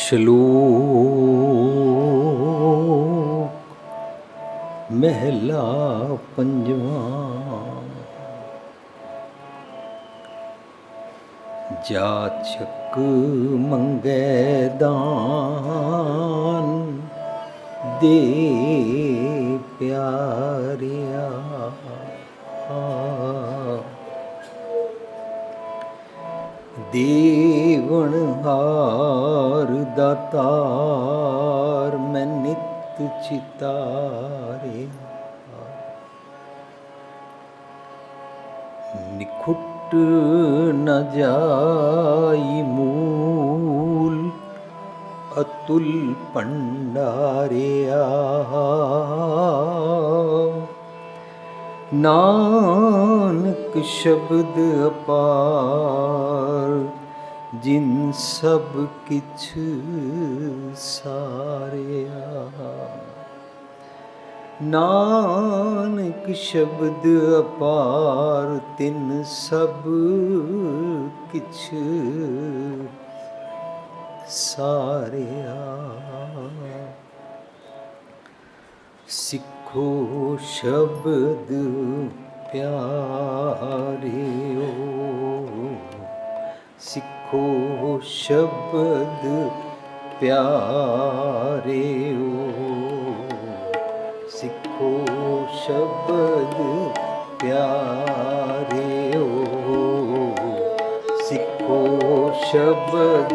ਸ਼ਲੋਕ ਮਹਿਲਾ ਪੰਜਵਾਂ। ਜਾਚਕ ਮੰਗੈ ਦਾਨ ਦੇ ਪਿਆਰਿਆ, ਦੇਵਨ ਹਾਰ ਦਾਤਾਰ ਮੈਂ ਨਿਤ ਚਿਤਾਰਿਆ। ਨਿਖੁੱਟ ਨ ਜਾਈ ਮੂਲ ਅਤੁਲ ਭੰਡਾਰਿਆ। ਨਾਨਕ ਸ਼ਬਦ ਅਪਾਰ ਜਿਨ ਸਭ ਕਿਛ ਸਾਰਿਆ। ਨਾਨਕ ਸ਼ਬਦ ਅਪਾਰ ਤਿਨ ਸਭ ਕਿਛ ਸਾਰਿਆ। ਸਿੱਖੋ ਸ਼ਬਦ ਪਿਆਰਿਓ, ਸਿੱਖੋ ਸ਼ਬਦ ਪਿਆਰਿਓ, ਸਿੱਖੋ ਸ਼ਬਦ ਪਿਆਰਿਓ, ਸਿੱਖੋ ਸ਼ਬਦ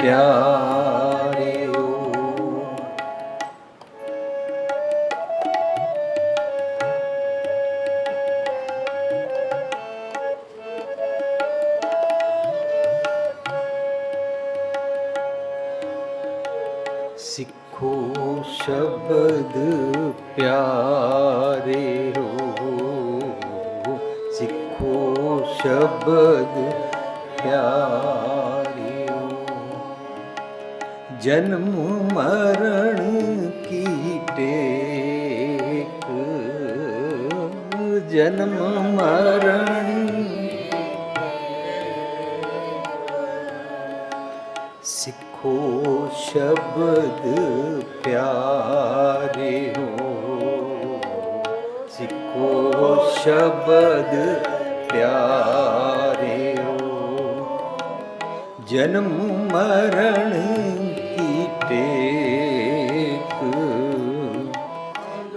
ਪਿਆਰਿਓ। ਸਿੱਖੋ ਸ਼ਬਦ ਪਿਆਰਿਓ, ਸਿੱਖੋ ਸ਼ਬਦ ਪਿਆਰਿਓ। ਜਨਮ ਮਰਨ ਕੀ ਟੇਕ, ਜਨਮ ਮਰਨ ਸਿੱਖੋ ਸ਼ਬਦ ਪਿਆਰਿਓ, ਸਿੱਖੋ ਸ਼ਬਦ ਪਿਆਰਿਓ। ਜਨਮ ਮਰਨ ਕੀ ਟੇਕ,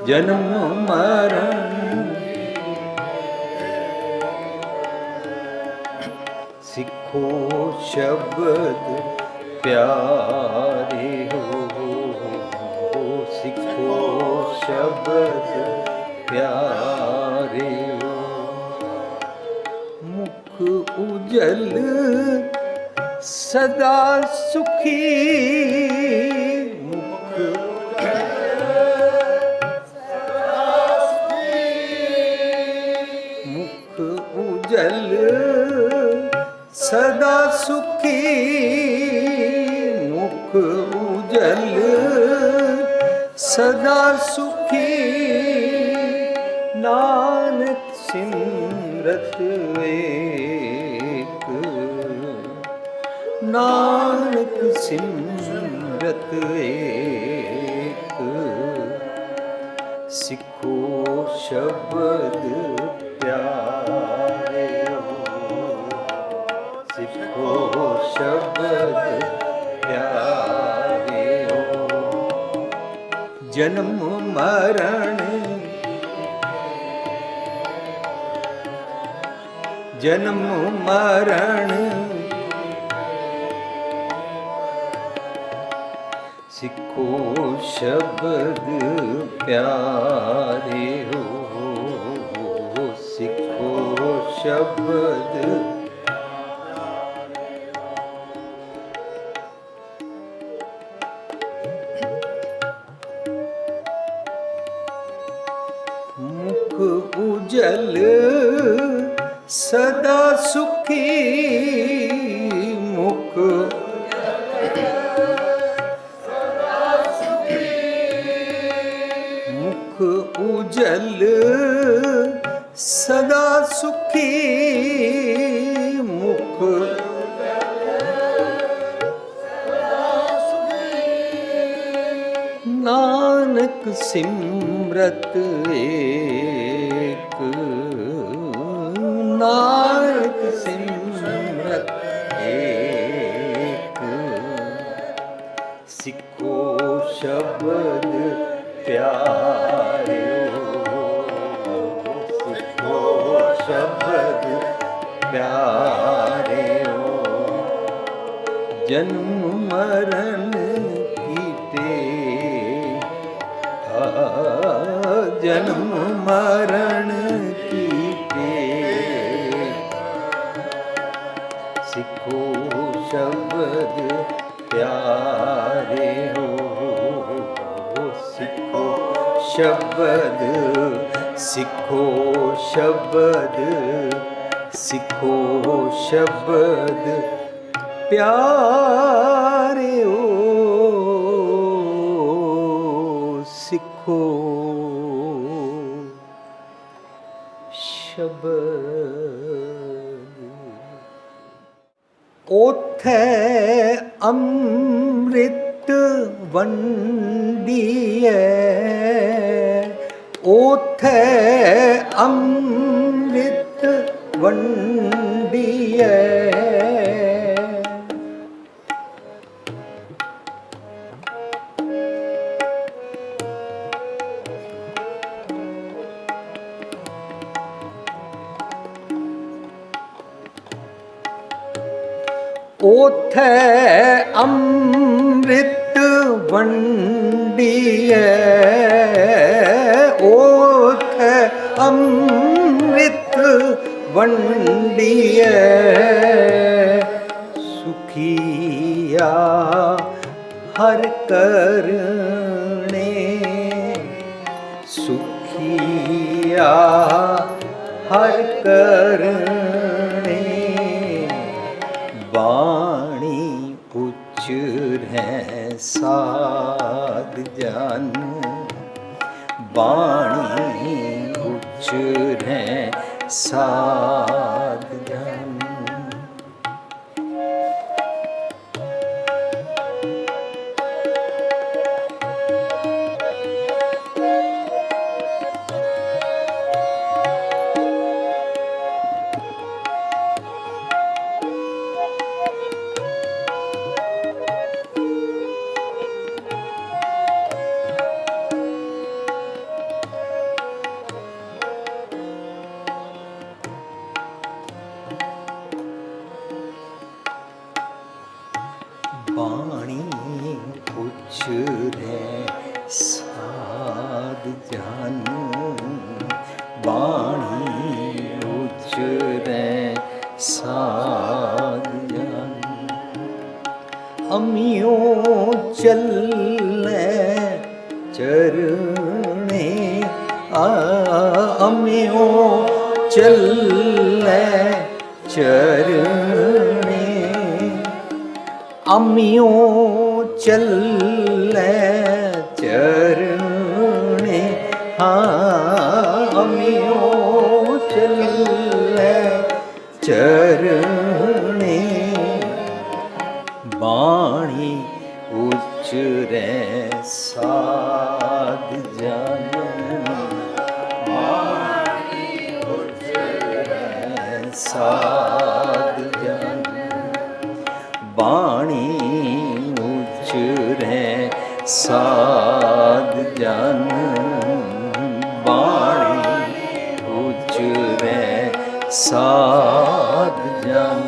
ਜਨਮ ਮਰਨ ਸਿੱਖੋ ਸ਼ਬਦ ਪਿਆਰਿਓ, ਸਿੱਖੋ ਸ਼ਬਦ ਪਿਆਰਿਓ। ਮੁਖ ਉਜਲ ਸਦਾ ਸੁਖੀ, ਮੁਖ ਮੁਖ ਉਜਲ ਸਦਾ ਸੁਖੀ, ਮੁਖ ਉਜਲ ਸਦਾ ਸੁਖੀ। ਨਾਨਕ ਸਿਮਰਤ ਏਕ, ਨਾਨਕ ਸਿਮਰਤ ਏਕ। ਸਿੱਖੋ ਸ਼ਬਦ ਪਿਆਰਿਓ, ਸਿੱਖੋ ਸ਼ਬਦ ਪਿਆਰਿਓ। ਜਨਮ ਮਰਨ, ਜਨਮ ਮਰਨ ਸਿੱਖੋ ਸ਼ਬਦ ਪਿਆਰਿਓ, ਸਿੱਖੋ ਸ਼ਬਦ ਮੁਖ ਉਜਲ ਸਦਾ ਸੁਖੀ, ਮੁਖ ਮੁਖ ਉਜਲ ਸਦਾ ਸੁਖੀ, ਮੁਖ सिमरत एक, नानक सिमरत एक। सिखो शब्द प्यारो, सिखो शब्द प्यारो। जन्म मरण कीते, जन्म मरण कीते। सिखो शब्द प्यारे हो, सिखो शब्द, सिखो शब्द, सिखो शब्द प्यारे हो, सिखो शब्द। ओथे अमृत वंडिए, ओथे अमृत वंडिए। ओथे अमृत वंडिए, ओथे अमृत वंडिए। सुखिया हर करने, सुखिया हर करने। बाणी उच्चरै साध जन, बाणी उच्चरै साध जन। बाणी उच्चरै साध जन, बाणी उच्चरै साध जन। अमियो चलै चरणे, अमियो चलै चरणे। अमियो चलै चरणे, हाँ अमियो चलै चरणे। बाणी उच्चरै साध जन, बाणी उच्चरै साध जन। बाणी उच्चरै साध जन, बाणी उच्चरै साध जन।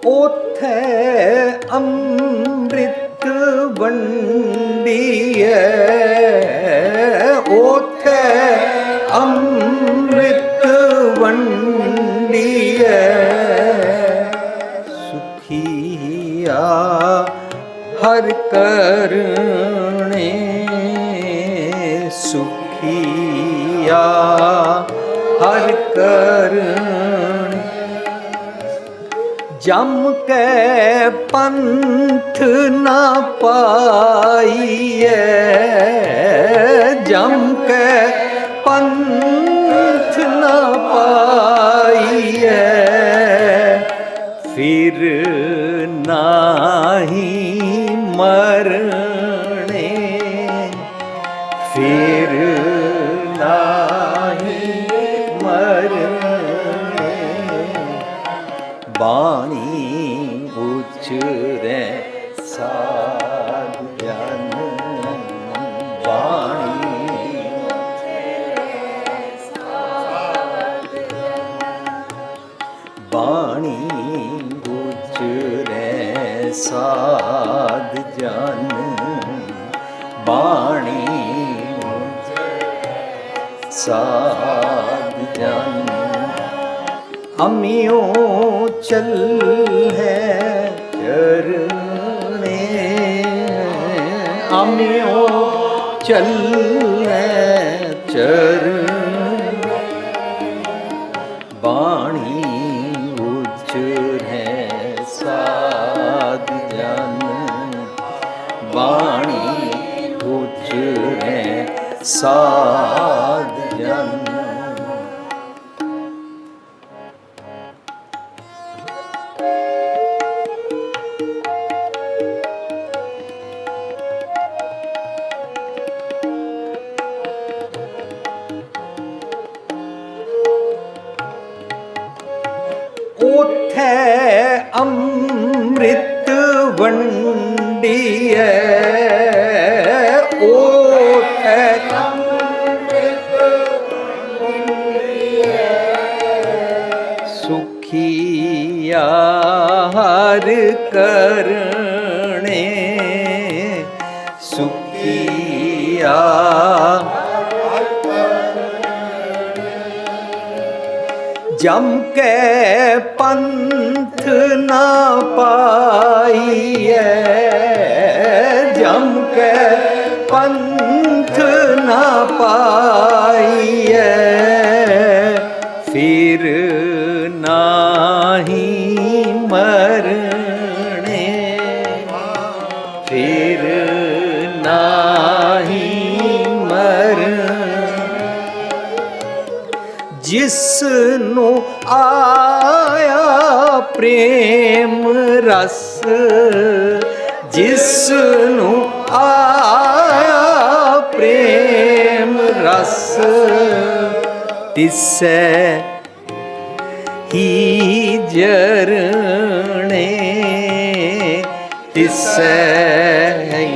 ओथे अमृत वंडिए, ओथे अमृत वंडिए। सुखिया हर करणे, सुखिया हर करणे। जम के पंथ न पाइए, जम के पंथ पाइए, फिर नाही मरने, फिर नाही मरने। बाणी उचरे साध जन, बाणी बाणी उचरे साध जन, बाणी साध जन। अमियों चल है चरणे, अमियों चल है चरणे। बाणी उचरे साध जन, बाणी उचरे साध जन। ओथे अमृत वंडिए, ओथे अमृत वंडिए। सुखिया हर करणे, सुखिया जम के पंथ न पाइए, जम के पंथ न पाइए, फिर नाही मरने, फिर नाही मरने। जिसनु आया प्रेम रस, जिसनु आया प्रेम रस, तिसै ही जरणे, तिसै ही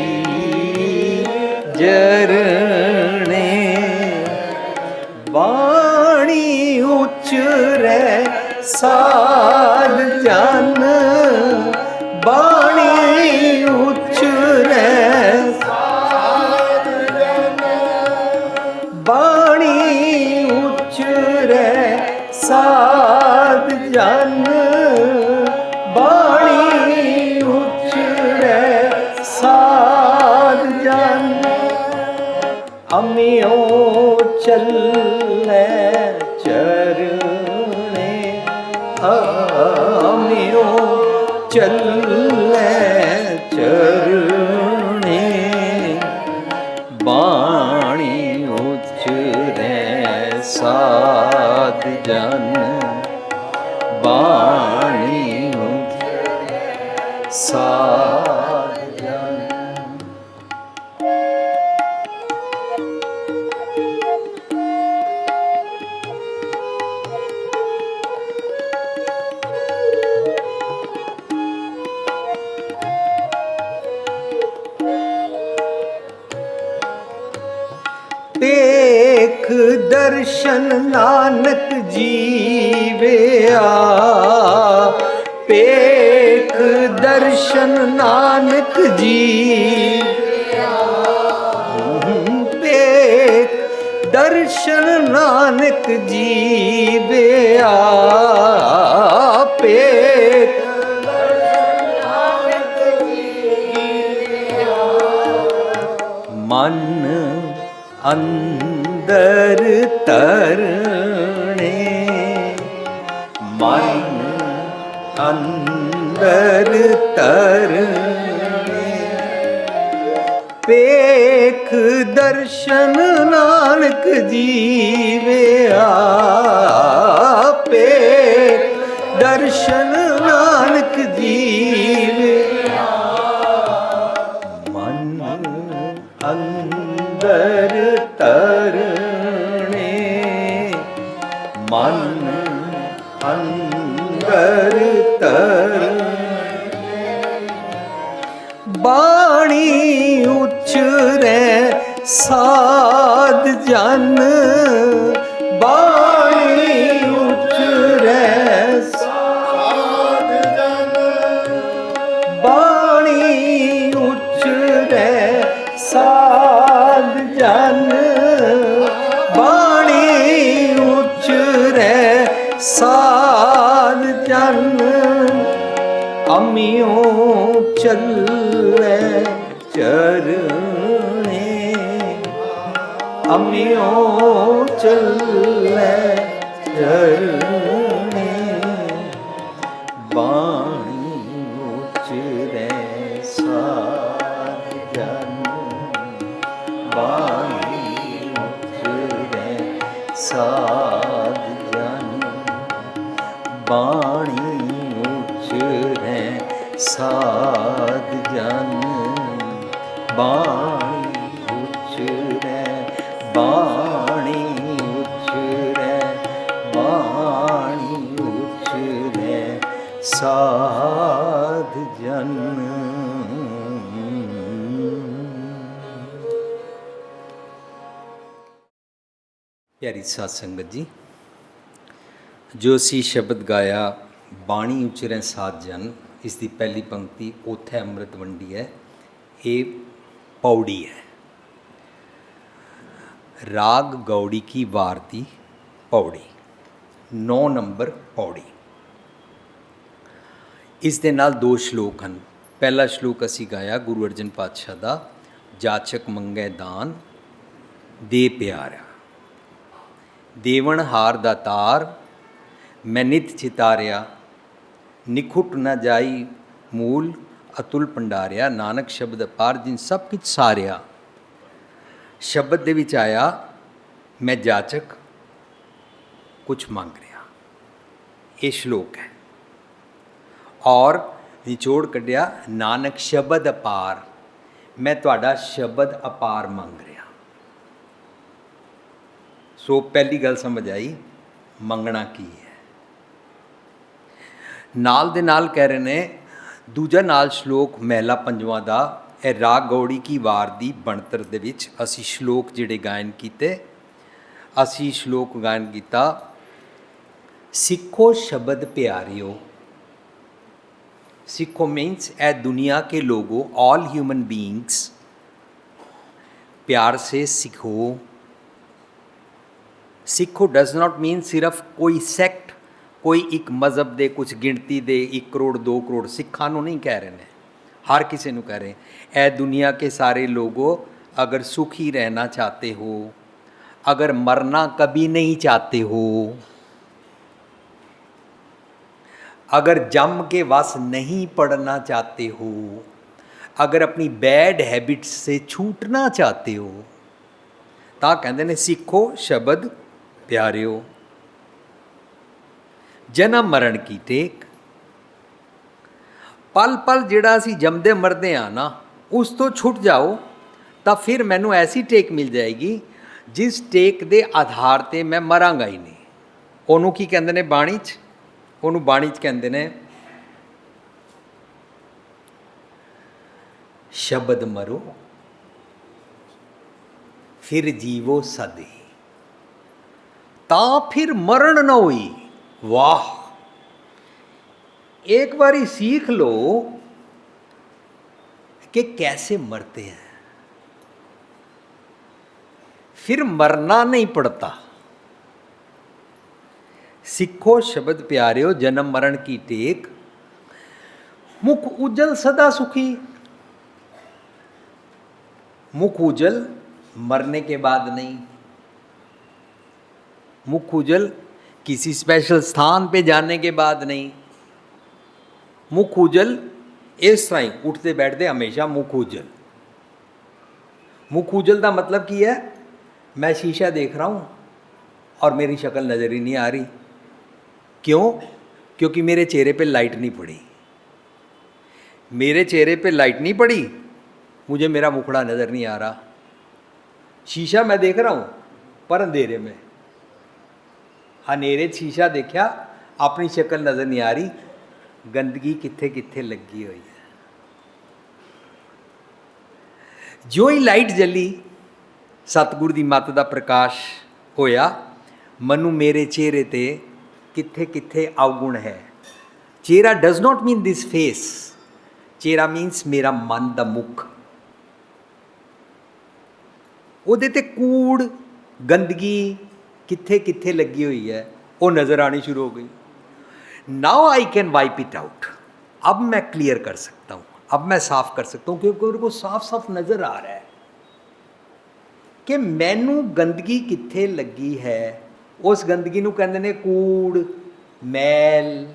जरणे। बाणी उचरे साध जन, बाणी उचरे साध जन, बाणी उचरे साध जन, बाणी उचरे साध जन। अमियों चले चरणे, अमियों चले चरणे। बाणी उचरे साध जन, बाणी उचरे साध जन। पेख दर्शन नानक जीवेया, पेख दर्शन नानक जीवेया, पेख दर्शन नानक जीवेया, पेख मन अंदर तरणे, मन अंदर तरणे। पेख दर्शन नानक जीविया, पेख दर्शन नानक जीविया। मन अंदर तरने, मन अंदर तरने, बाणी उचरे साध जन, बाणी उचरे साध जन, बाणी उचरे साध जन, बाणी उचरे साध जन। अमियों चले चरणे, अमियों चले चरणे, बाणी उचरे साध जन, बाणी उचरे साध जन, बाणी उचरे साध जन, बाणी उचरे, बाणी उचरे, बाणी उचरे साध जन। प्यारी साध संगत जी, जो असी शब्द गाया बाणी उचरे साध जन, इसकी पहली पंक्ति ओथे अमृत वंडी है, ये पौड़ी है। राग गौड़ी की वारती पौड़ी, 9 नंबर पौड़ी। इस दे नाल 2 श्लोक हैं। पहला श्लोक असी गाया गुरु अर्जन पातशाह दा, जाचक मंगै दान दे प्यारा, देवन हार दा तार मैं नित चितारिया, निखुट न जाई मूल अतुल भंडारिया, नानक शब्द अपार जिन सब कुछ सारिया। शब्द दे विच आया मैं जाचक कुछ मंग रहा, ये श्लोक है। और निचोड़ कढ़िया नानक शब्द अपार, मैं तुहाडा शब्द अपार मंग रहा। सो पहली गल समझ आई मंगना की है। नाल दे नाल कह रहे ने दूजा नाल श्लोक महला पंजवां दा, ए राग गौड़ी की वार दी बनतर दे विच असी श्लोक जिहड़े गायन कीते, असी श्लोक गायन कीता सिखो शब्द प्यारियो। सिखो मीन्स ए दुनिया के लोगों, ऑल ह्यूमन बीइंग्स, प्यार से सीखो। सिखो डज नॉट मीन सिर्फ कोई सैक्ट, कोई एक मज़हब दे कुछ गिणती दे 1 करोड़ 2 करोड़ सिखां नूं नहीं कह रहे हैं, हर किसी नूं कह रहे हैं। ए दुनिया के सारे लोगों, अगर सुखी रहना चाहते हो, अगर मरना कभी नहीं चाहते हो, अगर जम के वस नहीं पड़ना चाहते हो, अगर अपनी बैड हैबिट्स से छूटना चाहते हो, तां कहंदे ने सिखो शब्द प्यारिओ। जन्म मरण की टेक, पल पल जिहड़ा असीं जमदे मरदे आ ना, उस तो छुट जाओ तो फिर मैनू ऐसी टेक मिल जाएगी जिस टेक दे आधार ते मैं मरांगा ही नहीं। ओनू की कहंदे ने बाणी च, ओनू बाणी च कहंदे ने शब्द मरो फिर जीवो सदे, ता फिर मरण न होई। वाह, एक बारी सीख लो कि कैसे मरते हैं, फिर मरना नहीं पड़ता। सिखो शब्द प्यारिओ, जन्म मरण की टेक, मुख उज्जल सदा सुखी। मुख उज्जल मरने के बाद नहीं, मुख उज्जल किसी स्पेशल स्थान पे जाने के बाद नहीं। मुख उज्जल इस तरह ही उठते बैठते हमेशा मुख उज्जल। मुँह खुजलता मतलब की है, मैं शीशा देख रहा हूँ और मेरी शक्ल नज़र ही नहीं आ रही। क्यों? क्योंकि मेरे चेहरे पे लाइट नहीं पड़ी। मेरे चेहरे पे लाइट नहीं पड़ी, मुझे मेरा मुखड़ा नज़र नहीं आ रहा। शीशा मैं देख रहा हूँ पर अंधेरे में, हनेरे शीशा देखा, अपनी शक्ल नज़र नहीं आ रही, गंदगी कित्थे कित्थे लगी हुई है। जो ही लाइट जली, सतगुरु दी मत दा प्रकाश होया, मनु मेरे चेहरे ते कित्थे कित्थे अवगुण है। चेहरा does not mean this face, चेहरा मीन्स मेरा मन दा मुख। ਉਹਦੇ ਤੇ कूड़ गंदगी कित्थे कित्थे लगी हुई है, वो नज़र आनी शुरू हो गई। Now I can wipe it out. अब मैं क्लियर कर सकता हूँ, अब मैं साफ कर सकता हूँ, क्योंकि मेरे को साफ साफ नज़र आ रहा है कि मैनू गंदगी कित्थे लगी है। उस गंदगी नू कहंदे ने कूड़, मैल,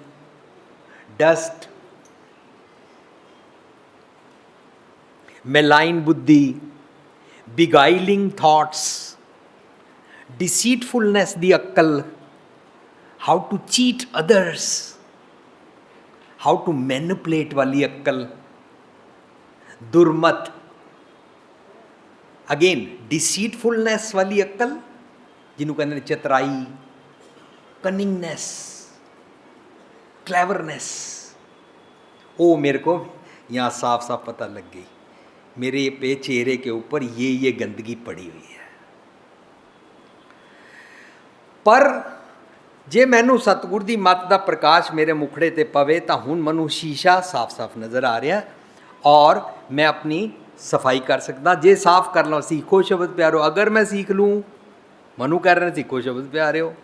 डस्ट, मैलाइन बुद्धि, बिगाइलिंग थॉट्स, deceitfulness दी अक्ल, how to cheat others, how to manipulate वाली अक्ल, दुर्मत, अगेन deceitfulness वाली अक्ल जिन्हों कहते हैं चतराई, कनिंगनेस, क्लेवरनेस, वो मेरे को यहाँ साफ साफ पता लग गई। मेरे पे चेहरे के ऊपर ये गंदगी पड़ी हुई है। पर जे मैनू सतगुर दी मत दा प्रकाश मेरे मुखड़े ते पवे तां हुण मैनू शीशा साफ साफ नज़र आ रहा और मैं अपनी सफाई कर सकदा। जे साफ कर लो, सीखो शब्द प्यारो, अगर मैं सीख लूँ, मनु कह रहे सीखो शब्द प्यारे हो,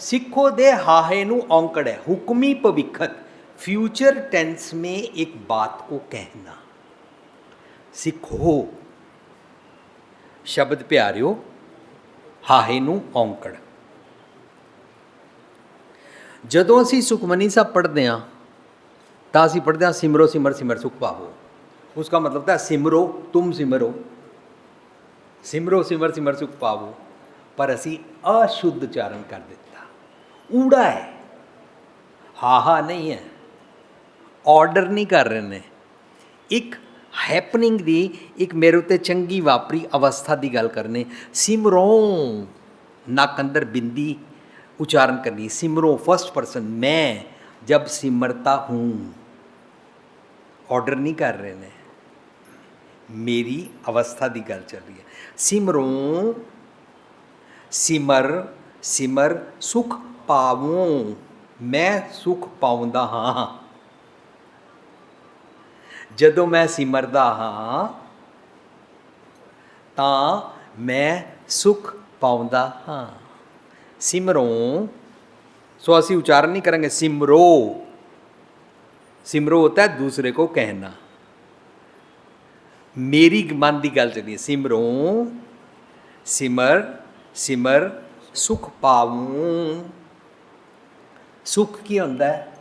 सिखो दे हाहे नू औंकड़ है, हुक्मी भविखत, फ्यूचर टेंस में एक बात को कहना। सिखो शब्द प्यारियो, हाहे नू औंकड़। जदों असी सुखमनी साहब पढ़ते हैं तो असी पढ़ते हैं सिमरो सिमर सिमर सुख पावो। उसका मतलब था सिमरो, तुम सिमरो, सिमरो सिमर सिमर सुख पावो, पर असी अशुद्ध उच्चारण कर दिता। ऊड़ा है, हाहा नहीं है, ऑर्डर नहीं कर रहे ने। एक हैपनिंग दी, एक मेरे उत्ते चंगी वापरी अवस्था की गल करने। सिमरो, नक अंदर बिंदी उच्चारण करनी। सिमरो फर्स्ट पर्सन, मैं जब सिमरता हूँ, ऑर्डर नहीं कर रहे ने, मेरी अवस्था की गल चल रही है। सिमरो, सिमर, सिमर सुख पावूं, मैं सुख पाउंदा हाँ। जदों मैं सिमरदा हाँ तां मैं सुख पाउंदा हाँ। सिमरों, सो असी उच्चारण नहीं करेंगे। सिमरो, सिमरो होता है दूसरे को कहना। मेरी मन की गल चलिए। सिमरों, सिमर, सिमर सुख पावूं। सुख की होंदा है?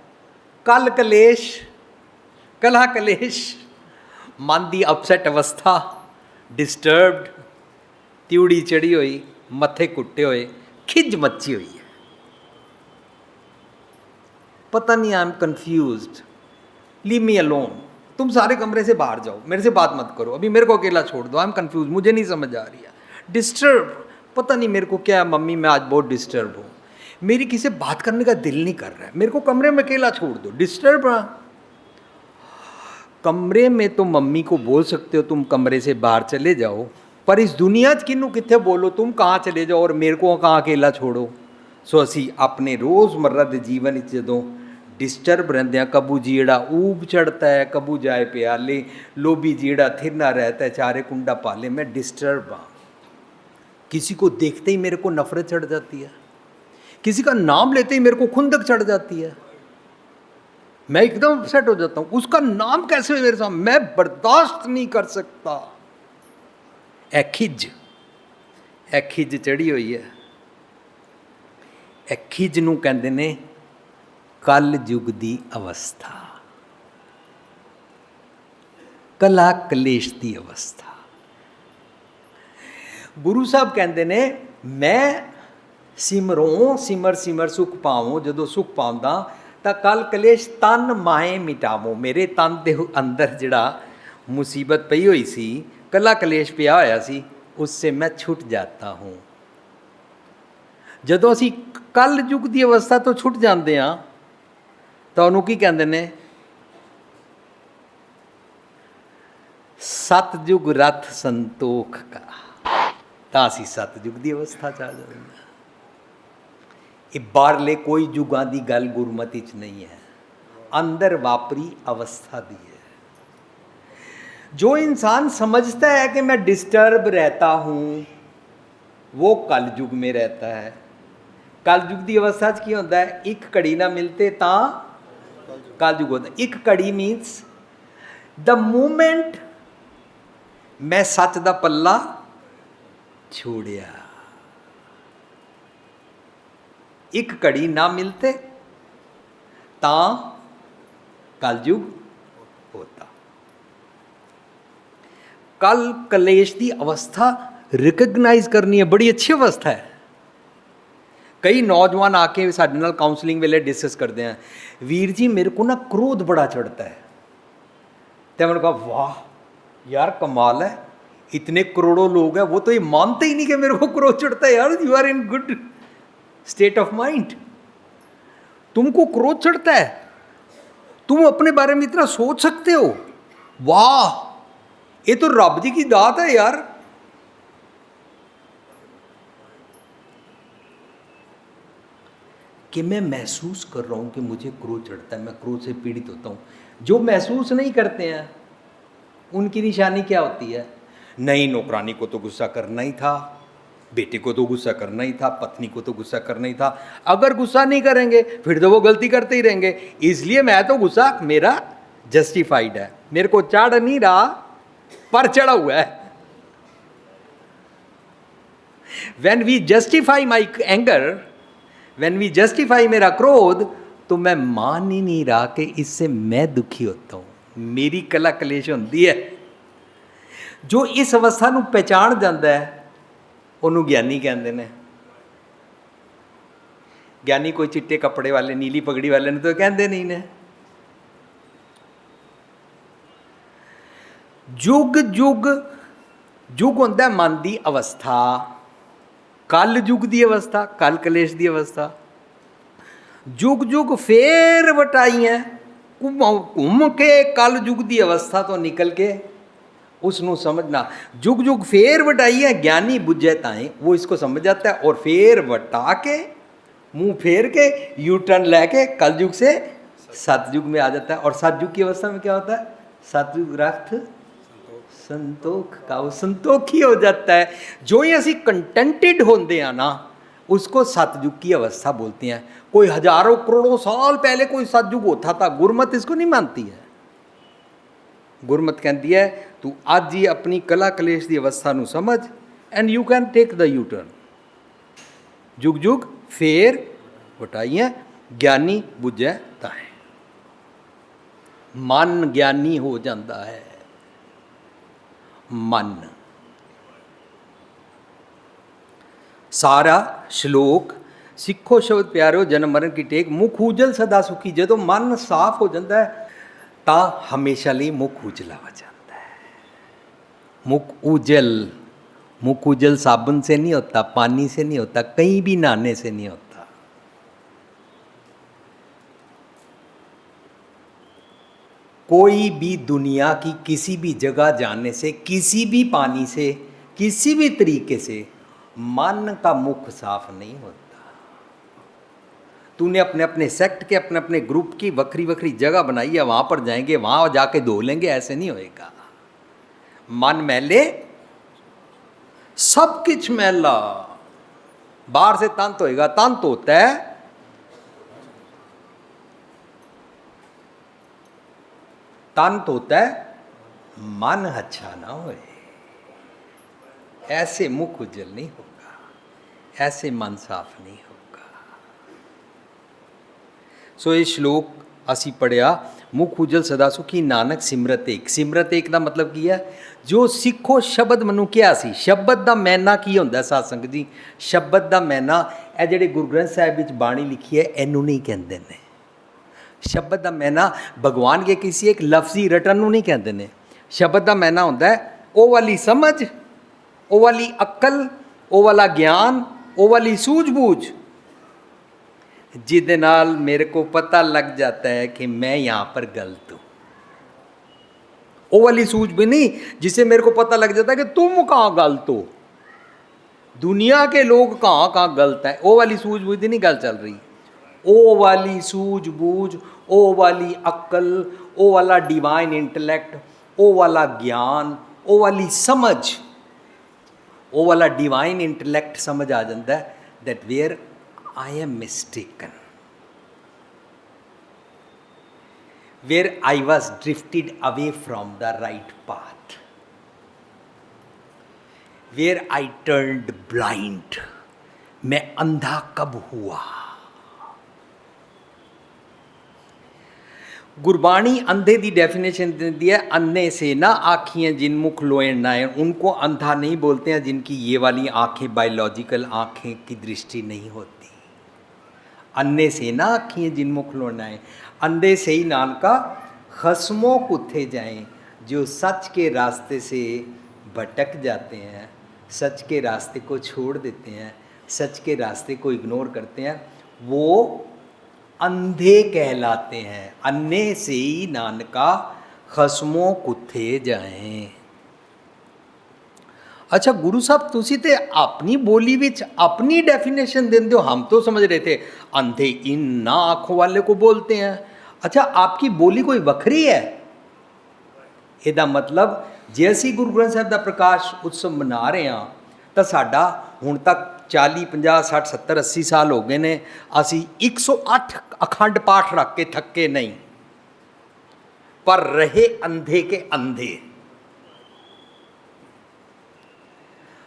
कल कलेश, कला कलेश, मन की अपसैट अवस्था, डिस्टर्ब्ड, त्यूड़ी चढ़ी हुई, मत्थे कुट्टे हुए, खिज मची हुई है। पता नहीं, I am confused, leave me alone. तुम सारे कमरे से बाहर जाओ, मेरे से बात मत करो, अभी मेरे को अकेला छोड़ दो। आई एम कन्फ्यूज, मुझे नहीं समझ आ रही है। डिस्टर्ब, पता नहीं मेरे को क्या है, मम्मी मैं आज बहुत डिस्टर्ब हूँ, मेरी किसी से बात करने का दिल नहीं कर रहा है, मेरे को कमरे में अकेला छोड़ दो। डिस्टर्ब रहा। कमरे में तो मम्मी को बोल सकते हो तुम कमरे से बाहर चले जाओ, पर इस दुनिया च किनू कित्थे बोलो तुम कहाँ चले जाओ और मेरे को कहाँ अकेला छोड़ो। सो असी अपने रोज़मर्रा के जीवन जदों डिस्टर्ब रहते हैं, कबू जीड़ा ऊब चढ़ता है, कबू जाए प्याले, लोभी जीड़ा थिर ना रहता है, चारे कुंडा पाले। मैं डिस्टर्ब हाँ। किसी को देखते ही मेरे को नफरत चढ़ जाती है, किसी का नाम लेते ही मेरे को खुंदक चढ़ जाती है, मैं एकदम अपसेट हो जाता हूँ। उसका नाम कैसे मेरे सामने, मैं बर्दाश्त नहीं कर सकता। ए खिज चढ़ी हुई है। ए खिज नूं कहंदे ने कल युग दी अवस्था, कला कलेश दी अवस्था। ਗੁਰੂ ਸਾਹਿਬ ਕਹਿੰਦੇ ਨੇ ਮੈਂ ਸਿਮਰੋਂ ਸਿਮਰ ਸਿਮਰ ਸੁਖ ਪਾਵੋਂ, ਜਦੋਂ ਸੁਖ ਪਾਉਂਦਾ ਤਾਂ ਕਲ ਕਲੇਸ਼ ਤਨ ਮਾਹੇ ਮਿਟਾਵੋ। ਮੇਰੇ ਤਨ ਦੇ ਅੰਦਰ ਜਿਹੜਾ ਮੁਸੀਬਤ ਪਈ ਹੋਈ ਸੀ, ਕੱਲਾ ਕਲੇਸ਼ ਪਿਆ ਹੋਇਆ ਸੀ, ਉਸਸੇ ਮੈਂ ਛੁੱਟ ਜਾਤਾ ਹੂੰ। ਜਦੋਂ ਅਸੀਂ ਕਲ ਯੁੱਗ ਦੀ ਅਵਸਥਾ ਤੋਂ ਛੁੱਟ ਜਾਂਦੇ ਹਾਂ ਤਾਂ ਉਹਨੂੰ ਕੀ ਕਹਿੰਦੇ ਨੇ? ਸਤਜੁਗ ਰਥ ਸੰਤੋਖ ਕਾ। ਤਾਂ ਅਸੀਂ ਸਤਜੁਗ ਦੀ ਅਵਸਥਾ 'ਚ ਆ ਜਾਂਦੇ ਹਾਂ। ਇਹ ਬਾਹਰਲੇ ਕੋਈ ਯੁਗਾਂ ਦੀ ਗੱਲ ਗੁਰਮਤਿ 'ਚ ਨਹੀਂ ਹੈ, ਅੰਦਰ ਵਾਪਰੀ ਅਵਸਥਾ ਦੀ है। जो इंसान समझता है कि मैं डिस्टर्ब रहता हूँ, वो कल युग में रहता है। कल युग की अवस्था च की होता है? एक घड़ी ना मिलते ता कल युग होता। एक घड़ी मीन्स द मूमेंट मैं सच दा पल्ला छोड़िया, एक घड़ी ना मिलते ता कल युग होता। कल कलेश की अवस्था रिकगनाइज करनी है, बड़ी अच्छी अवस्था है। कई नौजवान आके साडे नाल काउंसलिंग वेले डिस्कस करते हैं, वीर जी मेरे को ना क्रोध बड़ा चढ़ता है। तो मैंने कहा वाह यार कमाल है, इतने करोड़ों लोग हैं, वो तो ये मानते ही नहीं कि मेरे को क्रोध चढ़ता है। यार you are in good state of mind, तुमको क्रोध चढ़ता है, तुम अपने बारे में इतना सोच सकते हो, वाह ये तो रब जी की दात है यार। कि मैं महसूस कर रहा हूं कि मुझे क्रोध चढ़ता है, मैं क्रोध से पीड़ित होता हूं। जो महसूस नहीं करते हैं उनकी निशानी क्या होती है? नहीं, नौकरानी को तो गुस्सा करना ही था, बेटे को तो गुस्सा करना ही था, पत्नी को तो गुस्सा करना ही था। अगर गुस्सा नहीं करेंगे फिर तो वो गलती करते ही रहेंगे, इसलिए मैं तो गुस्सा मेरा जस्टिफाइड है, मेरे को चढ़ नहीं रहा पर चढ़ा हुआ है। When we justify my anger, when we justify मेरा क्रोध, तो मैं मान ही नहीं रहा कि इससे मैं दुखी होता हूँ, मेरी कला कलेश होती है। जो इस अवस्था ਨੂੰ पहचान ਜਾਂਦਾ है ਉਹਨੂੰ ਗਿਆਨੀ ਕਹਿੰਦੇ ਨੇ। ਗਿਆਨੀ ਕੋਈ ਚਿੱਟੇ ਕੱਪੜੇ ਵਾਲੇ ਨੀਲੀ ਪਗੜੀ ਵਾਲੇ ਨੂੰ ਤਾਂ ਕਹਿੰਦੇ ਨਹੀਂ ਨੇ। युग युग युग होंदा मन की अवस्था, कल युग की अवस्था, कल कलेश की अवस्था। युग युग फेर वटाइयां घूम के कल युग की अवस्था तो निकल के उसनों समझना। युग युग फेर वटाई है, ज्ञानी बुझे ताएं वो इसको समझ जाता है और फेर वटा के मुंह फेर के यू टर्न लेके कल युग से सतयुग में आ जाता है। और सतयुग की अवस्था में क्या होता है? सतयुग रथ संतोख का, वो संतोखी हो जाता है। जो ही असी कंटेंटेड होंगे हैं ना, उसको सतयुग की अवस्था बोलते हैं। कोई हजारों करोड़ों साल पहले कोई सतयुग होता था, गुरमत इसको नहीं मानती है। गुरमत कहती है तू आज ही अपनी कला कलेश की अवस्था नू समझ and you can take the U turn. जुग जुग फेर वटाइयां ज्ञानी बुझे ताए। मन ज्ञानी हो जाता है। मन सारा श्लोक सिखो शब्द प्यारो जन्म मरण की टेक मुख उजल सदा सुखी। जो मन साफ हो जाता है तो हमेशा लिए मुख उजला हो जाता है। मुख उजल साबुन से नहीं होता, पानी से नहीं होता, कहीं भी नहाने से नहीं होता। कोई भी दुनिया की किसी भी जगह जाने से, किसी भी पानी से, किसी भी तरीके से मन का मुख साफ नहीं होता। तूने अपने अपने सेक्ट के अपने अपने ग्रुप की वक्री वक्री जगह बनाई है, वहाँ पर जाएंगे, वहाँ जाके धो लेंगे, ऐसे नहीं होएगा। मन मैले सब कुछ मैला, बाहर से तंत होएगा, तंत होता है तंत होता है मन अच्छा ना होए। ऐसे मुख उज्जवल नहीं होगा, ऐसे मन साफ नहीं होगा। सो ये श्लोक ਅਸੀਂ ਪੜਿਆ ਮੁਖ ਉਜਲ ਸਦਾ ਸੁਖੀ ਨਾਨਕ ਸਿਮਰਤ ਏਕ। ਸਿਮਰਤ ਏਕ ਦਾ ਮਤਲਬ ਕੀ ਹੈ? ਜੋ ਸਿੱਖੋ ਸ਼ਬਦ ਮੈਨੂੰ ਕਿਹਾ ਸੀ। ਸ਼ਬਦ ਦਾ ਮੈਨਾ ਕੀ ਹੁੰਦਾ ਸਾਧ ਸੰਗਤ ਜੀ? ਸ਼ਬਦ ਦਾ ਮੈਨਾ ਇਹ ਜਿਹੜੇ ਗੁਰੂ ਗ੍ਰੰਥ ਸਾਹਿਬ ਵਿੱਚ ਬਾਣੀ ਲਿਖੀ ਹੈ ਇਹਨੂੰ ਨਹੀਂ ਕਹਿੰਦੇ ਨੇ। ਸ਼ਬਦ ਦਾ ਮੈਨਾ ਭਗਵਾਨ ਕੇ ਕਿਸੇ ਇੱਕ ਲਫ਼ਜ਼ੀ ਰਟਨ ਨੂੰ ਨਹੀਂ ਕਹਿੰਦੇ ਨੇ। ਸ਼ਬਦ ਦਾ ਮੈਨਾ ਹੁੰਦਾ ਹੈ ਉਹ ਵਾਲੀ ਸਮਝ, ਉਹ ਵਾਲੀ ਅਕਲ, ਉਹ ਵਾਲਾ ਗਿਆਨ, ਉਹ ਵਾਲੀ ਸੂਝ-ਬੂਝ जिसके नाल मेरे को पता लग जाता है कि मैं यहाँ पर गलत हूँ। वो वाली सूझ भी नहीं जिससे मेरे को पता लग जाता है कि तुम कहाँ गलत हो, दुनिया के लोग कहाँ कहाँ गलत है। वो वाली सूझबूझ नहीं गल चल रही। वो वाली सूझबूझ, वो वाली अक्ल, वो वाला डिवाइन इंटेलैक्ट, वो वाला ज्ञान, वो वाली समझ, वो वाला डिवाइन इंटेलैक्ट समझ आ जाता है that where I am mistaken, where I was drifted away from the right path, where I turned blind. मैं अंधा कब हुआ? गुरबाणी अंधे की डेफिनेशन देती है, अन्ने से ना आँखियाँ जिन मुख लोए नाए। उनको अंधा नहीं बोलते हैं जिनकी ये वाली आँखें, बायोलॉजिकल आँखें की दृष्टि नहीं होती। अन्ने से ना आँखियाँ जिन मुख लोए नाए, अंधे से ही नानका खस्मों कुत्थे जाएं। जो सच के रास्ते से भटक जाते हैं, सच के रास्ते को छोड़ देते हैं, सच के रास्ते को इग्नोर करते हैं, वो अंधे कहलाते हैं। अन्ने से ही नानका खस्मों कुत्थे जाएं। अच्छा गुरु साहब तुसी ते अपनी बोली विच अपनी डेफिनेशन देंदे हो। हम तो समझ रहे थे अंधे इन ना आँखों वाले को बोलते हैं। अच्छा आपकी बोली कोई वखरी है? ਇਹਦਾ मतलब ਜੇ ਅਸੀਂ ਗੁਰੂ ਗ੍ਰੰਥ ਸਾਹਿਬ ਦਾ ਪ੍ਰਕਾਸ਼ ਉਤਸਵ ਮਨਾ ਰਹੇ ਹਾਂ ਤਾਂ ਸਾਡਾ ਹੁਣ ਤੱਕ 40 50 60 70 80 ਸਾਲ ਹੋ ਗਏ ਨੇ, ਅਸੀਂ 108 ਅਖੰਡ ਪਾਠ ਰੱਖ ਕੇ ਥੱਕੇ ਨਹੀਂ, ਪਰ ਰਹੇ अंधे के अंधे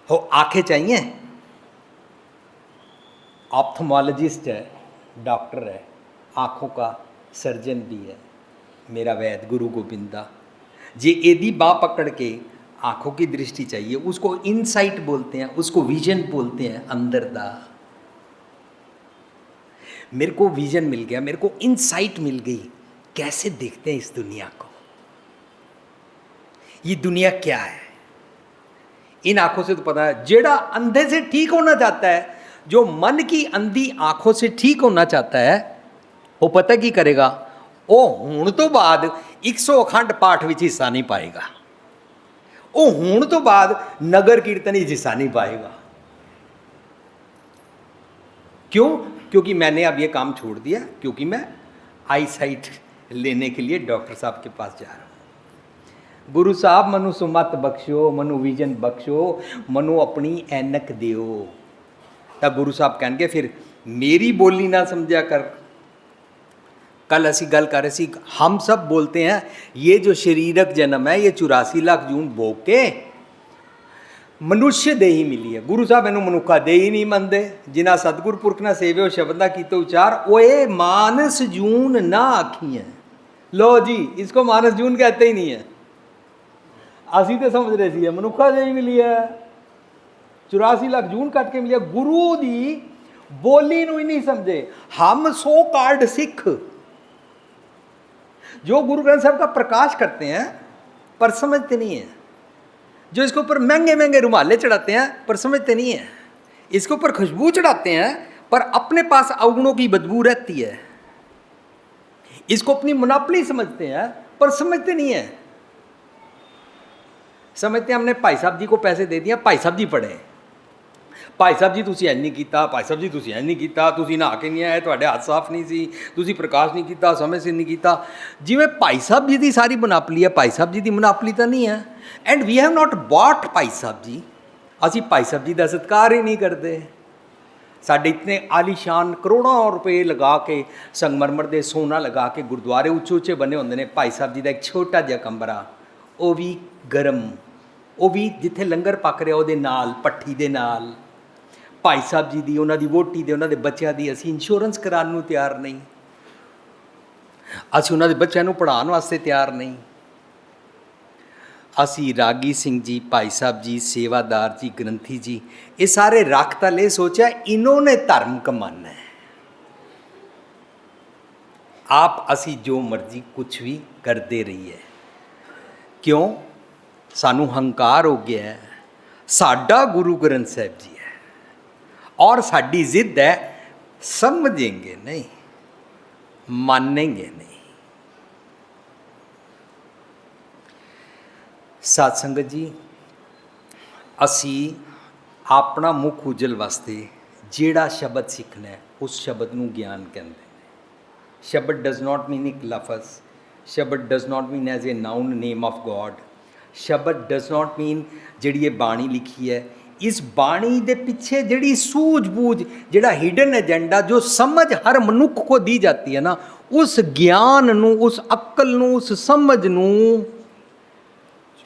हो। आँखें चाहिए? ऑप्थेमोलॉजिस्ट है, डॉक्टर है, आँखों का सर्जन भी है मेरा वैद गुरु गोबिंदा। जे एदी बाँ पकड़ के आँखों की दृष्टि चाहिए, उसको इनसाइट बोलते हैं, उसको विजन बोलते हैं अंदर दा। मेरे को विजन मिल गया, मेरे को इनसाइट मिल गई, कैसे देखते हैं इस दुनिया को, ये दुनिया क्या है। इन आँखों से तो पता है। जेड़ा अंधे से ठीक होना चाहता है, जो मन की अंधी आँखों से ठीक होना चाहता है, वो पता की करेगा, वो हुण तो बाद 100 अखंड पाठ विच हिस्सा नहीं पाएगा, वो हुण तो बाद नगर कीर्तन विच हिस्सा नहीं पाएगा। क्यों? क्योंकि मैंने अब ये काम छोड़ दिया, क्योंकि मैं आई साइट लेने के लिए डॉक्टर साहब के पास जा रहा हूँ। गुरु साहब मनु सुमत बख्शो, मनु विजन बख्शो, मनु अपनी ऐनक दियो। तब गुरु साहब कहेंगे फिर मेरी बोली ना समझा कर। कल असी गल कर रहे सी, हम सब बोलते हैं ये जो शरीरक जन्म है ये 84 लाख जून भोग के मनुष्य देही मिली है। गुरु साहब इनू मनुखा देही नहीं मनते। जिन्हें सतगुर पुरख ना सेवे शब्द का किए उचार, ओए मानस जून ना आखी है। लो जी, इसको मानस जून कहते ही नहीं है। असी तो समझ रहे थे मनुखा देही मिली है, 84 लाख जून कट के मिली है। गुरु दी बोली नू ही नहीं समझे। हम सो कार्ड सिख जो गुरु ग्रंथ साहब का प्रकाश करते हैं पर समझते नहीं हैं, जो इसके ऊपर महंगे महंगे रुमाले चढ़ाते हैं पर समझते नहीं हैं, इसके ऊपर खुशबू चढ़ाते हैं पर अपने पास अवगुणों की बदबू रहती है, इसको अपनी मोनोपोली समझते हैं पर समझते नहीं हैं। समझते हमने भाई साहब जी को पैसे दे दिए, भाई साहब जी पढ़े, भाई साहब जी तुसी इंज नहीं कीता, भाई साहब जी तुसी इंज नहीं कीता, तुसी नहा के नहीं आए, तुहाडे हाथ साफ नहीं सी, तुसी प्रकाश नहीं कीता, समय से नहीं कीता। जिवें भाई साहब जी की सारी मोनोपोली है, भाई साहब जी की मोनोपोली तो नहीं है। And we have not bought भाई साहब जी। असी भाई साहब जी का सत्कार ही नहीं करते। साढ़े इतने आलीशान करोड़ों रुपए लगा के संगमरमर दे सोना लगा के गुरुद्वारे उच्चे उच्चे बने होंदे ने। भाई साहब जी का एक छोटा जिहा कमरा, वो भी गर्म, वो भी जिथे लंगर पक रहा उहदे नाल पट्ठी दे नाल। भाई साहब जी दी, उन्हां दी वोटी दे, उन्हां दे बच्चों की असी इंश्योरेंस कराने नूं तैयार नहीं। ਅਸੀਂ ਉਹਨਾਂ ਦੇ ਬੱਚਿਆਂ ਨੂੰ ਪੜ੍ਹਾਉਣ ਵਾਸਤੇ ਤਿਆਰ ਨਹੀਂ। ਅਸੀਂ ਰਾਗੀ ਸਿੰਘ जी, भाई साहब जी, सेवादार जी, ग्रंथी जी, ये सारे रख तो ले सोचा इन्होंने धर्म कमाना है। आप असी जो मर्जी कुछ भी करते रहिए, क्यों? सानू हंकार हो गया है, साडा गुरु ग्रंथ साहब जी है और साडी जिद है, समझेंगे नहीं, मानेंगे नहीं। साध संगत जी, असी अपना मुख उजल वास्ते जिहड़ा शब्द सीखना है उस शब्द नूं ज्ञान कहते हैं। शब्द डज नॉट मीन एक लफज, शब्द does not mean as a noun name of God, शब्द डज नॉट मीन जिहड़ी ये बाणी लिखी है, इस बाणी दे पिछे जिहड़ी सूझबूझ, जिहड़ा हिडन एजेंडा, जो समझ हर मनुख को दी जाती है ना, उस ज्ञान नूं, उस अक्ल नूं, उस समझ नूं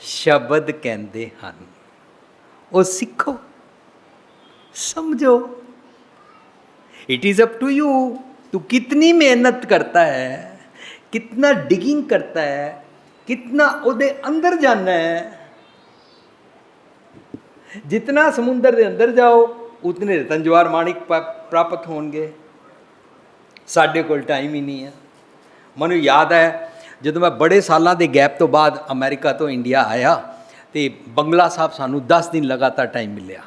शब्द कहते हैं। वो सीखो, समझो। It is up to you, तू कितनी मेहनत करता है, कितना डिगिंग करता है, कितना उहदे अंदर जाना है। जितना समुंदर के अंदर जाओ उतने रतन जवाहर माणिक प्राप्त होंगे। साढ़े कोल टाइम ही नहीं है। मैनूं याद है ਜਦੋਂ मैं बड़े सालों के गैप तो बाद अमेरिका तो इंडिया आया तो बंगला साहब सानू 10 दिन लगातार टाइम मिलिया।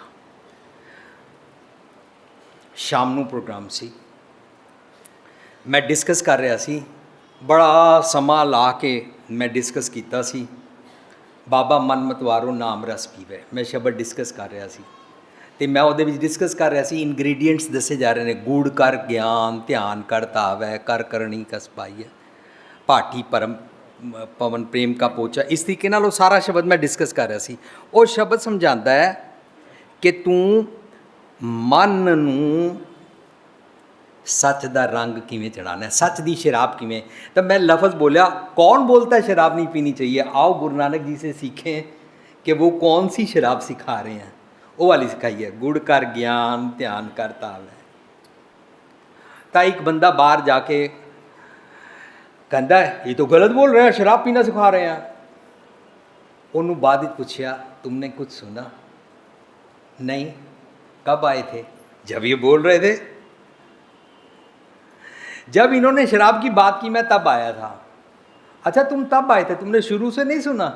शाम नूं प्रोग्राम सी, मैं डिस्कस कर रहा सी, बड़ा समा ला के मैं डिस्कस किया सी, बाबा मनमत वारो नाम रस पीवे, मैं शब्द डिस्कस कर रहा सी ते मैं उहदे विच डिस्कस कर रहा सी। इनग्रीडियंट्स दसे जा रहे हैं, गुड़ कर ज्ञान, ध्यान कर तावै, कर करनी कस पाई है, भाटी परम पवन प्रेम का पोचा, इस तरीके नाल सारा शब्द मैं डिस्कस कर रहा सी। वो शब्द समझाता है कि तू मन नूं सच दा रंग किवें चढ़ाना है, सच दी शराब किवें। तो मैं लफज बोलिया, कौन बोलता है शराब नहीं पीनी चाहिए? आओ गुरु नानक जी से सीखें कि वो कौन सी शराब सिखा रहे हैं। वो वाली सिखाई है, गुड़ कर ज्ञान, ध्यान कर तावै। तो एक बंदा बाहर जाके कहता है ये तो गलत बोल रहे हैं, शराब पीना सिखा रहे हैं। उन्होंने बाद में पूछा, तुमने कुछ सुना? नहीं। कब आए थे? जब ये बोल रहे थे, जब इन्होंने शराब की बात की मैं तब आया था। अच्छा तुम तब आए थे, तुमने शुरू से नहीं सुना?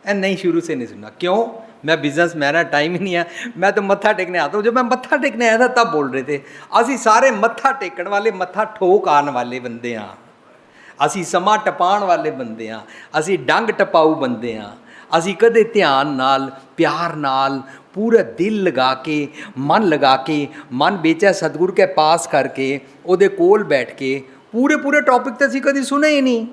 नहीं शुरू से नहीं सुना। क्यों? मैं बिजनेस मैन है, टाइम ही नहीं है, मैं तो मत्था टेकने आता हूँ। जब मैं मत्था टेकने आया था तब बोल रहे थे। असी सारे मत्था टेकन वाले, मत्था ठोक आने वाले बंदे हाँ, असी समा टपाण वाले बंदे हाँ, असी डंग टपाऊ बंदे हाँ। असी कदे ध्यान नाल, प्यार नाल, पूरा दिल लगा के, मन बेचा सतगुरु के पास करके, उहदे कोल बैठ के पूरे टॉपिक तो असी कदी सुने ही नहीं।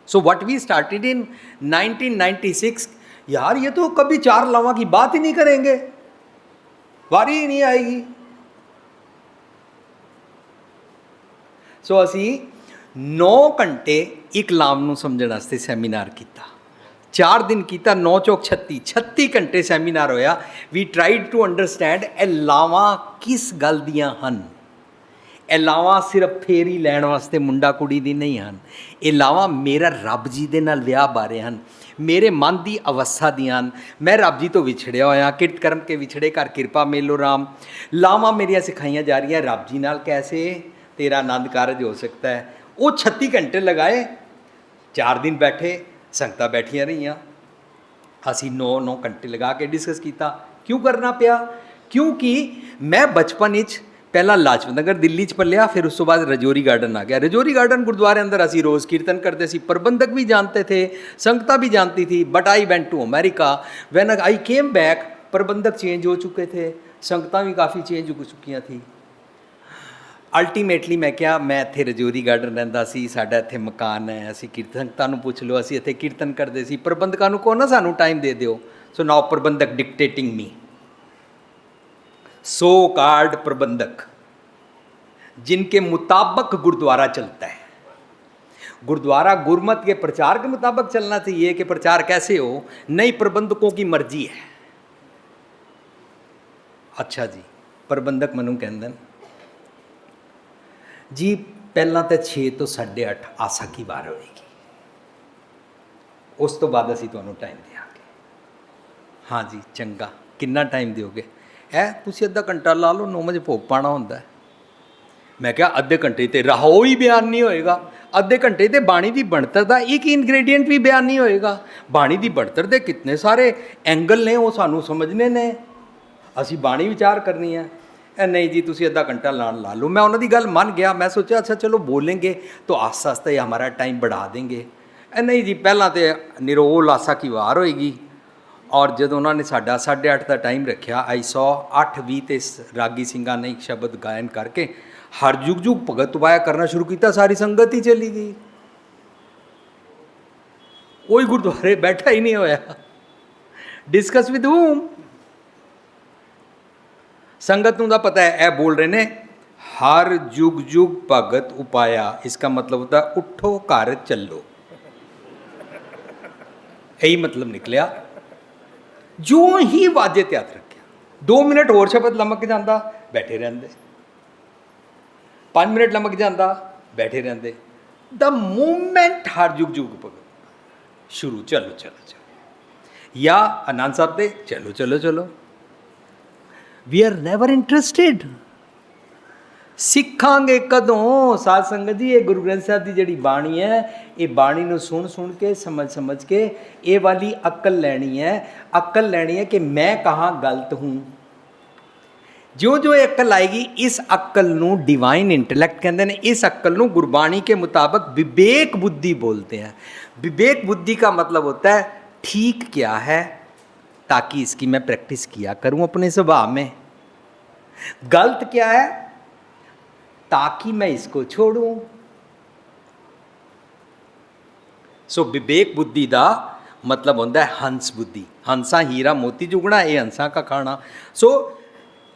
So what we started in 1996, यार ये तो कभी चार लावा की बात ही नहीं करेंगे, वारी ही नहीं आएगी। सो असी 9 घंटे एक लाम नूं समझण वास्ते सैमीनार किया, 4 दिन किया, 9 चौक 36 घंटे सैमीनार होया। वी ट्राइड टू अंडरस्टैंड ए लावां किस गल दियां हन। ਇਹ ਲਾਵਾਂ सिर्फ फेरी लैण वास्ते मुंडा कुड़ी दी नहीं हैं। ये लावां मेरा रब जी दे नाल विआह बारे हैं, मेरे मन की अवस्था दियां हैं। मैं रब जी तो विछड़िया होया, किरत कर्म के विछड़े कर कृपा मेलो राम। लावां मेरिया सिखाइयां जा रही हैं रब जी नाल कैसे तेरा आनंद कारज हो सकता है। वो 36 घंटे लगाए, 4 दिन बैठे, संगतां बैठियां रहियां, असी 9 घंटे लगा के डिस्कस किया। क्यों करना पिया? क्योंकि मैं बचपन विच पहला लाजपत नगर दिल्ली च पलिया, फिर उस तो बाद रजौरी गार्डन आ गया। रजौरी गार्डन गुरुद्वारे अंदर असी रोज़ कीर्तन करते सी, प्रबंधक भी जानते थे, संगता भी जानती थी। But I went to America, when I came back, प्रबंधक चेंज हो चुके थे, संगता भी काफ़ी चेंज हो चुकी थी। अल्टीमेटली मैं क्या, मैं इत्थे रजौरी गार्डन रहिंदा सी, साडा इत्थे मकान है, असी कीर्तन संगतां नूं पुछ लो, असी इत्थे कीर्तन करते सी। प्रबंधकां नूं कहो ना सानूं टाइम दे दिओ। सो नाउ प्रबंधक डिक्टेटिंग मी, सो कार्ड प्रबंधक जिनके मुताबिक गुरुद्वारा चलता है। गुरुद्वारा गुरमत के प्रचार के मुताबिक चलना चाहिए कि प्रचार कैसे हो, नई प्रबंधकों की मर्जी है। अच्छा जी, प्रबंधक मनु कहंदन जी ਪਹਿਲਾਂ ਤਾਂ 6 ਤੋਂ 8:30 ਆਸਾ ਕੀ ਵਾਰ ਹੋਏਗੀ, ਉਸ ਤੋਂ ਬਾਅਦ ਅਸੀਂ ਤੁਹਾਨੂੰ ਟਾਈਮ ਦਿਆਂਗੇ। ਹਾਂ ਜੀ, ਚੰਗਾ, ਕਿੰਨਾ ਟਾਈਮ ਦਿਓਗੇ? ਤੁਸੀਂ ਅੱਧਾ ਘੰਟਾ ਲਾ ਲਓ, 9 ਵਜੇ ਭੋਗ ਪਾਉਣਾ ਹੁੰਦਾ। ਮੈਂ ਕਿਹਾ ਅੱਧੇ ਘੰਟੇ ਤੇ ਰਾਹੋ ਹੀ ਬਿਆਨ ਨਹੀਂ ਹੋਏਗਾ, ਅੱਧੇ ਘੰਟੇ ਤੇ ਬਾਣੀ ਦੀ ਬਣਤਰ ਦਾ ਇੱਕ ਇਨਗਰੀਡੀਐਂਟ ਵੀ ਬਿਆਨ ਨਹੀਂ ਹੋਏਗਾ। ਬਾਣੀ ਦੀ ਬਣਤਰ ਦੇ ਕਿਤਨੇ ਸਾਰੇ ਐਂਗਲ ਨੇ, ਉਹ ਸਾਨੂੰ ਸਮਝਣੇ ਨੇ, ਅਸੀਂ ਬਾਣੀ ਵਿਚਾਰ ਕਰਨੀ ਹੈ। नहीं जी, ਤੁਸੀਂ ਅੱਧਾ ਘੰਟਾ ਲਾ लो। मैं उन्होंने गल मन गया, मैं सोचा अच्छा चलो बोलेंगे तो आस्ता आस्ता ही हमारा टाइम बढ़ा देंगे। नहीं जी, पहला तो निरोल आसा की वार होएगी, और जब उन्होंने साढ़ा 8:30 का टाइम रखा, आई सौ 8:20 ते रागी सिंघा ने एक शब्द गायन करके हर जुग जुग भगत उपाया करना शुरू किया। सारी संगत ही चली गई, कोई गुरुद्वारे बैठा ही नहीं होया। Discuss with whom? संगत नूं दा पता है, यह बोल रहे ने हर जुग जुग भगत उपाया, इसका मतलब होता है उठो घर चलो, यही मतलब निकलिया। जो ही वाजे ते हथ रखिया, 2 मिनट होर शब्द लमक जाता, बैठे रहंदे, 5 मिनट लमक जाता, बैठे रहंदे। द मोमेंट हर जुग जुग भगत शुरू, चलो चलो चलो, या आनंद साहब दे चलो चलो चलो। We are never interested. सिखांगे कदों? साध संगत जी, ये गुरु ग्रंथ साहब की जिहड़ी बाणी है, ये बाणी नूं सुन सुन के समझ के ये वाली अक्ल लैनी है। अक्ल लैनी है कि मैं कहाँ गलत हूँ। जो जो अक्ल आएगी, इस अक्ल नूं डिवाइन इंटलैक्ट कहते हैं। इस अक्ल नूं गुरबाणी के मुताबिक विवेक बुद्धि बोलते हैं। विवेक बुद्धि का मतलब होता है ठीक क्या है, ताकि इसकी मैं प्रैक्टिस किया करूं अपने स्वभाव में। गलत क्या है, ताकि मैं इसको छोड़ूं। सो विवेक बुद्धि का मतलब होता है हंस बुद्धि। हंसा हीरा मोती जुगना, ये हंसा का खाना। सो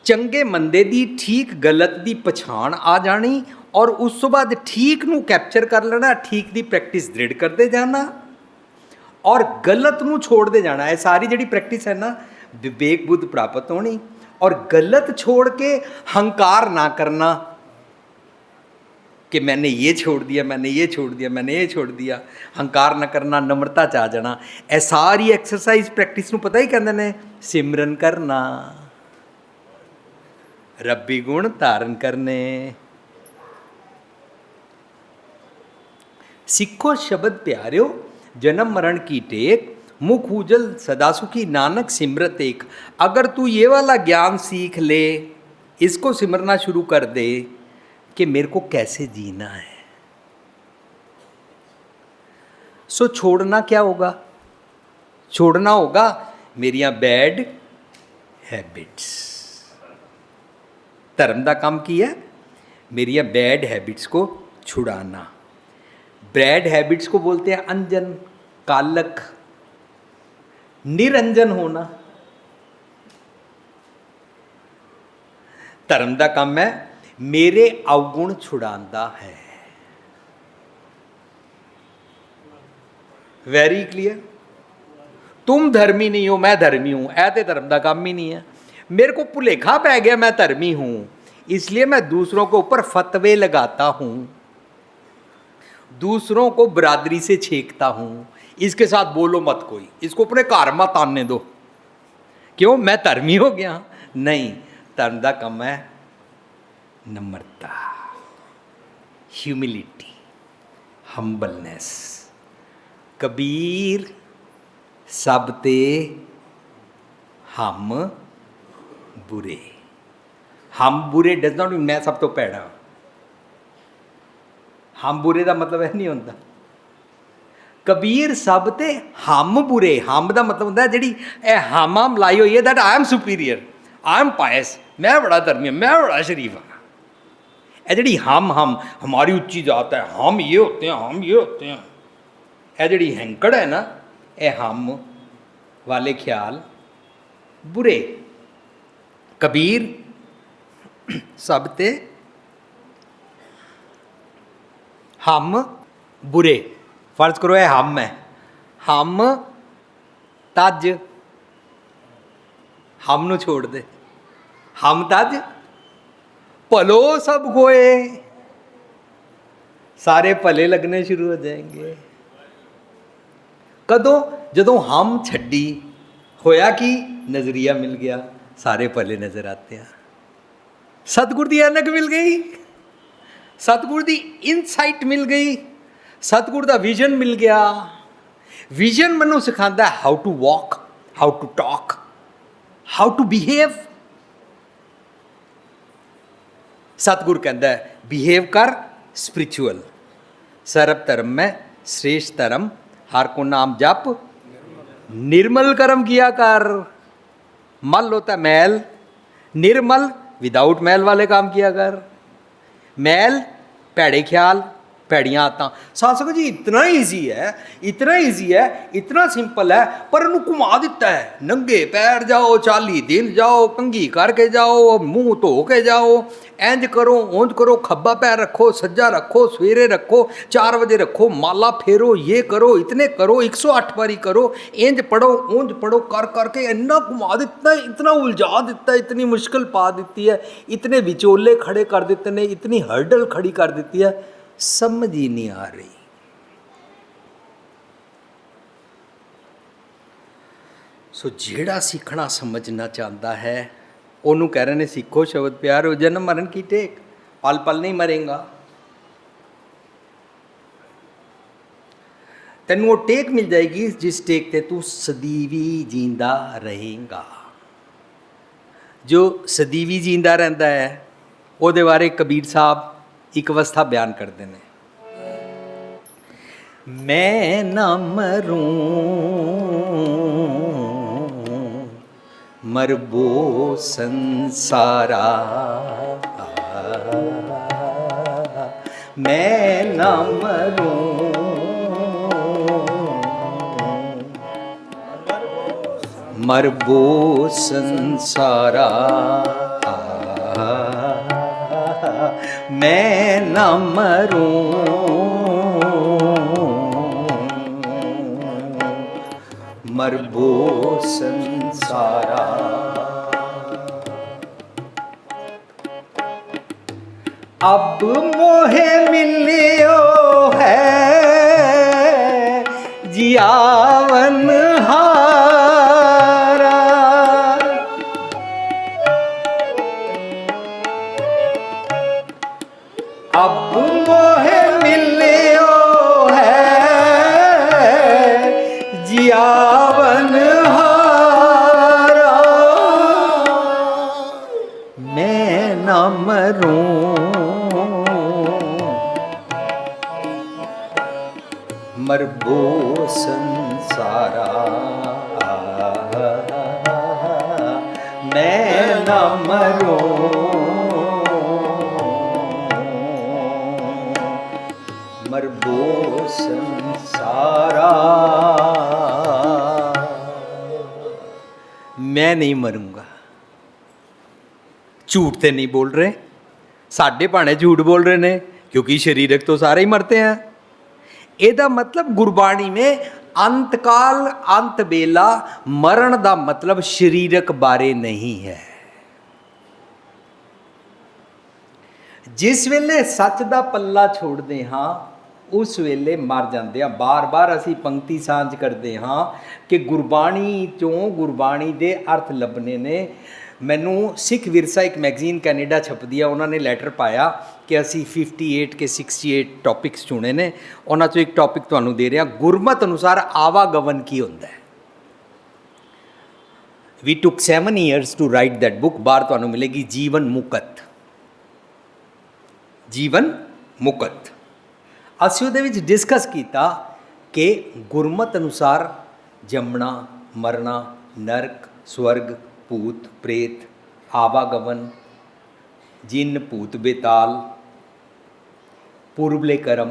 चंगे मंदे दी ठीक गलत दी पछाण आ जानी, और उस तो बाद ठीक नूं कैप्चर कर लेना, ठीक दी प्रैक्टिस दृढ़ करते जाना, और गलत नूं छोड़ते जाना। है सारी जिहड़ी प्रैक्टिस है ना, विवेक बुद्ध प्राप्त होनी। और गलत छोड़ के हंकार ना करना कि मैंने ये छोड़ दिया, मैंने ये छोड़ दिया, मैंने ये छोड़ दिया। हंकार ना करना, नम्रता च आ जाना। ए सारी एक्सरसाइज प्रैक्टिस नूं पता ही कहंदे ने सिमरन करना, रब्बी गुण धारण करने। सिखो शब्द प्यारियो, जन्म मरण की टेक, मुख उजल सदा सुखी, नानक सिमरत एक। अगर तू ये वाला ज्ञान सीख ले, इसको सिमरना शुरू कर दे कि मेरे को कैसे जीना है। सो छोड़ना क्या होगा? छोड़ना होगा मेरिया बैड हैबिट्स। धर्म का काम की है, मेरिया बैड हैबिट्स को छुड़ाना। बैड हैबिट्स को बोलते हैं अंजन, कालक, निरंजन होना। धर्म का काम है मेरे अवगुण छुड़ांदा है। Very clear. तुम धर्मी नहीं हो, मैं धर्मी हूं, ऐ ते धर्म का काम ही नहीं है। मेरे को भुलेखा पै गया मैं धर्मी हूं, इसलिए मैं दूसरों के ऊपर फतवे लगाता हूं, दूसरों को बरादरी से छेकता हूं। इसके साथ बोलो मत कोई, इसको अपने घर मत आने दो। क्यों? मैं धर्मी हो गया? नहीं, धर्म का काम है नम्रता, ह्यूमिलिटी, हम्बलनेस। कबीर सब ते हम बुरे। हम बुरे डज नॉट मीन मैं सब तो भैड़ा। हम बुरे का मतलब यह नहीं होता। कबीर सब ते हम बुरे। हम का मतलब होता है जी हम लाई हुई है, that I am superior, I am pious, मैं बड़ा धर्मी, मैं बड़ा शरीफ हाँ। यह जी हम हमारी उच्ची जात है, हम ये होते हैं, हम ये होते हैं, यह जी हैंकड़ है ना, यह हम वाले ख्याल बुरे। कबीर सब ते हम बुरे। फर्ज करो यह हम है, हम तज, हम नू छोड़ दे, हम तज भलो सब कोए। सारे भले लगने शुरू हो जाएंगे। कदों? जदों हम छड्डी, होया कि नज़रिया मिल गया, सारे भले नज़र आते हैं। सतगुर की ऐनक मिल गई, सतगुर की इनसाइट मिल गई, सतगुर का विजन मिल गया। विजन मैनू सिखाता है how to walk, how to talk, how to behave. सतगुर कहता है बिहेव कर स्पिरिचुअल, सर्व धर्म में श्रेष्ठ धर्म, हर को नाम जप, निर्मल कर्म किया कर। मल होता है मैल, निर्मल विदाउट मैल वाले काम किया कर। मैल भैड़े ख्याल, भैड़ियाँ आदतां। सासक जी इतना ईजी है, इतना ईजी है, इतना सिंपल है, पर इन्हू घुमा दिता है। नंगे पैर जाओ, 40 दिन जाओ, कंघी करके जाओ, मुँह धो के जाओ, इंज करो उंज करो, खब्बा पैर रखो, सज्जा रखो, सवेरे रखो, 4 बजे रखो, माला फेरो, ये करो, इतने करो, 108 बारी करो, इंज पढ़ो उंज पढ़ो, कर करके इन्ना घुमा दिता है, इतना उलझा दिता है, इतनी मुश्किल पा दी है, इतने विचोले खड़े कर देते ने, इतनी हर्डल खड़ी कर दी है, समझ ही नहीं आ रही। सो जेड़ा सीखना समझना चाहता है उन्होंने कह रहे हैं सीखो शब्द प्यार, जन्म मरण की टेक, पल पल नहीं मरेगा। तेन वो टेक मिल जाएगी जिस टेक ते तू सदीवी जींदा रहेगा। जो सदीवी जींदा रहता है ਉਹਦੇ बारे कबीर साहब एक अवस्था बयान करते हैं, मैं न मरूं मरबो संसारा, मैं न मरूं मरबो संसारा, मैं न मरूं मरबो संसारा। अब मोहे मिलियो है जियावन हारा, अब मोहे मिलियो है जियावन हारा, मैं न मरूं मरबो संसारा, मैं न मरूं मरबो संसारा। मैं नहीं मरूंगा। झूठ तो नहीं बोल रहे, साढ़े भाणे झूठ बोल रहे ने, क्योंकि शरीरक तो सारे ही मरते हैं। ਇਹਦਾ मतलब गुरबाणी में अंतकाल अंत बेला मरण का मतलब शरीरक बारे नहीं है। जिस वेले सच का पल्ला छोड़ते हाँ उस वेले मर जाते हैं। बार बार असी पंक्ति सांझ करते हाँ कि गुरबाणी चों गुरबाणी के अर्थ लभने ने। मैनू सिख विरसा एक मैगजीन कैनेडा छपदी है, उन्होंने लैटर पाया कि असी 58 के 68 टॉपिक्स चुने ने, उन्होंने चो एक टॉपिक तुहानू दे रहा, गुरमत अनुसार आवागमन की होंदा है। We took 7 years to write that book. बाहर तुहानू मिलेगी जीवन मुकत, जीवन मुकत। असी उहदे विच डिस्कस किया कि गुरमत अनुसार जमना मरना, नरक स्वर्ग, भूत प्रेत, आवागमन, जिन भूत बेताल, पूर्वले कर्म,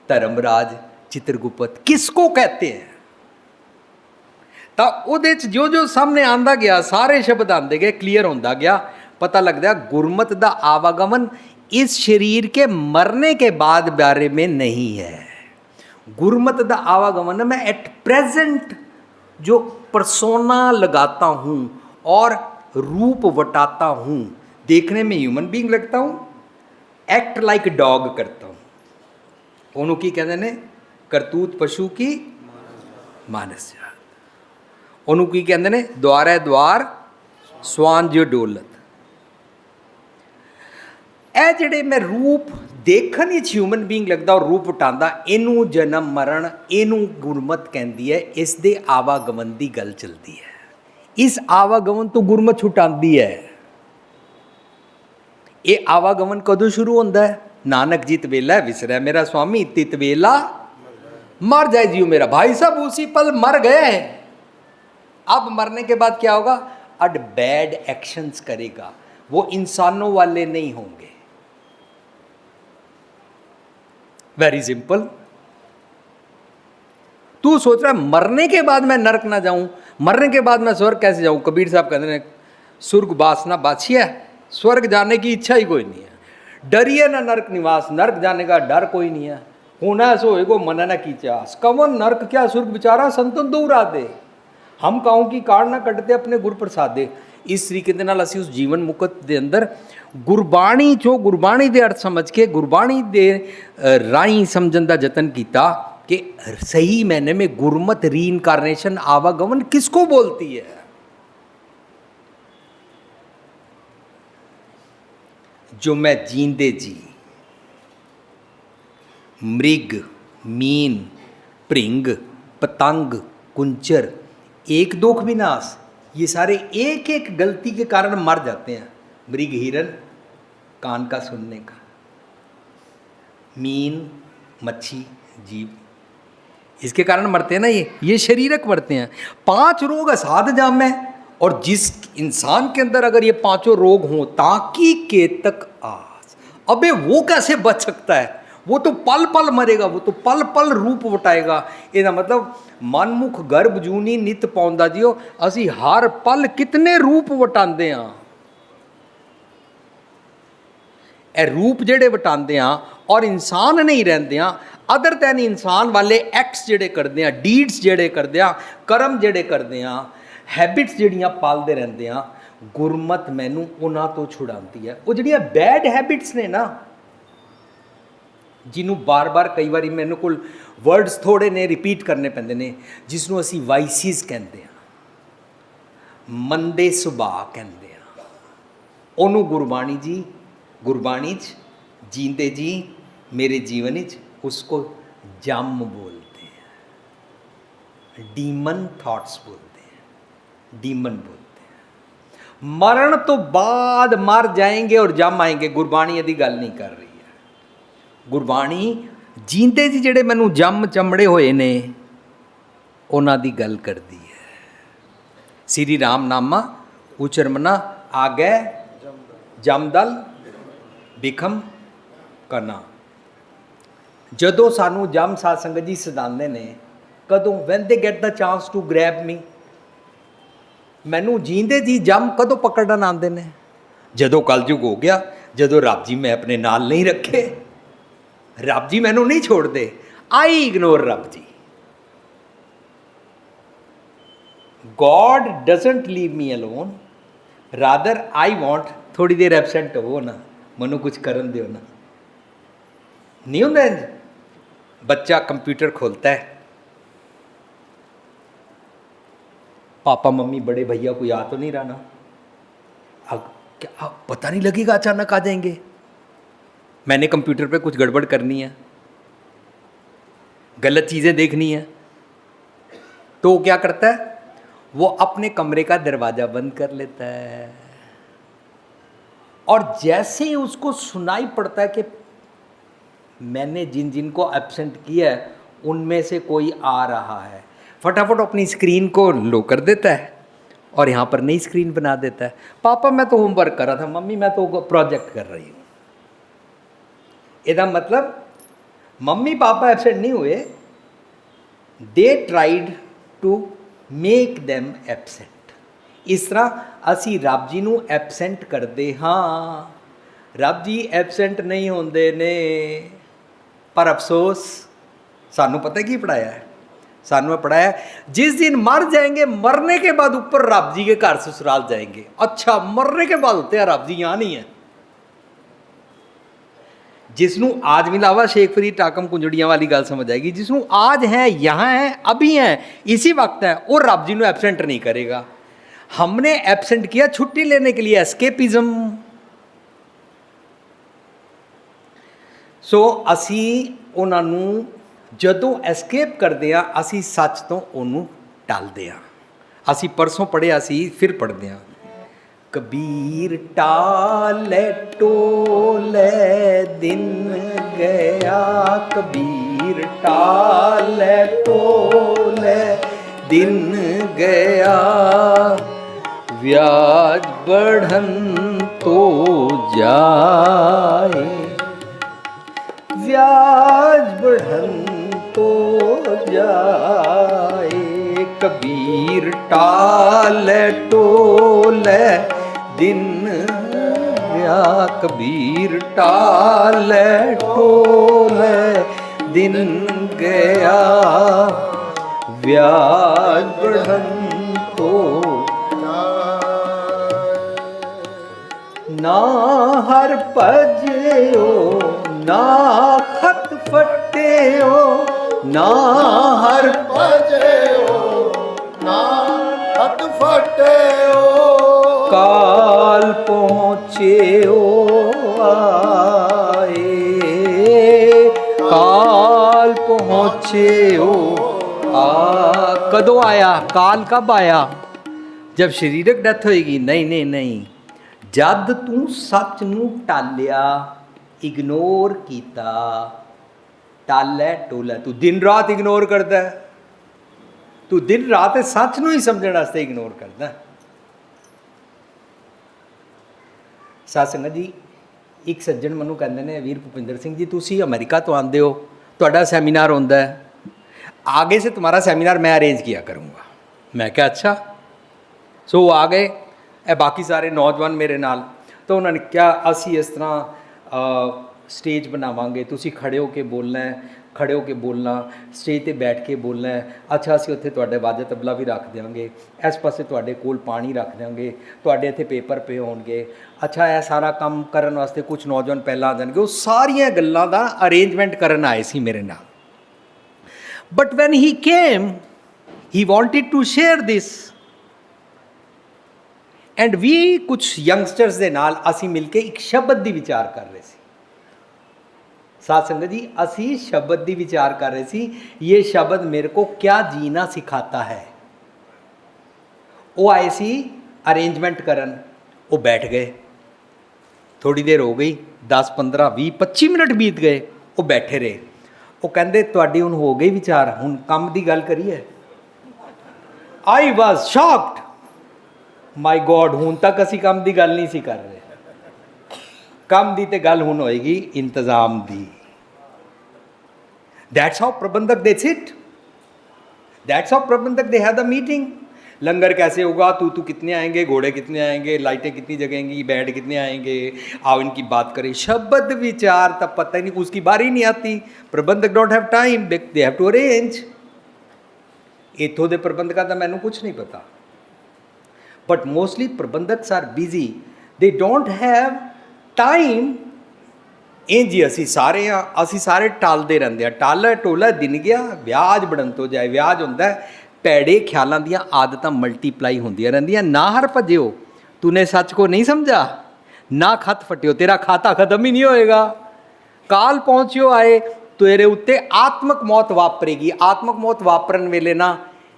धर्मराज, चित्रगुप्त किसको कहते हैं। तो उहदे च जो जो सामने आंदा गया, सारे शब्द आते गए, क्लीयर होंदा गया, पता लगता गुरमत का आवागमन इस शरीर के मरने के बाद बारे में नहीं है। गुरमत का आवागमन मैं एट प्रेजेंट जो परसोना लगाता हूँ और रूप वटाता हूँ, देखने में ह्यूमन बीइंग लगता हूँ, एक्ट लाइक डॉग करता हूँ, ਉਹਨੂੰ ਕੀ ਕਹਿੰਦੇ ਨੇ? ਕਰਤੂਤ ਪਸ਼ੂ ਕੀ ਮਾਨਸ ਜਾਤ। ਉਹਨੂੰ ਕੀ ਕਹਿੰਦੇ ਨੇ? ਦੁਆਰੇ ਦੁਆਰ ਸਵਾਨ ਜਿਉ ਡੋਲਤ। ਇਹ ਜਿਹੜੇ ਮੈਂ ਰੂਪ ਦੇਖਣ ਵਿੱਚ ਹਿਊਮਨ ਬੀਇੰਗ ਲੱਗਦਾ ਔਰ ਰੂਪ ਉਟਾਉਂਦਾ, ਇਹਨੂੰ ਜਨਮ ਮਰਨ, ਇਹਨੂੰ ਗੁਰਮਤ ਕਹਿੰਦੀ ਹੈ। ਇਸ ਦੇ ਆਵਾਗਮਨ ਦੀ ਗੱਲ ਚੱਲਦੀ ਹੈ। ਇਸ ਆਵਾਗਮਨ ਤੋਂ ਗੁਰਮਤ ਛੁਟਾਉਂਦੀ ਹੈ। ਇਹ ਆਵਾਗਮਨ ਕਦੋਂ ਸ਼ੁਰੂ ਹੁੰਦਾ ਹੈ? ਨਾਨਕ ਜੀ ਤਵੇਲਾ ਵਿਸਰਿਆ ਮੇਰਾ स्वामी, तित वेला मर जाए जियो मेरा भाई साहब, उसी पल मर गए। अब मरने के बाद क्या होगा? अड बैड एक्शंस करेगा, वो इंसानों वाले नहीं होंगे। Very simple. तू सोच रहा है मरने के बाद मैं नरक ना जाऊं, मरने के बाद मैं स्वर्ग कैसे जाऊं? कबीर साहब कहते हैं स्वर्ग बासना बाछी है, स्वर्ग जाने की इच्छा ही कोई नहीं है। डरिए ना नरक निवास, नरक जाने का डर कोई नहीं है। होना सो होएगो मन न कीचास, कवन नरक क्या सुर्ग विचारा संतन दूर आदे। हम काहू की काड़ ना कटते अपने गुर प्रसादे। इस तरीके दे नाल असीं उस जीवन मुकत दे अंदर गुरबाणी चो, गुरबाणी दे अर्थ समझ के, गुरबाणी दे राही समझण दा जतन कीता कि सही मायने में गुरमत रीइनकारनेशन आवागमन किसको बोलती है। जो मैं जींदे जी मृग, मीन, भृंग, पतंग, कुंचर, एक दोख विनाश, ये सारे एक एक गलती के कारण मर जाते हैं। मृग हिरन, कान का सुनने का, मीन मच्छी जीव, इसके कारण मरते हैं ना। ये शरीरक मरते हैं। 5 रोग असाध जामे, और जिस इंसान के अंदर अगर ये 5 रोग हों, ताकि केतक आस, अबे वो कैसे बच सकता है? वो तो पल पल मरेगा, वो तो पल पल रूप वटाएगा। ਇਹਦਾ मतलब मनमुख गर्भ जूनी नित पाਉਂਦਾ जियो, ਅਸੀਂ हर पल कितने रूप ਵਟਾਉਂਦੇ ਹਾਂ। ਇਹ रूप ਜਿਹੜੇ ਵਟਾਉਂਦੇ ਹਾਂ ਔਰ ਇਨਸਾਨ ਨਹੀਂ ਰਹਿੰਦੇ ਹਾਂ, ਅਦਰ ਦੈਨ ਇਨਸਾਨ ਵਾਲੇ ਐਕਟਸ ਜਿਹੜੇ ਕਰਦੇ ਹਾਂ, ਡੀਡਸ ਜਿਹੜੇ ਕਰਦੇ ਹਾਂ, ਕਰਮ ਜਿਹੜੇ ਕਰਦੇ ਹਾਂ, ਹੈਬਿਟਸ ਜਿਹੜੀਆਂ ਪਾਲਦੇ ਰਹਿੰਦੇ ਹਾਂ, ਗੁਰਮਤ ਮੈਨੂੰ ਉਹਨਾਂ ਤੋਂ ਛੁਡਾਉਂਦੀ ਹੈ। ਉਹ ਜਿਹੜੀਆਂ ਬੈਡ ਹੈਬਿਟਸ ਨੇ ਨਾ, ਜਿਹਨੂੰ ਬਾਰ-ਬਾਰ ਕਈ ਵਾਰੀ ਮੈਨੂੰ ਕੋਲ ਵਰਡਸ ਥੋੜ੍ਹੇ ਨੇ ਰਿਪੀਟ ਕਰਨੇ ਪੈਂਦੇ ਨੇ, ਜਿਸ ਨੂੰ ਅਸੀਂ ਵਾਈਸਿਸ ਕਹਿੰਦੇ ਹਾਂ, ਮੰਦੇ ਸੁਭਾਅ ਕਹਿੰਦੇ ਹਾਂ, ਉਹਨੂੰ ਗੁਰਬਾਣੀ 'ਚ ਜੀਂਦੇ ਜੀ ਮੇਰੇ ਜੀਵਨ ਵਿੱਚ ਉਸਕੋ ਜਮ ਬੋਲਦੇ हैं, डीमन थॉट्स बोलते हैं, डीमन बोलते हैं। मरण तो बाद मर जाएंगे और जम आएंगे, गुरबाणी यदि गल नहीं कर रही है। गुरबाणी जींदे जी ਜਿਹੜੇ ਮੈਨੂੰ ਜੰਮ ਚਮੜੇ ਹੋਏ ਨੇ ਉਹਨਾਂ ਦੀ ਗੱਲ ਕਰਦੀ ਹੈ। ਸ੍ਰੀ ਰਾਮ ਨਾਮਾ ਉਚਰਮਨਾ ਆਗੇ ਜਮਦਲ ਬਿਖਮ ਕਰਨਾ। ਜਦੋਂ ਸਾਨੂੰ ਜਮ ਸਾਧ ਸੰਗਤ ਜੀ ਸਦਾਉਂਦੇ ਨੇ, ਕਦੋਂ when they get the chance to grab me, ਮੈਨੂੰ ਜੀਂਦੇ ਜੀ ਜਮ ਕਦੋਂ ਪਕੜਨ ਆਉਂਦੇ ਨੇ? ਜਦੋਂ ਕਲਯੁਗ ਹੋ ਗਿਆ, ਜਦੋਂ ਰੱਬ ਜੀ ਮੈਂ ਆਪਣੇ ਨਾਲ ਨਹੀਂ ਰੱਖੇ, ਰੱਬ ਜੀ ਮੈਨੂੰ ਨਹੀਂ ਛੋੜਦੇ, ਆਈ ਇਗਨੋਰ ਰੱਬ ਜੀ। God doesn't leave me alone, rather I want ਥੋੜੀ ਦੇਰ ਐਬਸੈਂਟ ਹੋਵੋ ਨਾ, ਮੈਨੂੰ ਕੁਝ ਕਰਨ ਦਿਓ ਨਾ। नहीं होता है, बच्चा कंप्यूटर खोलता है, पापा मम्मी बड़े भैया को याद तो नहीं रहा ना, अब क्या पता नहीं लगेगा, अचानक आ जाएंगे, मैंने कंप्यूटर पे कुछ गड़बड़ करनी है, गलत चीज़ें देखनी है, तो क्या करता है? वो अपने कमरे का दरवाज़ा बंद कर लेता है, और जैसे ही उसको सुनाई पड़ता है कि मैंने जिन जिन को एब्सेंट किया है उनमें से कोई आ रहा है, फटाफट अपनी स्क्रीन को लो कर देता है और यहाँ पर नई स्क्रीन बना देता है। पापा मैं तो होमवर्क कर रहा था, मम्मी मैं तो प्रोजेक्ट कर रही हूँ। इसका मतलब मम्मी पापा एब्सेंट नहीं हुए, they tried to make them absent. इस तरह असी रब जी नूं एब्सेंट करते हाँ, रब जी एब्सेंट नहीं होंदे ने, पर अफसोस सानू पता की पढ़ाया है? सानू पढ़ाया जिस दिन मर जाएंगे, मरने के बाद ऊपर रब जी के घर ससुराल जाएंगे। अच्छा, मरने के बाद होते हैं रब जी, यहाँ नहीं है। जिसनों आज मिलावा शेख फरीद टाकम कुंजड़ियां वाली गल समझ आएगी। जिसनों आज है, यहाँ है, अभी है, इसी वक्त है, और रब जी ने एबसेंट नहीं करेगा। हमने एबसेंट किया छुट्टी लेने के लिए, एस्केपिज्म। सो असी उन्होंने जदों एस्केप करते हैं, असी सच तो उन्होंने टालते हैं। असी परसों पढ़िया सी, फिर पढ़ते हैं। कबीर टाले टोले दिन गया, कबीर टाले टोले दिन गया, व्याज बढ़न तो जाए, व्याज बढ़न तो जाए, कबीर टाले टोले दिन गया, कबीर टाले टोले दिन गया, व्याज बढ़न तो ना हर भजयो, ना खत फट्यो, ना हर भजयो, ना खत फट्यो, काल पहुँच्यो आए, काल पहुँच्यो कदों आया? काल कब आया? जब शरीरक डेथ होएगी? नहीं नहीं नहीं, जद तू सच नूं टालिया, इग्नोर किया, टालै टोलै, तू दिन रात इग्नोर करता है, तू दिन रात सच नूं ही समझण वास्ते इग्नोर करता है। साध संगत जी, एक सज्जन मैनू कहते हैं, वीर भुपिंदर सिंह जी तुसी अमेरिका तो आते हो, तुहाडा सैमीनार होंदा है, आगे से तुम्हारा सेमिनार मैं अरेंज किया करूँगा। मैं क्या अच्छा। सो आ गए बाकी सारे नौजवान मेरे नाल, तो उन्होंने क्या असी इस तरह स्टेज बनावांगे, तुसी खड़े होके बोलना है, खड़े होके बोलना, स्टेज ते बैठ के बोलना है। अच्छा असी उत्थे तुहाडे वाजा तबला भी रख देंगे, इस पासे तुहाडे कोल पानी रख देंगे, तुहाडे इत्थे पेपर पे होणगे। अच्छा यह सारा काम करन वास्ते कुछ नौजवान पहला आ जाणगे। वो सारियां गल्लां दा अरेंजमेंट करन आए सी मेरे नाल। But when he came, he wanted to share this, and we कुछ यंगस्टर्स दे नाल असी मिलके एक शब्द दी विचार कर रहे सी। साध संगत जी, असी शब्द दी विचार कर रहे सी, ये शब्द मेरे को क्या जीना सिखाता है। वो आए सी अरेंजमेंट करन, वो बैठ गए, थोड़ी देर हो गई, 10 15 20 25 मिनट बीत गए, वो बैठे रहे। वो कहते तुहाडी हुण हो गई विचार, हुण काम दी गल करिए। I was shocked, my God, हुण तक असी काम दी गल नहीं सी कर रहे। काम दी ते गल हुण होएगी इंतजाम दी। दैट्स हाउ प्रबंधक दे सिट, दैट्स हाउ प्रबंधक दे हैव द मीटिंग। लंगर कैसे होगा, तू कितने आएंगे, घोड़े कितने आएंगे, लाइटें कितनी जगेंगी, बैंड कितने आएंगे, आओ इनकी बात करें। शब्द विचार तब पता ही नहीं, उसकी बारी नहीं आती। प्रबंधक don't have time, they have to arrange. इथों के प्रबंधक का मैनू कुछ नहीं पता, बट मोस्टली प्रबंधक are busy, they don't have time. इंज ही असी सारे हाँ, असी सारे टालते रहते हैं। टाला टोला दिन गया, व्याज बढ़न तो जाए। व्याज होंदा है पैड़े ख्यालों दी आदतां मल्टीप्लाई होंदियां रहिंदियां। ना हर भज्यो, तूने सच को नहीं समझा, ना खत फट्यो, तेरा खाता खत्म ही नहीं होएगा। काल पहुँच्यो आए, तेरे उत्ते आत्मक मौत वापरेगी। आत्मक मौत वापरन वेले ना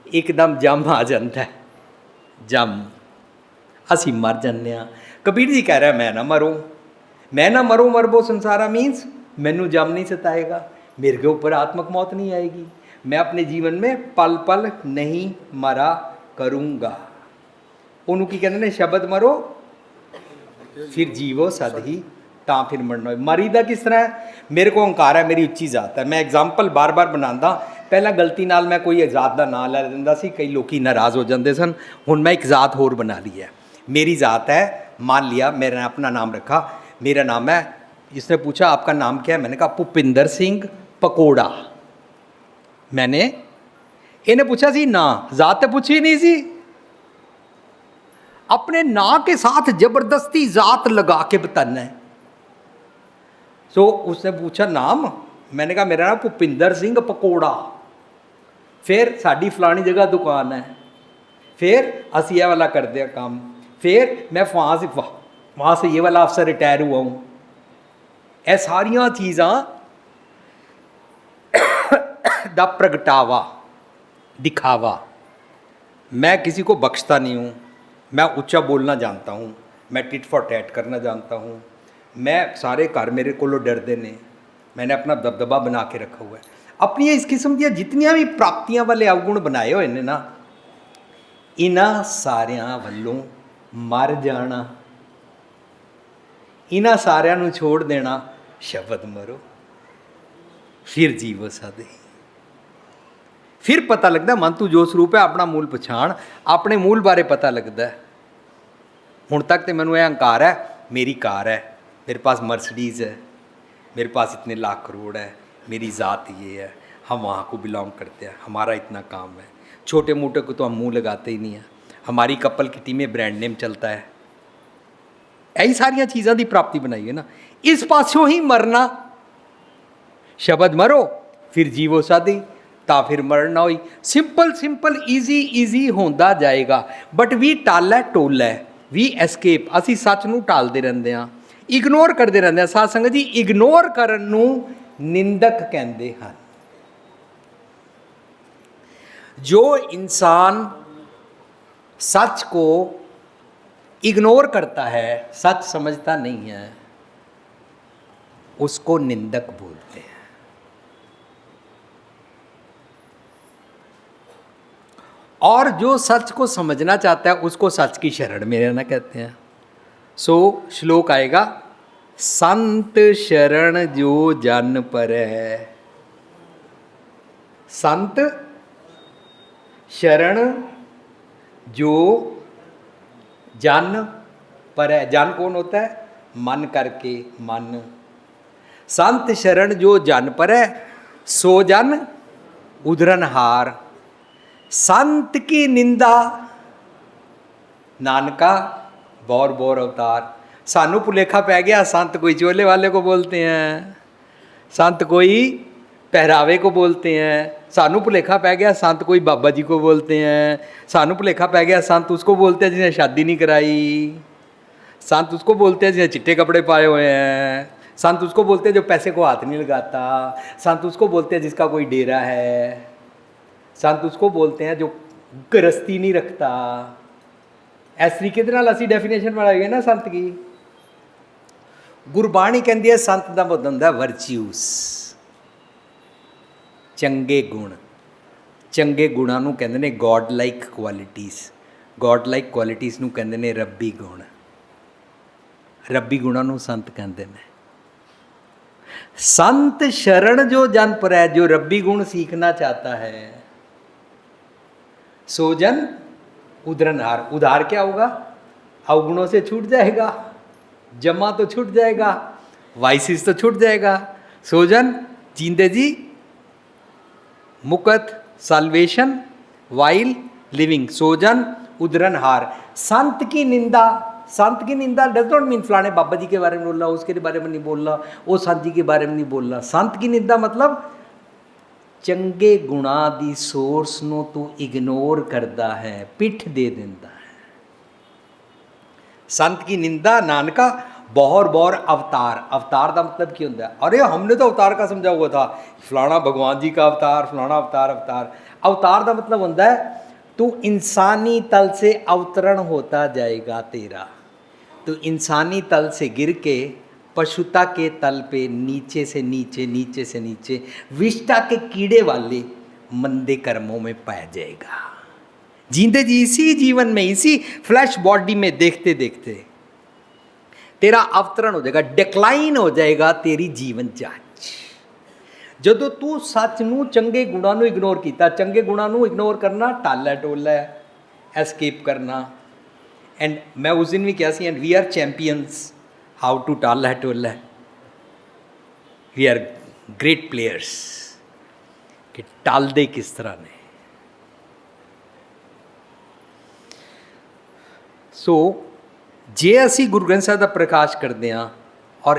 एकदम जम आ जाता है, जम, असी मर जाने। कबीर जी कह रहा मैं ना मरूँ, मैं ना मरूँ मरबो संसारा मीन्स मैनू जम नहीं सताएगा, मेरे के ऊपर आत्मक मौत नहीं आएगी, मैं अपने जीवन में पल पल नहीं मरा करूँगा। उन्होंने की कहते हैं, शब्द मरो फिर जीवो सद ही तां फिर मरना। मरी दा किस तरह है, मेरे को अंकार है, मेरी उच्ची जात है। मैं एग्जाम्पल बार बार बनाता, पहला गलती नाल मैं कोई जात का नाम लै दिंदा सी, कई लोग नाराज़ हो जाते सन। हुण मैं एक जात होर बना ली है, मेरी जात है, मान लिया मैंने अपना नाम रखा, मेरा नाम है। इसने पूछा आपका नाम क्या है, मैंने कहा भुपिंदर सिंह पकोड़ा। मैंने इन्हें पूछा सी ना, जात तो पूछी नहीं सी। अपने ना के साथ जबरदस्ती जात लगा के बताना है। सो उसने पूछा नाम, मैंने कहा मेरा नाम भुपिंदर सिंह पकौड़ा। फिर साड़ी फलानी जगह दुकान है, फिर असी ये वाला करते हैं काम, फिर मैं वहाँ से ये वाला अफसर रिटायर हुआ हूँ। ये सारिया चीज़ां दा प्रगटावा, दिखावा। मैं किसी को बख्शता नहीं हूँ, मैं ऊंचा बोलना जानता हूँ, मैं टिट फॉर टैट करना जानता हूँ, मैं सारे घर मेरे को डरते ने, मैंने अपना दबदबा बना के रखा हुआ है। अपनी इस किस्म दी जितनियां भी प्राप्तियां वाले अवगुण बनाए हुए ने ना, इन्हां सारियां वल्लों मर जाना, इन्हां सारियां नूं छोड़ देना, शब्द मरो फिर जीवो साधे। फिर पता लगता मन तू जो स्वरूप है, अपना मूल पछाण, अपने मूल बारे पता लगता है। हुण तक तो मैनू यह अहंकार है, मेरी कार है, मेरे पास मर्सिडीज़ है, मेरे पास इतने लाख करोड़ है, मेरी ज़ात ये है, हम वहाँ को बिलोंग करते हैं, हमारा इतना काम है। छोटे मोटे को तो हम मुंह लगाते ही नहीं हैं, हमारी कपल किटी में ब्रांड नेम चलता है। यही सारिया चीज़ों की प्राप्ति बनाई है ना। इस पासों ही मरना, शब्द मरो फिर जीवो साधी, ता फिर मरना होई। सिंपल सिंपल ईजी ईजी होंदा जाएगा, बट वी टालै टोलै, वी एस्केप। असी सच नूं टालते रहते हैं, इग्नोर करते रहते हैं। साध संगत जी, इग्नोर करन नूं निंदक कहते हैं। जो इंसान सच को इग्नोर करता है, सच समझता नहीं है, उसको निंदक बोलते हैं। और जो सच को समझना चाहता है, उसको सच की शरण में रहना कहते हैं। सो श्लोक आएगा, संत शरण जो जन पर है। संत शरण जो जन पर है। जन कौन होता है? मन करके, मन। संत शरण जो जन पर है, सो जन उधरनहार। संत की निंदा नानका बौर बौर अवतार। सानू भुलेखा पै गया, संत कोई चोले वाले को बोलते हैं, संत कोई पहरावे को बोलते हैं। सानू भुलेखा पै गया, संत कोई बाबा जी को बोलते हैं। सानू भुलेखा पै गया, संत उसको बोलते हैं जिसने शादी नहीं कराई। संत उसको बोलते हैं जिसने चिट्टे कपड़े पाए हुए हैं। संत उसको बोलते हैं जो पैसे को हाथ नहीं लगाता। संत उसको बोलते हैं जिसका कोई डेरा है। संत उसको बोलते हैं जो गृहस्थी नहीं रखता। इस तरीके के नाल असी डेफिनेशन बनाई है ना संत की। गुरबाणी कहती है संत का मतलब होता है वर्च्यूस, चंगे गुण। चंगे गुणां नूं कहंदे ने God like qualities. God like qualities नूं कहंदे ने रब्बी गुण। रब्बी गुणां नूं संत कहंदे ने। संत शरण जो जन पर है, जो रब्बी गुण सीखना चाहता है, सो जन उधरनहार। उधार क्या होगा? अवगुणों से छूट जाएगा, जमा तो छूट जाएगा, वाइसिस तो छूट जाएगा। सोजन जींदे जी मुकत साल्वेशन वाइल लिविंग। सोजन उधरनहार। संत की निंदा, संत की निंदा डज नॉट मीन फलाने बाबा जी के बारे में बोलना, उसके बारे में नहीं बोलना, वो संत जी के बारे में नहीं बोलना। संत की निंदा मतलब चंगे गुणां दी सोर्स नूं तू इग्नोर करता है, पिठ दे देता है। संत की निंदा नानका बौर बौर अवतार। अवतार का मतलब क्या होता है? अरे हमने तो अवतार का समझा हुआ था, फलाना भगवान जी का अवतार, फलाना अवतार। अवतार अवतार का मतलब होता है तू इंसानी तल से अवतरण होता जाएगा तेरा। तो इंसानी तल से गिर के पशुता के तल पे नीचे से नीचे, नीचे से नीचे विष्टा के कीड़े वाले मंदे कर्मों में पाया जाएगा। जींदे जी इसी जीवन में, इसी फ्लैश बॉडी में देखते देखते तेरा अवतरण हो जाएगा, डिक्लाइन हो जाएगा तेरी जीवन जांच। जदों तू सच नूं, चंगे गुणां नूं इग्नोर किया। चंगे गुणां नूं इग्नोर करना टाला टोला है, एस्केप करना। एंड मैं उस दिन भी कहा सी, and we are champions how to टाला टोला। वी आर ग्रेट प्लेयर्स कि टालदे किस तरह ने। सो जे असी गुरु ग्रंथ साहिब का प्रकाश करते हैं और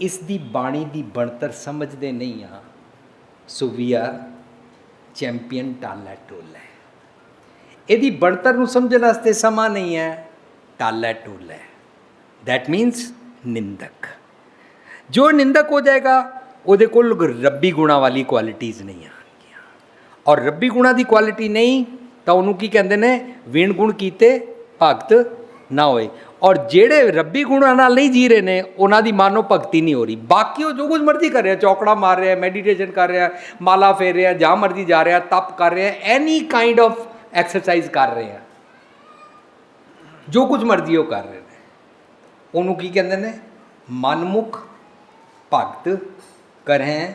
ਇਸ ਦੀ ਬਾਣੀ ਦੀ ਬਣਤਰ ਸਮਝਦੇ ਨਹੀਂ ਆ, ਸੋ ਵੀ ਆਰ ਚੈਂਪੀਅਨ ਟਾਲਾ ਟੋਲਾ। ਇਹਦੀ ਬਣਤਰ ਨੂੰ ਸਮਝਣ ਵਾਸਤੇ ਸਮਾਂ ਨਹੀਂ ਹੈ, ਟਾਲਾ ਟੋਲਾ। ਦੈਟ ਮੀਨਸ ਨਿੰਦਕ। ਜੋ ਨਿੰਦਕ ਹੋ ਜਾਏਗਾ ਉਹਦੇ ਕੋਲ ਰੱਬੀ ਗੁਣਾ ਵਾਲੀ ਕੁਆਲਿਟੀਜ਼ ਨਹੀਂ ਆਉਣਗੀਆਂ, ਔਰ ਰੱਬੀ ਗੁਣਾ ਦੀ ਕੁਆਲਿਟੀ ਨਹੀਂ ਤਾਂ ਉਹਨੂੰ ਕੀ ਕਹਿੰਦੇ ਨੇ, ਵਿਣ ਗੁਣ ਕੀਤੇ ਭਗਤ ਨਾ ਹੋਏ। ਔਰ ਜਿਹੜੇ ਰੱਬੀ ਗੁਣਾਂ ਨਾਲ ਨਹੀਂ ਜੀ ਰਹੇ ਨੇ ਉਹਨਾਂ ਦੀ ਮਾਨੋ ਭਗਤੀ ਨਹੀਂ ਹੋ ਰਹੀ। ਬਾਕੀ ਉਹ ਜੋ ਕੁਝ ਮਰਜ਼ੀ ਕਰ ਰਿਹਾ, ਚੌਕੜਾ ਮਾਰ ਰਿਹਾ, ਮੈਡੀਟੇਸ਼ਨ ਕਰ ਰਿਹਾ, ਮਾਲਾ ਫੇਰ ਰਿਹਾ, ਜਾਂ ਮਰਜ਼ੀ ਜਾ ਰਿਹਾ, ਤਪ ਕਰ ਰਿਹਾ, ਐਨੀ ਕਾਈਂਡ ਆਫ ਐਕਸਰਸਾਈਜ਼ ਕਰ ਰਹੇ ਆ, ਜੋ ਕੁਝ ਮਰਜ਼ੀ ਉਹ ਕਰ ਰਹੇ ਨੇ, ਉਹਨੂੰ ਕੀ ਕਹਿੰਦੇ ਨੇ, ਮਨਮੁਖ ਭਗਤ ਕਰਹਿ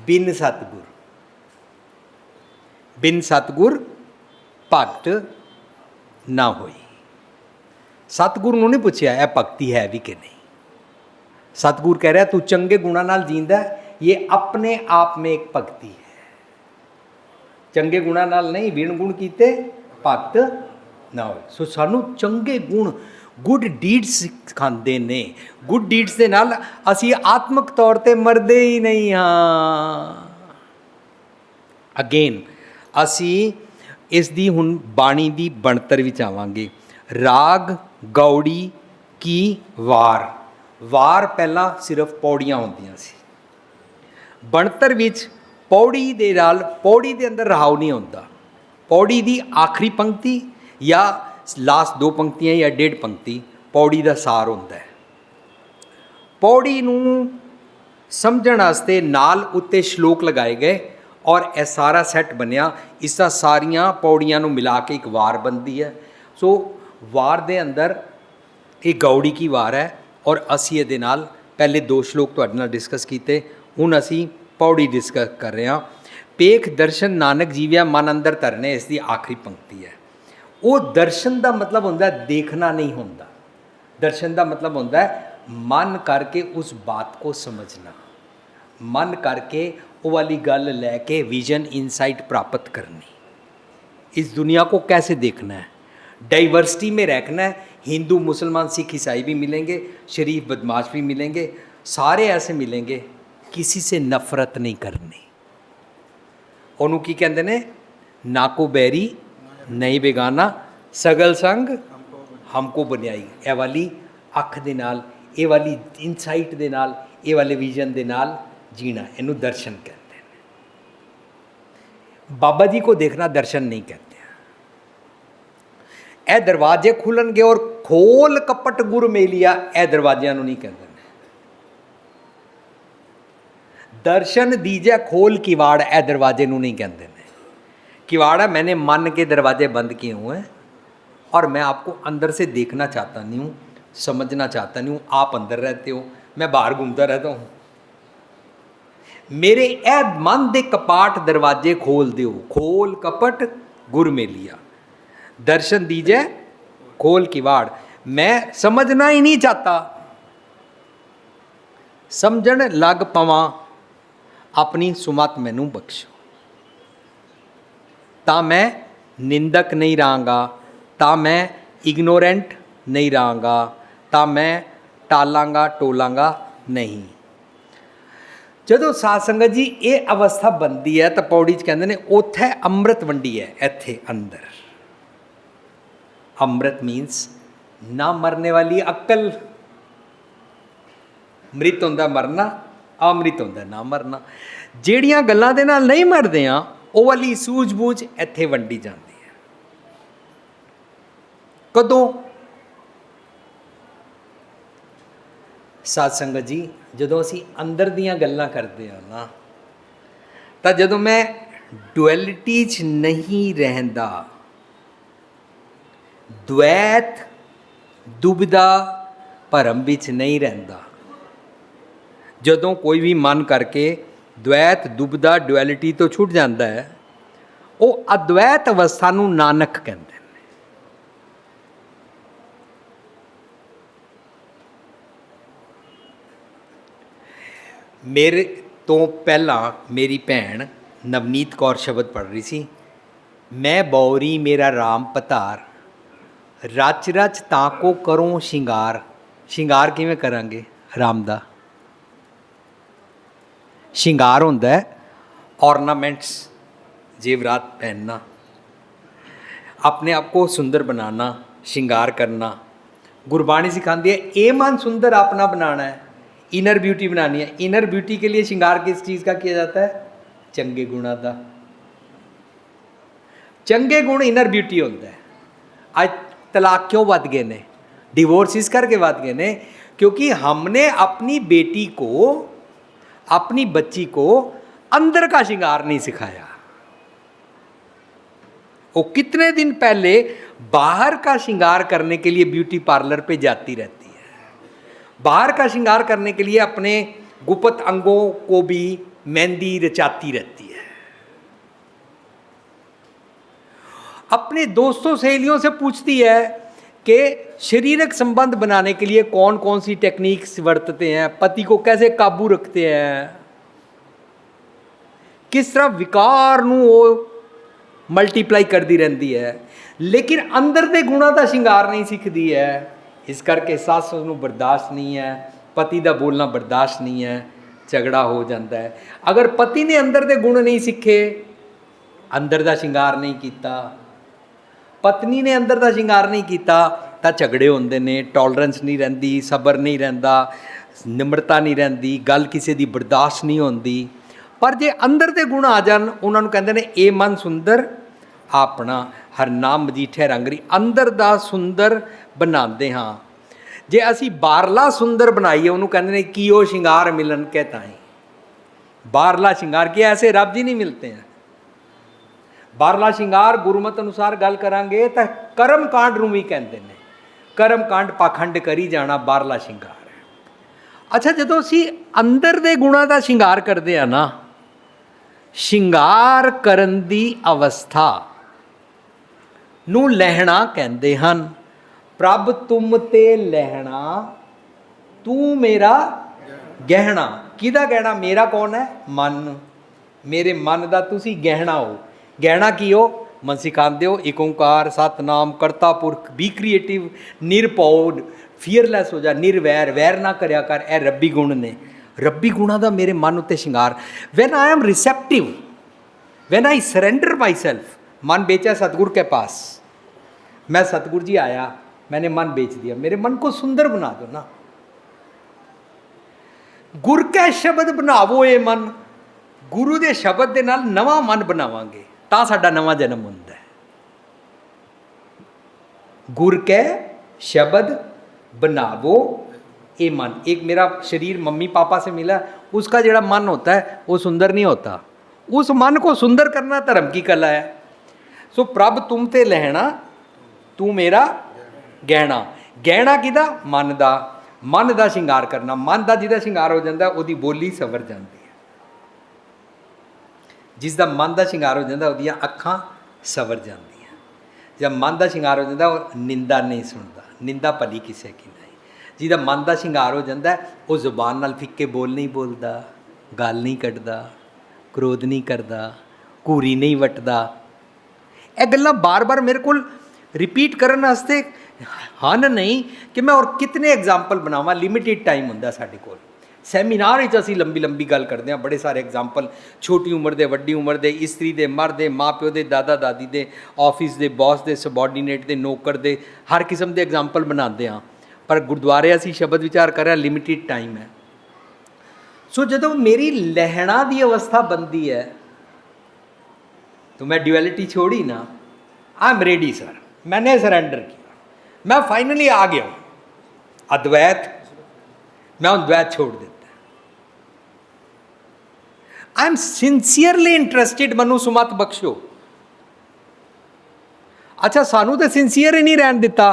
ਬਿਨ ਸਤਿਗੁਰ। ਬਿਨ ਸਤਿਗੁਰ ਭਗਤ ਨਾ ਹੋਈ। ਸਤਿਗੁਰੂ ਨੂੰ ਨਹੀਂ ਪੁੱਛਿਆ ਇਹ ਭਗਤੀ ਹੈ ਵੀ ਕਿ ਨਹੀਂ। ਸਤਿਗੁਰ ਕਹਿ ਰਿਹਾ ਤੂੰ ਚੰਗੇ ਗੁਣਾਂ ਨਾਲ ਜੀਂਦਾ, ਇਹ ਆਪਣੇ ਆਪ ਮੇਂ ਇੱਕ ਭਗਤੀ ਹੈ। ਚੰਗੇ ਗੁਣਾਂ ਨਾਲ ਨਹੀਂ, ਵਿਣ ਗੁਣ ਕੀਤੇ ਭਗਤ ਨਾ ਹੋਏ। ਸੋ ਸਾਨੂੰ ਚੰਗੇ ਗੁਣ, ਗੁੱਡ ਡੀਡਸ ਸਿਖਾਉਂਦੇ ਨੇ। ਗੁੱਡ ਡੀਡਸ ਦੇ ਨਾਲ ਅਸੀਂ ਆਤਮਿਕ ਤੌਰ 'ਤੇ ਮਰਦੇ ਹੀ ਨਹੀਂ ਹਾਂ। ਅਗੇਨ ਅਸੀਂ ਇਸ ਦੀ ਹੁਣ ਬਾਣੀ ਦੀ ਬਣਤਰ ਵਿੱਚ ਆਵਾਂਗੇ। ਰਾਗ ਗੌੜੀ ਕੀ ਵਾਰ। ਵਾਰ ਪਹਿਲਾਂ ਸਿਰਫ ਪੌੜੀਆਂ ਹੁੰਦੀਆਂ ਸੀ। ਬਣਤਰ ਵਿੱਚ ਪੌੜੀ ਦੇ ਨਾਲ, ਪੌੜੀ ਦੇ ਅੰਦਰ ਰਹਾਉ ਨਹੀਂ ਹੁੰਦਾ। ਪੌੜੀ ਦੀ ਆਖਰੀ ਪੰਕਤੀ ਜਾਂ ਲਾਸਟ ਦੋ ਪੰਕਤੀਆਂ ਜਾਂ ਡੇਢ ਪੰਕਤੀ ਪੌੜੀ ਦਾ ਸਾਰ ਹੁੰਦਾ ਹੈ। ਪੌੜੀ ਨੂੰ ਸਮਝਣ ਵਾਸਤੇ ਨਾਲ ਉੱਤੇ ਸ਼ਲੋਕ ਲਗਾਏ ਗਏ ਔਰ ਇਹ ਸਾਰਾ ਸੈੱਟ ਬਣਿਆ। ਇਸ ਦਾ ਸਾਰੀਆਂ ਪੌੜੀਆਂ ਨੂੰ ਮਿਲਾ ਕੇ ਇੱਕ ਵਾਰ ਬਣਦੀ ਹੈ। ਸੋ ਵਾਰ ਦੇ ਅੰਦਰ ਇਹ ਗੌੜੀ ਕੀ ਵਾਰ ਹੈ ਔਰ ਅਸੀਂ ਇਹਦੇ ਨਾਲ ਪਹਿਲੇ ਦੋ ਸ਼ਲੋਕ ਤੁਹਾਡੇ ਨਾਲ ਡਿਸਕਸ ਕੀਤੇ, ਹੁਣ ਅਸੀਂ ਪੌੜੀ ਡਿਸਕਸ ਕਰ ਰਹੇ ਹਾਂ। ਪੇਖ ਦਰਸ਼ਨ ਨਾਨਕ ਜੀਵਿਆ ਮਨ ਅੰਦਰ ਧਰਨੇ, ਇਸ ਦੀ ਆਖਰੀ ਪੰਕਤੀ ਹੈ। ਉਹ ਦਰਸ਼ਨ ਦਾ ਮਤਲਬ ਹੁੰਦਾ ਦੇਖਣਾ ਨਹੀਂ ਹੁੰਦਾ। ਦਰਸ਼ਨ ਦਾ ਮਤਲਬ ਹੁੰਦਾ ਮਨ ਕਰਕੇ ਉਸ ਬਾਤ को समझना, मन करके वो वाली गल लेके विजन इनसाइट प्राप्त करनी। इस दुनिया को कैसे देखना है, डाइवर्सिटी में रखना है। हिंदू मुसलमान सिख ईसाई भी मिलेंगे, शरीफ बदमाश भी मिलेंगे, सारे ऐसे मिलेंगे। किसी से नफरत नहीं करनी। ਉਹਨੂੰ ਕੀ ਕਹਿੰਦੇ ਨੇ, ਨਾ ਕੋ ਬੈਰੀ ਨਹੀਂ ਬੇਗਾਨਾ, ਸਗਲ ਸੰਗ ਹਮਕੋ ਬਨਿਆਈ। ਇਹ ਵਾਲੀ ਅੱਖ ਦੇ ਨਾਲ, ਇਹ ਵਾਲੀ ਇਨਸਾਈਟ ਦੇ ਨਾਲ, ਇਹ ਵਾਲੇ ਵਿਜ਼ਨ ਦੇ ਨਾਲ जीना, ਇਹਨੂੰ दर्शन कहते हैं। बाबा जी को देखना दर्शन नहीं कहते हैं। ਇਹ ਦਰਵਾਜ਼ੇ ਖੁੱਲਣਗੇ ਔਰ ਖੋਲ ਕਪਟ ਗੁਰ ਮੇਲਿਆ, ਇਹ ਦਰਵਾਜ਼ਿਆਂ ਨੂੰ ਨਹੀਂ ਕਹਿੰਦੇ ਨੇ। दर्शन दीजिए खोल किवाड़, ਇਹ दरवाजे ਨੂੰ नहीं कहते ने। किवाड़ है मैंने मन के दरवाजे बंद किए हुए हैं और मैं आपको अंदर से देखना चाहता नहीं हूँ, समझना चाहता नहीं हूँ। आप अंदर रहते हो, मैं बाहर घूमता रहता हूँ। मेरे ए मन दे कपाट दरवाजे खोल दियो, खोल कपट गुर मेलिया। दर्शन दीजिए खोल किवाड़। मैं समझना ही नहीं चाहता, समझण लग पवां, अपनी सुमत मैनू बख्शो। ਤਾਂ मैं निंदक नहीं रहांगा, ਤਾਂ मैं इग्नोरेंट नहीं रहांगा, ਤਾਂ मैं टालांगा टोलांगा नहीं। ਜਦੋਂ ਸਾਧ ਸੰਗਤ ਜੀ ਇਹ ਅਵਸਥਾ ਬਣਦੀ ਹੈ ਤਾਂ ਪੌੜੀ 'ਚ ਕਹਿੰਦੇ ਨੇ ਉੱਥੇ ਅੰਮ੍ਰਿਤ ਵੰਡੀ ਹੈ। ਇੱਥੇ ਅੰਦਰ ਅੰਮ੍ਰਿਤ ਮੀਨਸ ਨਾ ਮਰਨੇ ਵਾਲੀ ਅਕਲ। ਮ੍ਰਿਤ ਹੁੰਦਾ ਮਰਨਾ, ਅਮ੍ਰਿਤ ਹੁੰਦਾ ਨਾ ਮਰਨਾ। ਜਿਹੜੀਆਂ ਗੱਲਾਂ ਦੇ ਨਾਲ ਨਹੀਂ ਮਰਦੇ ਆ ਉਹ ਵਾਲੀ ਸੂਝ-ਬੂਝ ਇੱਥੇ ਵੰਡੀ ਜਾਂਦੀ ਹੈ। ਕਦੋਂ? ਸਾਧ ਸੰਗਤ ਜੀ ਜਦੋਂ ਅਸੀਂ ਅੰਦਰ ਦੀਆਂ ਗੱਲਾਂ ਕਰਦੇ ਹਾਂ ਨਾ, ਤਾਂ ਜਦੋਂ ਮੈਂ ਡੁਐਲਿਟੀ 'ਚ ਨਹੀਂ ਰਹਿੰਦਾ, द्वैत दुविधा ਭਰਮ ਵਿੱਚ ਨਹੀਂ ਰਹਿੰਦਾ। ਜਦੋਂ ਕੋਈ ਵੀ ਮਨ ਕਰਕੇ द्वैत दुविधा ਡੁਐਲਿਟੀ ਤੋਂ ਛੁੱਟ ਜਾਂਦਾ ਹੈ, ਉਹ ਅਦਵੈਤ ਅਵਸਥਾ ਨੂੰ ਨਾਨਕ ਕਹਿੰਦੇ ਨੇ। ਮੇਰੇ ਤੋਂ ਪਹਿਲਾਂ ਮੇਰੀ ਭੈਣ ਨਵਨੀਤ ਕੌਰ ਸ਼ਬਦ ਪੜ੍ਹ ਰਹੀ ਸੀ, ਮੈਂ ਬੌਰੀ ਮੇਰਾ ਰਾਮ ਪਤਾਰ, ਰਚ ਰਚ ਤਾਂ ਕੋ ਕਰੋ ਸ਼ਿੰਗਾਰ। ਸ਼ਿੰਗਾਰ ਕਿਵੇਂ ਕਰਾਂਗੇ ਰਾਮ ਦਾ? ਸ਼ਿੰਗਾਰ ਹੁੰਦਾ ਹੈ ऑर्नामेंट्स, जेवरात पहनना, अपने आप को सुंदर बनाना, श्रृंगार करना। गुरबाणी सिखाती है ये मन सुंदर अपना बनाना है, इनर ब्यूटी बनानी है। इनर ब्यूटी के लिए श्रृंगार किस चीज़ का किया जाता है? चंगे गुणा का। चंगे गुण इनर ब्यूटी होता है। आज तलाक क्यों बढ़ गए ने, डिवोर्स इस करके बढ़ गए ने क्योंकि हमने अपनी बेटी को, अपनी बच्ची को अंदर का श्रृंगार नहीं सिखाया। वो कितने दिन पहले बाहर का श्रृंगार करने के लिए ब्यूटी पार्लर पे जाती रहती है, बाहर का श्रृंगार करने के लिए अपने गुप्त अंगों को भी मेहंदी रचाती रहती है। अपने दोस्तों सहेलियों से पूछती है कि शारीरिक संबंध बनाने के लिए कौन कौन सी टेक्निक्स बरतते हैं, पति को कैसे काबू रखते हैं, किस तरह विकार नूं वो मल्टीप्लाई करती रहती है, लेकिन अंदर दे गुणों का श्रृंगार नहीं सीखती है। इस करके सस नूं बर्दाश्त नहीं है, पति का बोलना बर्दाश्त नहीं है, झगड़ा हो जाता है। अगर पति ने अंदर दे गुण नहीं सीखे, अंदर का श्रृंगार नहीं किया, पत्नी ने अंदर का श्रृंगार नहीं किया तो झगड़े होंदे ने, टॉलरेंस नहीं रहिंदी, सबर नहीं रहिंदा, निमरता नहीं रहिंदी, गल किसी की बर्दाश्त नहीं होंदी। पर जे अंदर दे गुण आ जान, उन्होंने कहते हैं ये मन सुंदर अपना हर नाम मजीठे रंगरी। अंदर दा सुंदर बनाते हाँ, जे असी बारला सुंदर बनाइए उन्होंने कहते हैं कि वो श्रृंगार मिलन के ताई। बारला श्रृंगार कि ऐसे रब जी नहीं मिलते हैं। बारला श्रृंगार गुरमत अनुसार गल करांगे तो कर्म कांड नूं भी कहते हैं, कर्म कांड पाखंड करी जाना बारला श्रृंगार है। अच्छा, जो असी अंदर दे गुणों का श्रृंगार करते हैं ना, श्रृंगार करन दी अवस्था नूं लहना कहते हैं। प्रभ तुम ते लहना, तू मेरा गहना। किहदा गहना? मेरा कौन है? मन। मेरे मन का तुसी गहना हो। गहना की हो? मन सिखाते हो एक ओंकार सतनाम करता पुरख, बी क्रिएटिव, निरभौ, फीयरलैस हो जा, निर्वैर, वैर ना करया कर। ए रब्बी गुण ने, रब्बी गुणा का मेरे मन उत्ते श्रृंगार। When I am receptive, when I surrender my self. मन बेचा सतगुर के पास, मैं सतगुर जी आया, मैंने मन बेच दिया, मेरे मन को सुंदर बना दो ना। गुर के शब्द बनावो ये मन, गुरु के शब्द के नाल नवा मन बनावांगे तां साडा नवा जन्म हुंदा है। गुर के शब्द बनावो ये मन। एक मेरा शरीर मम्मी पापा से मिला, उसका जो मन होता है वो सुंदर नहीं होता। उस मन को सुंदर करना धर्म की कला है। सो प्रभ तुम ते लहना, तू मेरा गहना। गहना किहदा? मन का। मन का श्रृंगार करना। मन का जिहदा श्रृंगार हो जाता है उसकी बोली सवर जाती है। जिसका मन का श्रृंगार हो जाता है अखां सवर जांदियां। जब मन का श्रृंगार हो जाता है वो निंदा नहीं सुनता, निंदा भली किसी की नहीं। जिसका मन का श्रृंगार हो जाता है वो जुबान नाल फिक्के बोल नहीं बोलता, गल नहीं कटदा, क्रोध नहीं करता, घूरी नहीं वटदा। ये गल्लां बार बार मेरे को रिपीट करने वास्ते हन नहीं कि मैं और कितने एग्जाम्पल बनावां। लिमिटेड टाइम हुंदा साडे कोल। सैमीनार विच असीं लंबी लंबी गल करते हैं, बड़े सारे एग्जाम्पल, छोटी उम्र दे, वड्डी उम्र दे, इस्त्री दे, मर्द दे, माँ प्यो दे, दादा दादी दे, ऑफिस दे, बॉस दे, सबॉर्डीनेट दे, नौकर दे, हर किस्म के एग्जाम्पल बनाते हैं। पर गुरुद्वारे असीं शब्द विचार कर रहे, लिमिटेड टाइम है। सो जदों मेरी लहना की अवस्था बनती है तो मैं ड्यूअलिटी छोड़ी ना। आई एम रेडी सर, मैंने सरेंडर किया, मैं फाइनली आ गया अद्वैत, मैं अद्वैत छोड़ देता। आई एम सिंसियरली इंटरेस्टेड, मनु सुमत बख्शो। अच्छा, सानू तो सिंसियर ही नहीं रहन दिता।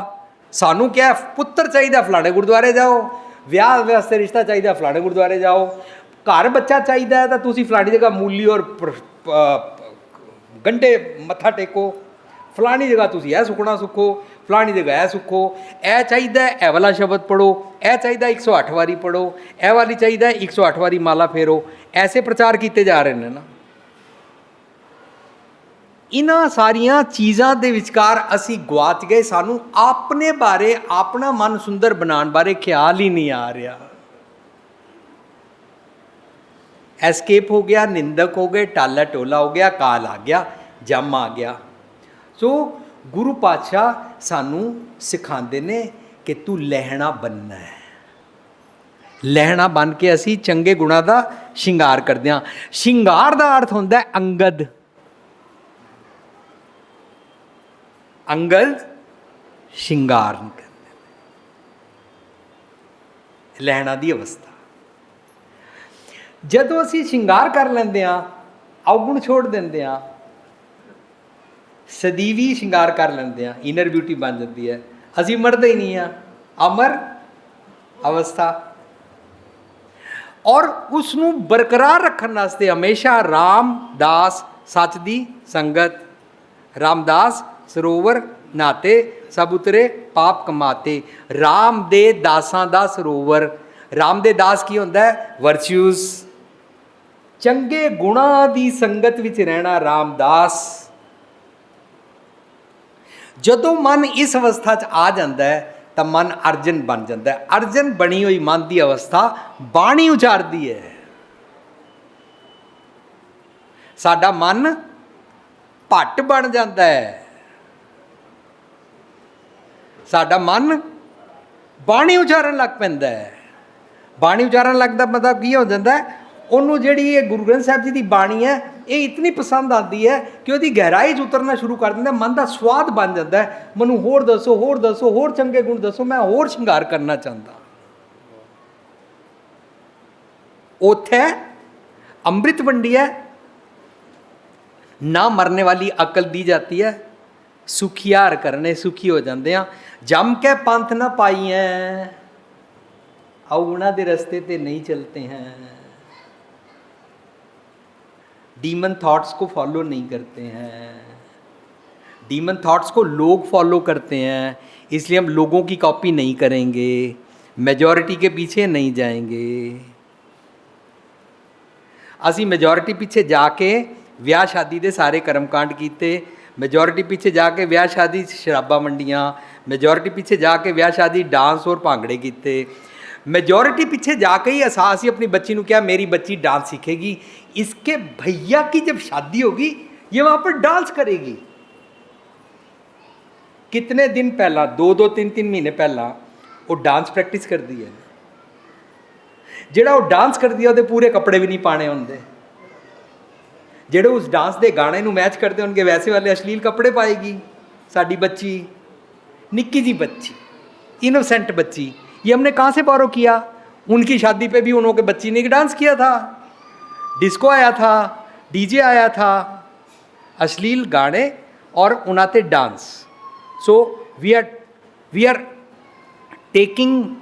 सानू क्या पुत्र चाहिए फलाने गुरुद्वारे जाओ, विआह वास्ते रिश्ता चाहिए फलाने गुरुद्वारे जाओ, घर बच्चा चाहिए तो तुसी फलानी जगह मूली और गंढे मत्था टेको, फलानी जगह तुसी ऐ सुखना सुखो, फलानी जगह ऐ सुखो, ऐ चाहिए ऐ वाला शब्द पढ़ो, ऐ चाहिए 108 वारी पढ़ो, ऐ वाली चाहिए 108 वारी माला फेरो। ऐसे प्रचार किए जा रहे हैं ना। इन्हां सारिया चीज़ों के विचकार असी गुआच गए। सानू अपने बारे, अपना मन सुंदर बनाने बारे ख्याल ही नहीं आ रहा। एस्केप हो गया, निंदक हो गए, टाला टोला हो गया, काल आ गया, जम आ गया। सो गुरु पातशाह सानू सिखाते ने कि तू लहणा बनना है। लहणा बन के असी चंगे गुणों का श्रृंगार करते हैं। श्रृंगार का अर्थ होता है अंगद। अंगद श्रृंगार करते, लहणा की अवस्था। जदों असी श्रृंगार कर लेंदे हां, अवगुण छोड़ देंदे हां, सदीवी श्रृंगार कर लेंदे हां, इनर ब्यूटी बन जाती है, असी मरते ही नहीं हाँ, अमर अवस्था। और उसनू बरकरार रखने वास्ते हमेशा रामदास सच दी संगत, रामदास सरोवर नाते सब उतरे पाप कमाते। राम दे दासां दा सरोवर। राम दे दास की होंदा है? वर्च्यूज, चंगे गुणां दी संगत विच रहना रामदास। जदों मन इस अवस्था च आ जाता है तो मन अर्जन बन जाता है। अर्जन बनी हुई मन की अवस्था बाणी उचारती है। साडा मन भट्ट बन जाता है, साडा मन बाणी उचारण लग पैंदा है। बाणी उचारण लगदा मतलब की हो जाता है, उन्होंने जिहड़ी ये गुरु ग्रंथ साहब जी की बाणी है ये इतनी पसंद आती है कि उसकी गहराई च उतरना शुरू कर दिंदा, मन का स्वाद बन जाता है। मैनू होर दसो, होर दसो, होर चंगे गुण दसो, मैं होर श्रृंगार करना चाहता। उत्थे अमृत वंडी है, ना मरने वाली अकल दी जाती है, सुखियार करने सुखी हो जाते हैं। जम के पंथ ना पाई हैं, अवगुणा के रस्ते ते नहीं चलते हैं, डीमन थॉट्स को फॉलो नहीं करते हैं। डीमन थॉट्स को लोग फॉलो करते हैं, इसलिए हम लोगों की कॉपी नहीं करेंगे, मेजॉरिटी के पीछे नहीं जाएंगे। असी मेजॉरिटी पीछे जाके विआह शादी दे सारे कर्मकांड किए, मेजॉरिटी पीछे जाके विआह शादी शराबा मंडियाँ, मेजॉरिटी पीछे जाके विआह शादी डांस और भांगड़े किए, मेजॉरिटी पीछे जाके ही असासी अपनी बच्ची को क्या मेरी बच्ची डांस सीखेगी, इसके भैया की जब शादी होगी ये वहाँ पर डांस करेगी। कितने दिन पहला, 2-2 3-3 महीने पहला वो डांस प्रैक्टिस कर दी है। जेड़ा वो डांस कर दिया वो पूरे कपड़े भी नहीं पाने होंगे, जेड़े उस डांस के गाने नू मैच करते होंगे वैसे वाले अश्लील कपड़े पाएगी साड़ी बच्ची, निक्की जी बच्ची, इनोसेंट बच्ची। ये हमने कहाँ से बोरो किया? उनकी शादी पे भी उन्होंने बच्ची ने डांस किया था, डिस्को आया था, डीजे आया था, अश्लील गाने और उनाते dance. So we are taking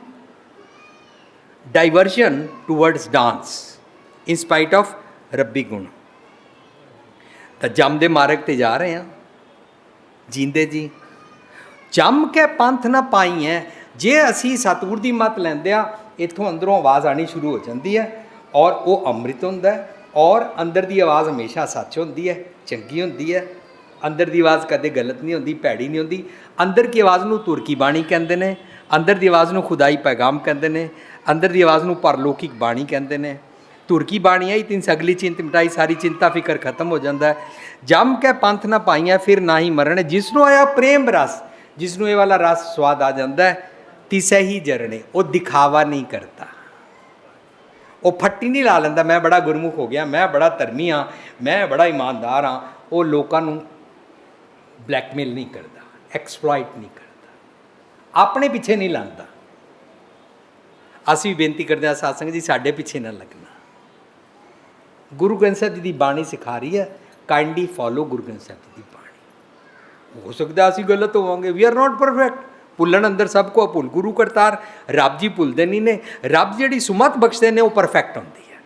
diversion towards dance in spite of रब्बी गुण। तो जम दे मार्ग ते जा रहे हैं जींदे जी। जम के पंथ ना पाई है, जे असी सतगुर की मत लेंदे आ, इत्थों अंदरों आवाज़ आनी शुरू हो जाती है और वो अमृत होंदा है। और अंदर की आवाज़ हमेशा सच होंदी है, चंगी होंदी है। अंदर की आवाज़ कदे गलत नहीं होंदी, भैड़ी नहीं होंदी। अंदर की आवाज़ नूं तुर की बाणी कहते हैं, अंदर की आवाज़ नूं खुदाई पैगाम कहते हैं, अंदर की आवाज़ नूं परलौकिक बाणी कहते हैं। तुर की बाणी आई तीन सगली चिंत मिटाई, सारी चिंता फिकर खत्म हो जाता है। जम के पंथ ना पाइया फिर ना ही मरने, जिसनों आया प्रेम रस, जिसनों ये वाला रस स्वाद आ जाता है, तिसे ही जरने। वो दिखावा नहीं करता, वो फट्टी नहीं ला लेंदा मैं बड़ा गुरमुख हो गया, मैं बड़ा धर्मी हाँ, मैं बड़ा ईमानदार हाँ। वो लोगों को ब्लैकमेल नहीं करता, एक्सप्लॉइट नहीं करता, अपने पीछे नहीं लाता। असी भी बेनती करते हैं सत्संग जी साढ़े पीछे ना लगना। गुरु ग्रंथ साहब जी की बाणी सिखा रही है, काइंडली फॉलो गुरु ग्रंथ साहब जी की बाणी। हो सकता है असी गलत होवांगे, वी आर नॉट परफेक्ट। भुलन अंदर सबको भुल गुरु करतार, रब जी भुलते नहीं ने। रब जी सुमत बख्शते हैं वो परफेक्ट होंगी है,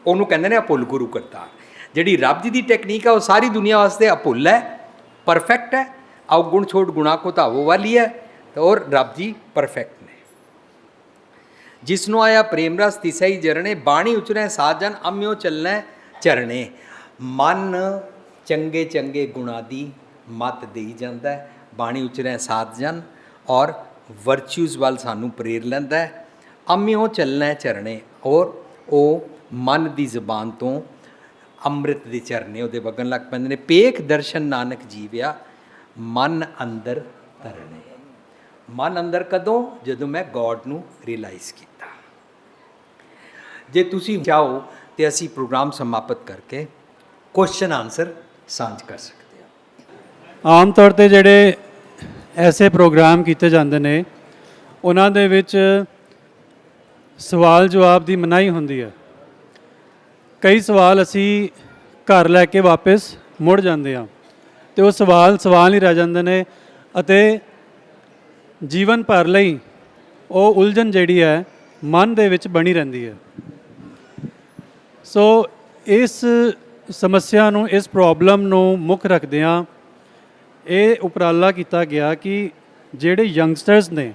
उन्होंने कहते हैं भुल गुरु करतार। जी रब जी की टैक्नीक है वो सारी दुनिया वास्ते अभुल है, परफेक्ट है। अवगुण छोड़ गुणा को धावो वाली है, और रब जी परफेक्ट ने। जिसनों आया प्रेम रस तिसे ही जरने, बाणी उचरे साजन अम्यो चलने चरणे। मन चंगे चंगे गुणा दी मत दे जाता है, बाणी उचरे साजन और वर्च्यूज़ वाल सानू प्रेर लैंदा है। अम्यो चलने चरणे, और वो ਮਨ ਦੀ ਜ਼ਬਾਨ ਤੋਂ ਅੰਮ੍ਰਿਤ ਦੇ ਝਰਨੇ ਉਹਦੇ ਵਗਣ ਲੱਗ ਪੈਂਦੇ ਨੇ। ਪੇਖ ਦਰਸ਼ਨ ਨਾਨਕ ਜੀਵਿਆ ਮਨ ਅੰਦਰ ਤਰਨੇ। ਮਨ ਅੰਦਰ ਕਦੋਂ? ਜਦੋਂ ਮੈਂ ਗੋਡ ਨੂੰ ਰਿਅਲਾਈਜ਼ ਕੀਤਾ। ਜੇ ਤੁਸੀਂ ਚਾਹੋ ਤੇ ਅਸੀਂ ਪ੍ਰੋਗਰਾਮ ਸਮਾਪਤ ਕਰਕੇ ਕੁਐਸਚਨ ਆਨਸਰ ਸਾਂਝ ਕਰ ਸਕਦੇ ਹਾਂ। ਆਮ ਤੌਰ ਤੇ ਜਿਹੜੇ ਐਸੇ ਪ੍ਰੋਗਰਾਮ ਕੀਤੇ ਜਾਂਦੇ ਨੇ ਉਹਨਾਂ ਦੇ ਵਿੱਚ ਸਵਾਲ ਜਵਾਬ ਦੀ ਮਨਾਹੀ ਹੁੰਦੀ ਹੈ। ਕਈ ਸਵਾਲ ਅਸੀਂ ਘਰ ਲੈ ਕੇ ਵਾਪਸ ਮੁੜ ਜਾਂਦੇ ਹਾਂ ਤੇ ਉਹ ਸਵਾਲ ਹੀ ਰਹਿ ਜਾਂਦੇ ਨੇ ਅਤੇ ਜੀਵਨ ਭਰ ਲਈ ਉਹ ਉਲਝਣ ਜਿਹੜੀ ਹੈ ਮਨ ਦੇ ਵਿੱਚ ਬਣੀ ਰਹਿੰਦੀ ਹੈ। ਸੋ ਇਸ ਸਮੱਸਿਆ ਨੂੰ, ਇਸ ਪ੍ਰੋਬਲਮ ਨੂੰ ਮੁੱਖ ਰੱਖਦਿਆਂ ਇਹ ਉਪਰਾਲਾ ਕੀਤਾ ਗਿਆ ਕਿ ਜਿਹੜੇ ਯੰਗਸਟਰਸ ਨੇ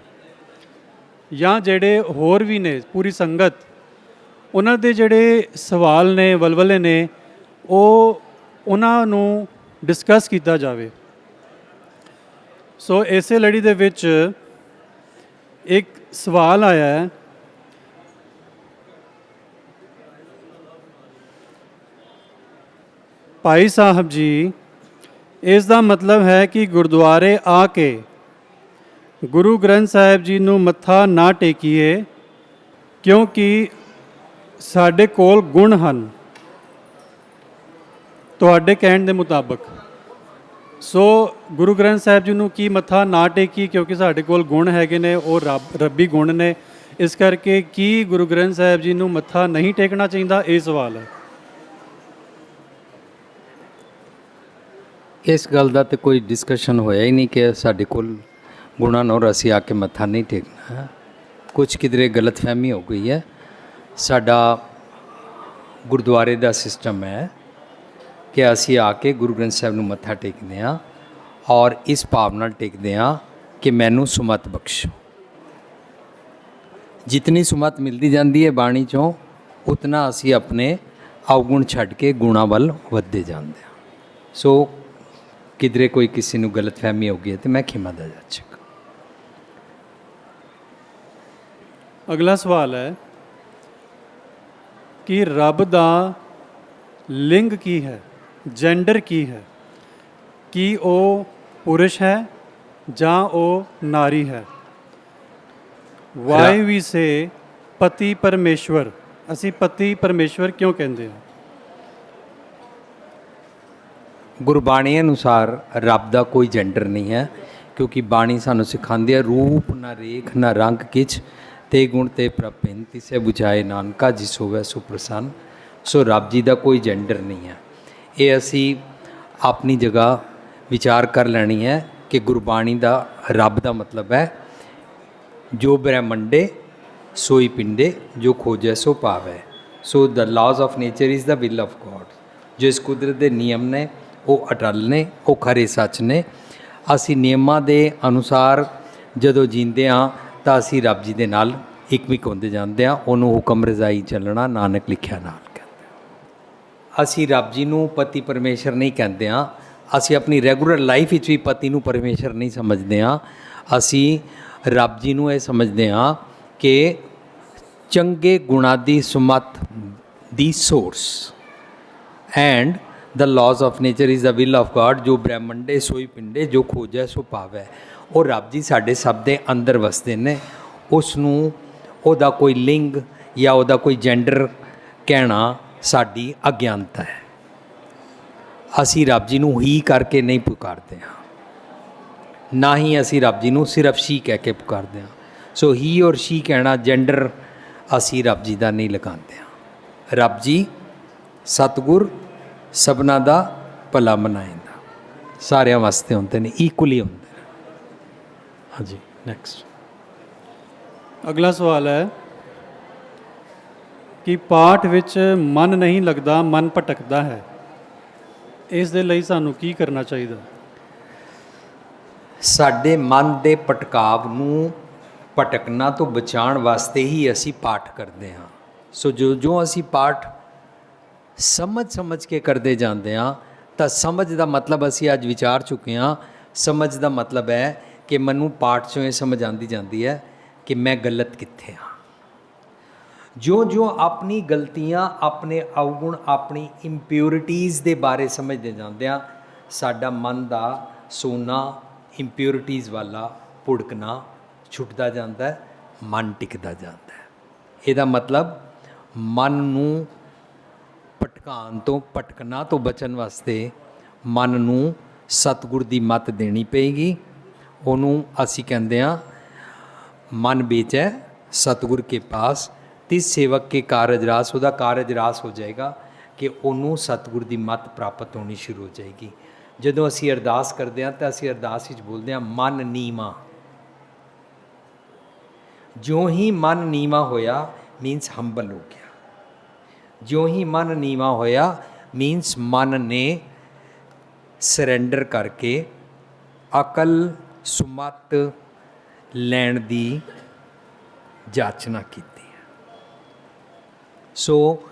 ਜਾਂ ਜਿਹੜੇ ਹੋਰ ਵੀ ਨੇ, ਪੂਰੀ ਸੰਗਤ, ਉਹਨਾਂ ਦੇ ਜਿਹੜੇ ਸਵਾਲ ਨੇ, ਵਲਵਲੇ ਨੇ, ਉਹ ਉਹਨਾਂ ਨੂੰ ਡਿਸਕਸ ਕੀਤਾ ਜਾਵੇ। ਸੋ ਇਸੇ ਲੜੀ ਦੇ ਵਿੱਚ ਇੱਕ ਸਵਾਲ ਆਇਆ ਹੈ, ਭਾਈ ਸਾਹਿਬ ਜੀ, ਇਸ ਦਾ ਮਤਲਬ ਹੈ ਕਿ ਗੁਰਦੁਆਰੇ ਆ ਕੇ ਗੁਰੂ ਗ੍ਰੰਥ ਸਾਹਿਬ ਜੀ ਨੂੰ ਮੱਥਾ ਨਾ ਟੇਕੀਏ ਕਿਉਂਕਿ ਸਾਡੇ ਕੋਲ ਗੁਣ ਹਨ, ਤੁਹਾਡੇ ਕਹਿਣ ਦੇ ਮੁਤਾਬਕ। ਸੋ ਗੁਰੂ ਗ੍ਰੰਥ ਸਾਹਿਬ ਜੀ ਨੂੰ ਕੀ ਮੱਥਾ ਨਾ ਟੇਕੀ ਕਿਉਂਕਿ ਸਾਡੇ ਕੋਲ ਗੁਣ ਹੈਗੇ ਨੇ, ਉਹ ਰੱਬੀ ਗੁਣ ਨੇ, ਇਸ ਕਰਕੇ ਕੀ ਗੁਰੂ ਗ੍ਰੰਥ ਸਾਹਿਬ ਜੀ ਨੂੰ ਮੱਥਾ ਨਹੀਂ ਟੇਕਣਾ ਚਾਹੀਦਾ? ਇਹ ਸਵਾਲ ਹੈ। ਇਸ ਗੱਲ ਦਾ ਤੇ ਕੋਈ ਡਿਸਕਸ਼ਨ ਹੋਇਆ ਹੀ ਨਹੀਂ ਕਿ ਸਾਡੇ ਕੋਲ ਗੁਣਾਂ ਨੂੰ ਅਸੀਂ ਆ ਕੇ ਮੱਥਾ ਨਹੀਂ ਟੇਕਣਾ। ਕੁਝ ਕਿਧਰੇ ਗਲਤਫਹਿਮੀ ਹੋ ਗਈ ਹੈ। ਸਾਡਾ ਗੁਰਦੁਆਰੇ ਦਾ ਸਿਸਟਮ ਹੈ ਕਿ ਅਸੀਂ ਆ ਕੇ ਗੁਰੂ ਗ੍ਰੰਥ ਸਾਹਿਬ ਨੂੰ ਮੱਥਾ ਟੇਕਦੇ ਹਾਂ ਔਰ ਇਸ ਭਾਵ ਨਾਲ ਟੇਕਦੇ ਹਾਂ ਕਿ ਮੈਨੂੰ ਸੁਮਤ ਬਖਸ਼ੋ। ਜਿਤਨੀ ਸੁਮਤ ਮਿਲਦੀ ਜਾਂਦੀ ਹੈ ਬਾਣੀ 'ਚੋਂ ਉਤਨਾ ਅਸੀਂ ਆਪਣੇ ਅਵਗੁਣ ਛੱਡ ਕੇ ਗੁਣਾਂ ਵੱਲ ਵੱਧਦੇ ਜਾਂਦੇ ਹਾਂ। ਸੋ ਕਿਧਰੇ ਕੋਈ ਕਿਸੇ ਨੂੰ ਗਲਤਫਹਿਮੀ ਹੋ ਗਈ ਹੈ ਤੇ ਮੈਂ ਖਿਮਾ ਦਾ ਜਾਚਕ। ਅਗਲਾ ਸਵਾਲ ਹੈ ਕਿ ਰੱਬ ਦਾ ਲਿੰਗ ਕੀ ਹੈ, ਜੈਂਡਰ ਕੀ ਹੈ? ਕੀ ਉਹ ਪੁਰਸ਼ ਹੈ ਜਾਂ ਉਹ ਨਾਰੀ ਹੈ? ਵਾਈ ਵੀ ਸੇ ਪਤੀ ਪਰਮੇਸ਼ਵਰ, ਅਸੀਂ ਪਤੀ ਪਰਮੇਸ਼ਵਰ ਕਿਉਂ ਕਹਿੰਦੇ ਹਾਂ? ਗੁਰਬਾਣੀ ਅਨੁਸਾਰ ਰੱਬ ਦਾ ਕੋਈ ਜੈਂਡਰ ਨਹੀਂ ਹੈ ਕਿਉਂਕਿ ਬਾਣੀ ਸਾਨੂੰ ਸਿਖਾਉਂਦੀ ਹੈ ਰੂਪ ਨਾ ਰੇਖ ਨਾ ਰੰਗ ਕਿਛ ਤੇ ਗੁਣ ਤੇ ਪ੍ਰਭਿੰਨ ਤਿਸੈ ਬੁਝਾਏ ਨਾਨਕਾ ਜਿਸ ਹੋਵੇ ਸੋ ਪ੍ਰਸੰਨ। ਸੋ ਰੱਬ ਜੀ ਦਾ ਕੋਈ ਜੈਂਡਰ ਨਹੀਂ ਹੈ। ਇਹ ਅਸੀਂ ਆਪਣੀ ਜਗ੍ਹਾ ਵਿਚਾਰ ਕਰ ਲੈਣੀ ਹੈ ਕਿ ਗੁਰਬਾਣੀ ਦਾ ਰੱਬ ਦਾ ਮਤਲਬ ਹੈ ਜੋ ਬ੍ਰਹਮੰਡੇ ਸੋਈ ਪਿੰਡੇ ਜੋ ਖੋਜੈ ਸੋ ਪਾਵੈ। So the laws of nature is the will of God. ਜੋ ਇਸ ਕੁਦਰਤ ਦੇ ਨਿਯਮ ਨੇ ਉਹ ਅਟਲ ਨੇ, ਉਹ ਖਰੇ ਸੱਚ ਨੇ। ਅਸੀਂ ਨਿਯਮਾਂ ਦੇ ਅਨੁਸਾਰ ਜਦੋਂ ਜੀਂਦੇ ਹਾਂ ਤਾਂ ਅਸੀਂ ਰੱਬ ਜੀ ਦੇ ਨਾਲ ਇੱਕ ਹੁੰਦੇ ਜਾਂਦੇ ਹਾਂ। ਉਹਨੂੰ ਹੁਕਮ ਰਜ਼ਾਈ ਚੱਲਣਾ ਨਾਨਕ ਲਿਖਿਆ ਨਾਲ ਕਹਿੰਦੇ। ਅਸੀਂ ਰੱਬ ਜੀ ਨੂੰ ਪਤੀ ਪਰਮੇਸ਼ਰ ਨਹੀਂ ਕਹਿੰਦੇ ਹਾਂ। ਅਸੀਂ ਆਪਣੀ ਰੈਗੂਲਰ ਲਾਈਫ ਵਿੱਚ ਵੀ ਪਤੀ ਨੂੰ ਪਰਮੇਸ਼ਰ ਨਹੀਂ ਸਮਝਦੇ ਹਾਂ। ਅਸੀਂ ਰੱਬ ਜੀ ਨੂੰ ਇਹ ਸਮਝਦੇ ਹਾਂ ਕਿ ਚੰਗੇ ਗੁਣਾਂ ਦੀ ਸੁਮਤ ਦੀ source and the laws of nature is the will of god ਜੋ ਬ੍ਰਹਮੰਡੇ ਸੋਈ ਪਿੰਡੇ ਜੋ ਖੋਜੈ ਸੋ ਪਾਵੈ। ਉਹ ਰੱਬ ਜੀ ਸਾਡੇ ਸਭ ਦੇ ਅੰਦਰ ਵਸਦੇ ਨੇ। ਉਸ ਨੂੰ ਉਹਦਾ ਕੋਈ ਲਿੰਗ ਜਾਂ ਉਹਦਾ ਕੋਈ ਜੈਂਡਰ ਕਹਿਣਾ ਸਾਡੀ ਅਗਿਆਨਤਾ ਹੈ। ਅਸੀਂ ਰੱਬ ਜੀ ਨੂੰ ਹੀ ਕਰਕੇ ਨਹੀਂ ਪੁਕਾਰਦੇ ਹਾਂ, ਨਾ ਹੀ ਅਸੀਂ ਰੱਬ ਜੀ ਨੂੰ ਸਿਰਫ ਸ਼ੀ ਕਹਿ ਕੇ ਪੁਕਾਰਦੇ ਹਾਂ। ਸੋ ਹੀ ਔਰ ਸ਼ੀ ਕਹਿਣਾ ਜੈਂਡਰ ਅਸੀਂ ਰੱਬ ਜੀ ਦਾ ਨਹੀਂ ਲਗਾਉਂਦੇ ਹਾਂ। ਰੱਬ ਜੀ ਸਤਿਗੁਰ ਸਭਨਾਂ ਦਾ ਭਲਾ ਮਨਾਏਂਦਾ, ਸਾਰਿਆਂ ਵਾਸਤੇ ਹੁੰਦੇ ਨੇ, ਇਕੁਅਲੀ ਹੁੰਦੇ ਨੇ। ਹਾਂਜੀ, ਨੈਕਸਟ। ਅਗਲਾ ਸਵਾਲ ਹੈ ਕਿ ਪਾਠ ਵਿੱਚ ਮਨ ਨਹੀਂ ਲੱਗਦਾ, ਮਨ ਭਟਕਦਾ ਹੈ, ਇਸ ਦੇ ਲਈ ਸਾਨੂੰ ਕੀ ਕਰਨਾ ਚਾਹੀਦਾ? ਸਾਡੇ ਮਨ ਦੇ ਭਟਕਾਵ ਨੂੰ ਭਟਕਣਾ ਤੋਂ ਬਚਾਉਣ ਵਾਸਤੇ ਹੀ ਅਸੀਂ ਪਾਠ ਕਰਦੇ ਹਾਂ। ਸੋ ਜੋ ਅਸੀਂ ਪਾਠ ਸਮਝ ਕੇ ਕਰਦੇ ਜਾਂਦੇ ਹਾਂ ਤਾਂ ਸਮਝ ਦਾ ਮਤਲਬ ਅਸੀਂ ਅੱਜ ਵਿਚਾਰ ਚੁੱਕੇ ਹਾਂ। ਸਮਝ ਦਾ ਮਤਲਬ ਹੈ ਕਿ ਮੈਨੂੰ ਪਾਠ 'ਚੋਂ ਇਹ ਸਮਝ ਆਉਂਦੀ ਜਾਂਦੀ ਹੈ ਕਿ ਮੈਂ ਗਲਤ ਕਿੱਥੇ ਹਾਂ। ਜਿਉਂ-ਜਿਉਂ ਆਪਣੀ ਗਲਤੀਆਂ, ਆਪਣੇ ਅਵਗੁਣ, ਆਪਣੀ ਇੰਪਿਉਰਿਟੀਜ਼ ਦੇ ਬਾਰੇ ਸਮਝਦੇ ਜਾਂਦੇ ਹਾਂ, ਸਾਡਾ ਮਨ ਦਾ ਸੋਨਾ ਇੰਪਿਉਰਿਟੀਜ਼ ਵਾਲਾ ਭੁੜਕਣਾ ਛੁੱਟਦਾ ਜਾਂਦਾ ਹੈ, ਮਨ ਟਿਕਦਾ ਜਾਂਦਾ ਹੈ। ਇਹਦਾ ਮਤਲਬ ਮਨ ਨੂੰ ਭਟਕਾਉਣ ਤੋਂ, ਭਟਕਣਾ ਤੋਂ ਬਚਣ ਵਾਸਤੇ ਮਨ ਨੂੰ ਸਤਿਗੁਰ ਦੀ ਮੱਤ ਦੇਣੀ ਪਏਗੀ। ਉਹਨੂੰ ਅਸੀਂ ਕਹਿੰਦੇ ਹਾਂ ਮਨ ਵੇਚੈ ਸਤਿਗੁਰ ਕੇ ਪਾਸ, ਤਿਸ ਸੇਵਕ ਕੇ ਕਾਰਜ ਰਾਸ। ਉਹਦਾ ਕਾਰਜ ਰਾਸ ਹੋ ਜਾਏਗਾ ਕਿ ਉਹਨੂੰ ਸਤਿਗੁਰ ਦੀ ਮੱਤ ਪ੍ਰਾਪਤ ਹੋਣੀ ਸ਼ੁਰੂ ਹੋ ਜਾਏਗੀ। ਜਦੋਂ ਅਸੀਂ ਅਰਦਾਸ ਕਰਦੇ ਹਾਂ ਤਾਂ ਅਸੀਂ ਅਰਦਾਸ ਵਿੱਚ ਬੋਲਦੇ ਹਾਂ ਮਨ ਨੀਵਾਂ। ਜਿਉਂ ਹੀ ਮਨ ਨੀਵਾਂ ਹੋਇਆ ਮੀਨਸ ਹੰਬਲ ਹੋ ਗਿਆ। ਜਿਉਂ ਹੀ ਮਨ ਨੀਵਾਂ ਹੋਇਆ ਮੀਨਸ ਮਨ ਨੇ ਸਰੈਂਡਰ ਕਰਕੇ ਅਕਲ ਸੁਮਤ ਲੈਣ ਦੀ ਜਾਚਨਾ ਕੀਤੀ ਹੈ। ਸੋ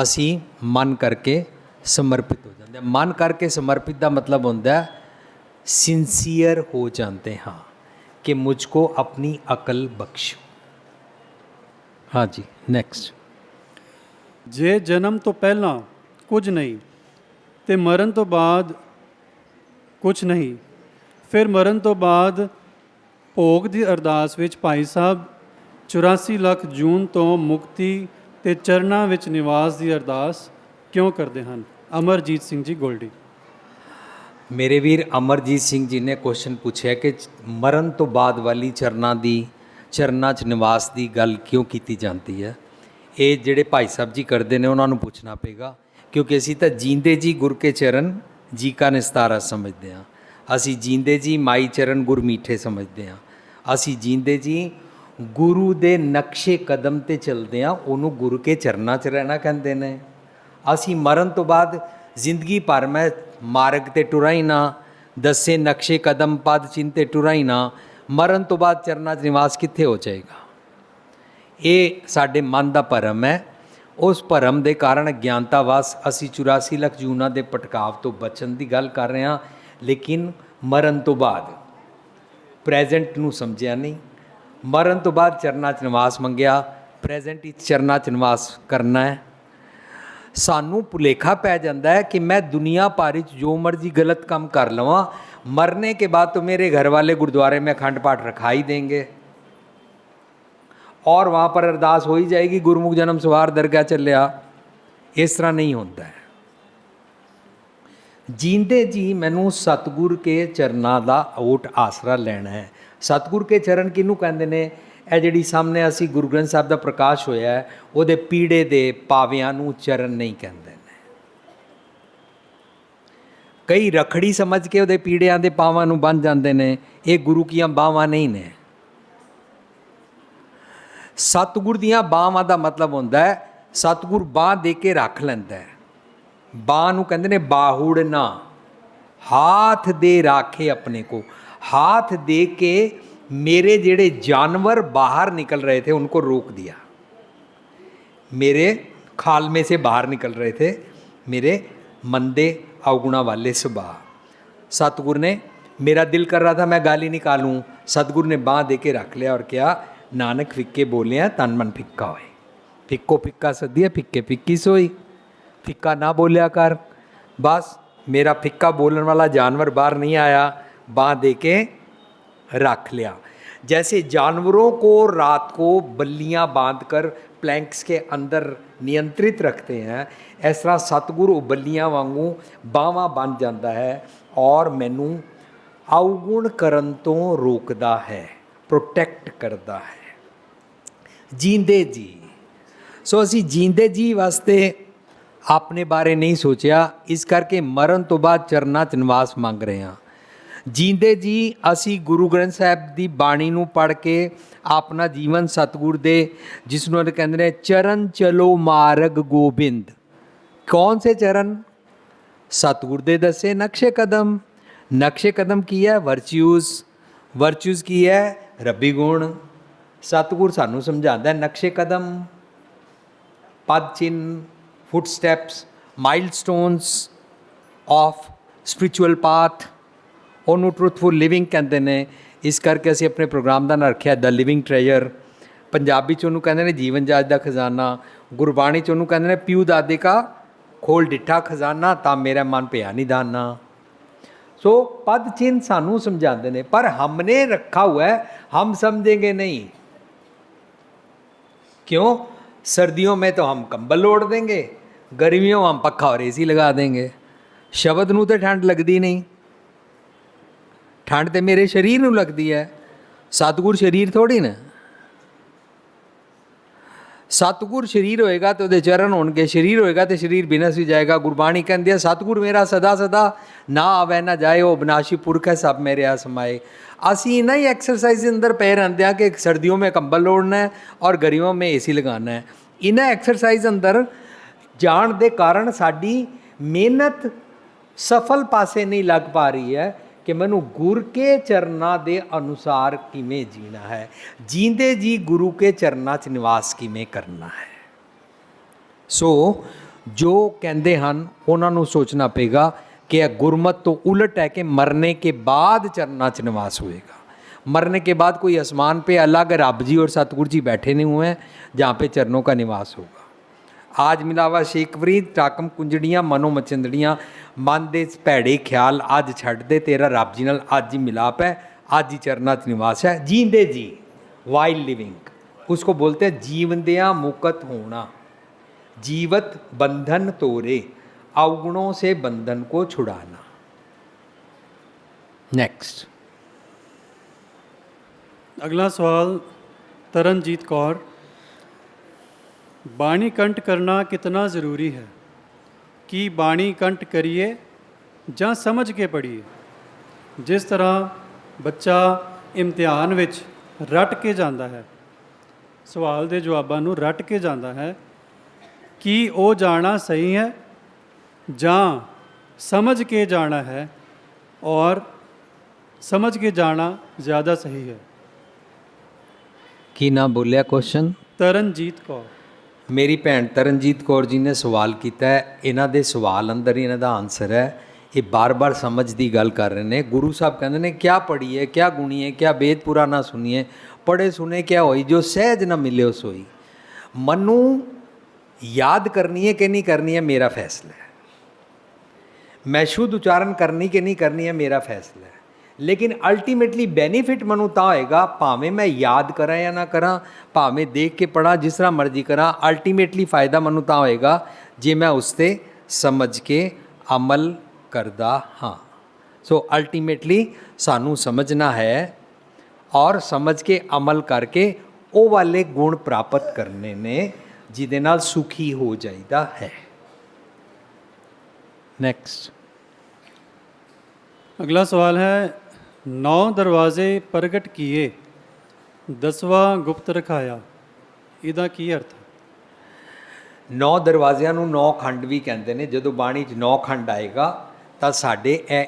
ਅਸੀਂ ਮਨ ਕਰਕੇ ਸਮਰਪਿਤ ਹੋ ਜਾਂਦੇ ਹਾਂ। ਮਨ ਕਰਕੇ ਸਮਰਪਿਤ ਦਾ ਮਤਲਬ ਹੁੰਦਾ ਹੈ ਸਿੰਸੀਅਰ ਹੋ ਜਾਂਦੇ ਹਾਂ ਕਿ ਮੁਝ ਕੋ ਆਪਣੀ ਅਕਲ ਬਖਸ਼ੋ। हाँ जी, नेक्स्ट। ਜੇ ਜਨਮ ਤੋਂ ਪਹਿਲਾਂ ਕੁਝ ਨਹੀਂ ਤੇ ਮਰਨ ਤੋਂ ਬਾਅਦ ਕੁਝ ਨਹੀਂ, ਫਿਰ ਮਰਨ ਤੋਂ ਬਾਅਦ ਭੋਗ ਦੀ ਅਰਦਾਸ ਵਿੱਚ ਭਾਈ ਸਾਹਿਬ 84 ਲੱਖ ਜੂਨ ਤੋਂ ਮੁਕਤੀ ਤੇ ਚਰਨਾਂ ਵਿੱਚ ਨਿਵਾਸ ਦੀ ਅਰਦਾਸ ਕਿਉਂ ਕਰਦੇ ਹਨ? ਅਮਰਜੀਤ ਸਿੰਘ ਜੀ ਗੋਲਡੀ। ਮੇਰੇ ਵੀਰ ਅਮਰਜੀਤ ਸਿੰਘ ਜੀ ਨੇ ਕੁਐਸਚਨ ਪੁੱਛਿਆ ਕਿ ਮਰਨ ਤੋਂ ਬਾਅਦ ਵਾਲੀ ਚਰਨਾਂ 'ਚ ਨਿਵਾਸ ਦੀ ਗੱਲ ਕਿਉਂ ਕੀਤੀ ਜਾਂਦੀ ਹੈ। ਇਹ ਜਿਹੜੇ ਭਾਈ ਸਾਹਿਬ ਜੀ ਕਰਦੇ ਨੇ ਉਹਨਾਂ ਨੂੰ ਪੁੱਛਣਾ ਪਏਗਾ, ਕਿਉਂਕਿ ਅਸੀਂ ਤਾਂ ਜੀਂਦੇ ਜੀ ਗੁਰ ਕੇ ਚਰਨ ਜੀ ਕਾ ਨਿਸਤਾਰਾ ਸਮਝਦੇ ਹਾਂ। ਅਸੀਂ ਜੀਂਦੇ ਜੀ ਮਾਈ ਚਰਨ ਗੁਰ ਮੀਠੇ ਸਮਝਦੇ ਹਾਂ। ਅਸੀਂ ਜੀਂਦੇ ਜੀ ਗੁਰੂ ਦੇ ਨਕਸ਼ੇ ਕਦਮ 'ਤੇ ਚੱਲਦੇ ਹਾਂ, ਉਹਨੂੰ ਗੁਰੂ ਕੇ ਚਰਨਾਂ 'ਚ ਰਹਿਣਾ ਕਹਿੰਦੇ ਨੇ। ਅਸੀਂ ਮਰਨ ਤੋਂ ਬਾਅਦ ਜ਼ਿੰਦਗੀ ਭਰ ਮੈਂ ਮਾਰਗ 'ਤੇ ਟੁਰਾ ਹੀ ਨਾ, ਦੱਸੇ ਨਕਸ਼ੇ ਕਦਮ ਪਦ ਚਿੰਨ੍ਹ 'ਤੇ ਟੁਰਾ ਹੀ ਨਾ, ਮਰਨ ਤੋਂ ਬਾਅਦ ਚਰਨਾਂ 'ਚ ਨਿਵਾਸ ਕਿੱਥੇ ਹੋ ਜਾਏਗਾ। ਇਹ ਸਾਡੇ ਮਨ ਦਾ ਭਰਮ ਹੈ। ਉਸ ਭਰਮ ਦੇ ਕਾਰਨ ਗਿਆਨਤਾਵਾਸ ਅਸੀਂ 84 ਲੱਖ ਜੂਨਾਂ ਦੇ ਭਟਕਾਵ ਤੋਂ ਬਚਣ ਦੀ ਗੱਲ ਕਰ ਰਹੇ ਹਾਂ, ਲੇਕਿਨ ਮਰਨ ਤੋਂ ਬਾਅਦ ਪ੍ਰੈਜ਼ੈਂਟ ਨੂੰ ਸਮਝਿਆ ਨਹੀਂ। ਮਰਨ ਤੋਂ ਬਾਅਦ ਚਰਨਾਂ 'ਚ ਨਿਵਾਸ ਮੰਗਿਆ, ਪ੍ਰੈਜ਼ੈਂਟ ਵਿੱਚ ਚਰਨਾਂ 'ਚ ਨਿਵਾਸ ਕਰਨਾ ਹੈ। ਸਾਨੂੰ ਭੁਲੇਖਾ ਪੈ ਜਾਂਦਾ ਹੈ ਕਿ मैं दुनिया भर जो मर्जी गलत काम कर लवां, मरने के बाद तो मेरे घर वाले गुरुद्वारे में अखंड पाठ रखा ही देंगे और वहाँ पर अरदास हो ही जाएगी गुरमुख जन्म सवार दरगाह चलिया। इस तरह नहीं होता है। ਜੀਂਦੇ ਜੀ ਮੈਨੂੰ ਸਤਿਗੁਰ ਕੇ ਚਰਨਾਂ ਦਾ ਓਟ ਆਸਰਾ ਲੈਣਾ ਹੈ। ਸਤਿਗੁਰ ਕੇ ਚਰਨ ਕਿਹਨੂੰ ਕਹਿੰਦੇ ਨੇ? ਇਹ ਜਿਹੜੀ ਸਾਹਮਣੇ ਅਸੀਂ ਗੁਰੂ ਗ੍ਰੰਥ ਸਾਹਿਬ ਦਾ ਪ੍ਰਕਾਸ਼ ਹੋਇਆ ਹੈ, ਉਹਦੇ ਪੀੜੇ ਦੇ ਪਾਵਿਆਂ ਨੂੰ ਚਰਨ ਨਹੀਂ ਕਹਿੰਦੇ ਨੇ। ਕਈ ਰਖੜੀ ਸਮਝ ਕੇ ਉਹਦੇ ਪੀੜਿਆਂ ਦੇ ਪਾਵਾਂ ਨੂੰ ਬੰਨ੍ਹ ਜਾਂਦੇ ਨੇ। ਇਹ ਗੁਰੂ ਕੀਆਂ ਬਾਹਾਂ ਨਹੀਂ ਨੇ। ਸਤਿਗੁਰ ਦੀਆਂ ਬਾਹਾਂ ਦਾ ਮਤਲਬ ਹੁੰਦਾ ਹੈ ਸਤਿਗੁਰ ਬਾਂਹ ਦੇ ਕੇ ਰੱਖ ਲੈਂਦਾ ਹੈ। ਬਾਂਹ ਨੂੰ ਕਹਿੰਦੇ ਨੇ ਬਾਹੁੜਨਾ। ਹਾਥ ਦੇ ਰਾਖੇ ਆਪਣੇ को, हाथ दे के मेरे जेड़े जानवर बाहर निकल रहे थे उनको रोक दिया। मेरे खाल में से बाहर निकल रहे थे मेरे मंदे अवगुणा वाले स्वभाव। सतगुरु ने, मेरा दिल कर रहा था मैं गाली निकालूं, सतगुरु ने बाँह दे के रख लिया और क्या? नानक फिक्के बोले हैं तन मन फिक्का होए। फिक्को फिक्का सदिया फिक्के फिक्की सोई। फिक्का ना बोलिया कर। बस मेरा फिक्का बोलने वाला जानवर बाहर नहीं आया, बाँह दे के रख लिया। जैसे जानवरों को रात को बल्लियाँ बांधकर प्लैंक्स के अंदर नियंत्रित रखते हैं, इस तरह सतगुरु बल्लियाँ वांगू बावां बन जाता है और मैनू अवगुण करन तो रोकता है, प्रोटेक्ट करता है। जींदे जी। सो असी जींदे जी वास्ते अपने बारे नहीं सोचा, इस करके मरण तो बाद चरना च निवास मंग रहे हैं। ਜੀਂਦੇ ਜੀ ਅਸੀਂ ਗੁਰੂ ਗ੍ਰੰਥ ਸਾਹਿਬ ਦੀ ਬਾਣੀ ਨੂੰ ਪੜ੍ਹ ਕੇ ਆਪਣਾ ਜੀਵਨ ਸਤਿਗੁਰ ਦੇ, ਜਿਸ ਨੂੰ ਕਹਿੰਦੇ ਨੇ ਚਰਨ ਚਲੋ ਮਾਰਗ ਗੋਬਿੰਦ। ਕੌਣ ਸੇ ਚਰਨ? ਸਤਿਗੁਰ ਦੇ ਦੱਸੇ ਨਕਸ਼ੇ ਕਦਮ। ਨਕਸ਼ੇ ਕਦਮ ਕੀ ਹੈ? ਵਰਚੂਜ਼ ਕੀ ਹੈ? ਰੱਬੀ ਗੁਣ। ਸਤਿਗੁਰ ਸਾਨੂੰ ਸਮਝਾਉਂਦਾ ਨਕਸ਼ੇ ਕਦਮ, ਪਦ ਚਿੰਨ੍ਹ, ਫੁੱਟ steps, milestones of spiritual path. ਉਹਨੂੰ ਟਰੂਥਫੁਲ ਲਿਵਿੰਗ ਕਹਿੰਦੇ ਨੇ। ਇਸ ਕਰਕੇ ਅਸੀਂ ਆਪਣੇ ਪ੍ਰੋਗਰਾਮ ਦਾ ਨਾਂ ਰੱਖਿਆ ਦ ਲਿਵਿੰਗ ਟ੍ਰੈਜਰ। ਪੰਜਾਬੀ 'ਚ ਉਹਨੂੰ ਕਹਿੰਦੇ ਨੇ ਜੀਵਨ ਜਾਚ ਦਾ ਖਜ਼ਾਨਾ, ਗੁਰਬਾਣੀ 'ਚ ਉਹਨੂੰ ਕਹਿੰਦੇ ਨੇ ਪਿਊ ਦਾਦੇ ਕਾ ਖੋਲ ਡਿੱਠਾ ਖਜ਼ਾਨਾ ਤਾਂ ਮੇਰਾ ਮਨ ਪਿਆ ਨਿਧਾਨਾ। सो पद चिन्ह सानू समझाते हैं, पर हमने रखा हुआ है, हम समझेंगे नहीं। क्यों? सर्दियों में तो हम कंबल ओढ़ देंगे, गर्मियों में हम पक्खा और एसी लगा देंगे। शब्द नूं तो ठंड लगती नहीं, ठंड तो मेरे शरीर नूं लगती है, सतगुर शरीर थोड़ी ना। सतगुर शरीर होएगा तो ਉਹਦੇ ਚਰਨ ਹੋਣਗੇ, शरीर होएगा तो शरीर बिनस भी जाएगा। गुरबाणी कहती है सतगुर मेरा सदा सदा ना आवे ना जाए, वो अविनाशी पुरख है सब मेरे आ समाए। ਅਸੀਂ ना ही एक्सरसाइज के अंदर पे रहते हैं कि सर्दियों में कंबल ओढ़ना है और गर्मियों में एसी लगाना है। इन्हें एक्सरसाइज अंदर जान दे कारण साडी मेहनत सफल पासे नहीं लग पा रही है कि मैनू गुर के चरना दे अनुसार किमें जीना है, जींदे जी गुरु के चरना च निवास किमें करना है। सो जो कहते हैं उन्होंने सोचना पेगा कि यह गुरमत तो उलट है कि मरने के बाद चरना च निवास होएगा। मरने के बाद कोई आसमान पे अलग रब जी और सतगुरु जी बैठे नहीं हुए हैं जहाँ पे चरणों का निवास होगा। आज मिलावा शेख फरीद टाकम कुंजड़ियाँ मनो मचंदड़ियाँ मन दे भैड़े ख्याल अज छड्ड दे, तेरा रब जी नाल अज ही मिलाप है, अज ही चरना च निवास है। जींदे जी वाइल लिविंग, उसको बोलते हैं जीवंदियाँ मुकत होना। जीवत बंधन तोरे, अवगुणों से बंधन को छुड़ाना। नेक्स्ट अगला सवाल तरनजीत कौर, बाणी कंठ करना कितना ज़रूरी है? कि बाणी कंठ करिए ਜਾਂ समझ के पढ़िए? जिस तरह बच्चा इम्तिहान विच रट के जाता है, सवाल के जवाबां नूं रट के जाता है, कि वो जाना सही है ਜਾਂ समझ के जाना है और समझ के जाना ज़्यादा सही है? की ना बोलिया क्वेश्चन? तरनजीत कौर। मेरी भैन तरनजीत कौर जी ने सवाल किया है, इन्हां दे सवाल अंदर ही इन्हां दा आंसर है। ये बार बार समझ की गल कर रहे हैं। गुरु साहब कहते हैं क्या पढ़िए, क्या गुणिए, क्या वेद पुराना सुनिए, पढ़े सुने क्या होई, जो सहज न मिले सोई। मनु याद करनी है कि नहीं करनी है मेरा फैसला है, मैं शुद्ध उच्चारण करनी कि नहीं करनी है मेरा फैसला है। लेकिन अल्टीमेटली बेनीफिट मनु ता होएगा भावें मैं याद करा या ना करा, भावें देख के पढ़ा, जिस तरह मर्जी करा, अल्टीमेटली फ़ायदा मनु ता होएगा जे मैं उससे समझ के अमल करदा हाँ। सो अल्टीमेटली सानू समझना है और समझ के अमल करके वो वाले गुण प्राप्त करने ने जिहदे नाल सुखी हो जाइदा है। नेक्स्ट अगला सवाल है, 9 दरवाजे प्रगट किए 10वां गुप्त रखाया, ਇਹਦਾ ਕੀ अर्थ है? 9 ਦਰਵਾਜ਼ਿਆਂ ਨੂੰ 9 ਖੰਡ ਵੀ ਕਹਿੰਦੇ ਨੇ। ਜਦੋਂ ਬਾਣੀ 'ਚ 9 ਖੰਡ ਆਏਗਾ ਤਾਂ ਸਾਡੇ ਇਹ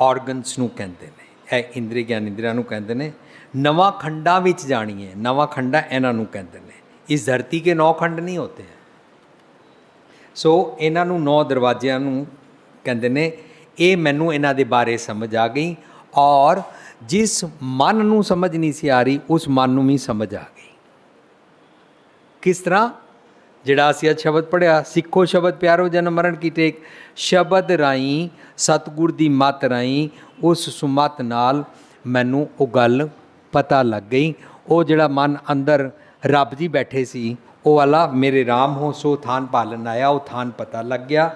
ਆਰਗਨਸ ਨੂੰ ਕਹਿੰਦੇ ਨੇ, ਇਹ ਇੰਦਰੀ ਗਿਆਨ ਇੰਦਰੀਆਂ ਨੂੰ ਕਹਿੰਦੇ ਨੇ। ਨਵਾਂ ਖੰਡਾਂ ਵਿੱਚ ਜਾਣੀਏ, ਨਵਾਂ ਖੰਡਾ ਇਹਨਾਂ ਨੂੰ ਕਹਿੰਦੇ ਨੇ। ਇਸ ਧਰਤੀ ਕੇ 9 ਖੰਡ ਨਹੀਂ ਹੋਤੇ ਹੈ। ਸੋ ਇਹਨਾਂ ਨੂੰ 9 ਦਰਵਾਜ਼ਿਆਂ ਨੂੰ ਕਹਿੰਦੇ ਨੇ। ਇਹ ਮੈਨੂੰ ਇਹਨਾਂ ਦੇ ਬਾਰੇ ਸਮਝ ਆ ਗਈ और जिस मन नूं समझ नहीं सी आ रही उस मन नूं भी समझ आ गई। किस तरह? जिहड़ा असीं अज शब्द पढ़िया, सिखो शब्द प्यारो जन्म मरण की टेक, शब्द राई सतगुर दी मत राई उस सुमत नाल मैनू वो गल पता लग गई। वो जिहड़ा मन अंदर रब जी बैठे सी वो वाला मेरे राम हो सो थान पालन आया, वो थान पता लग गया।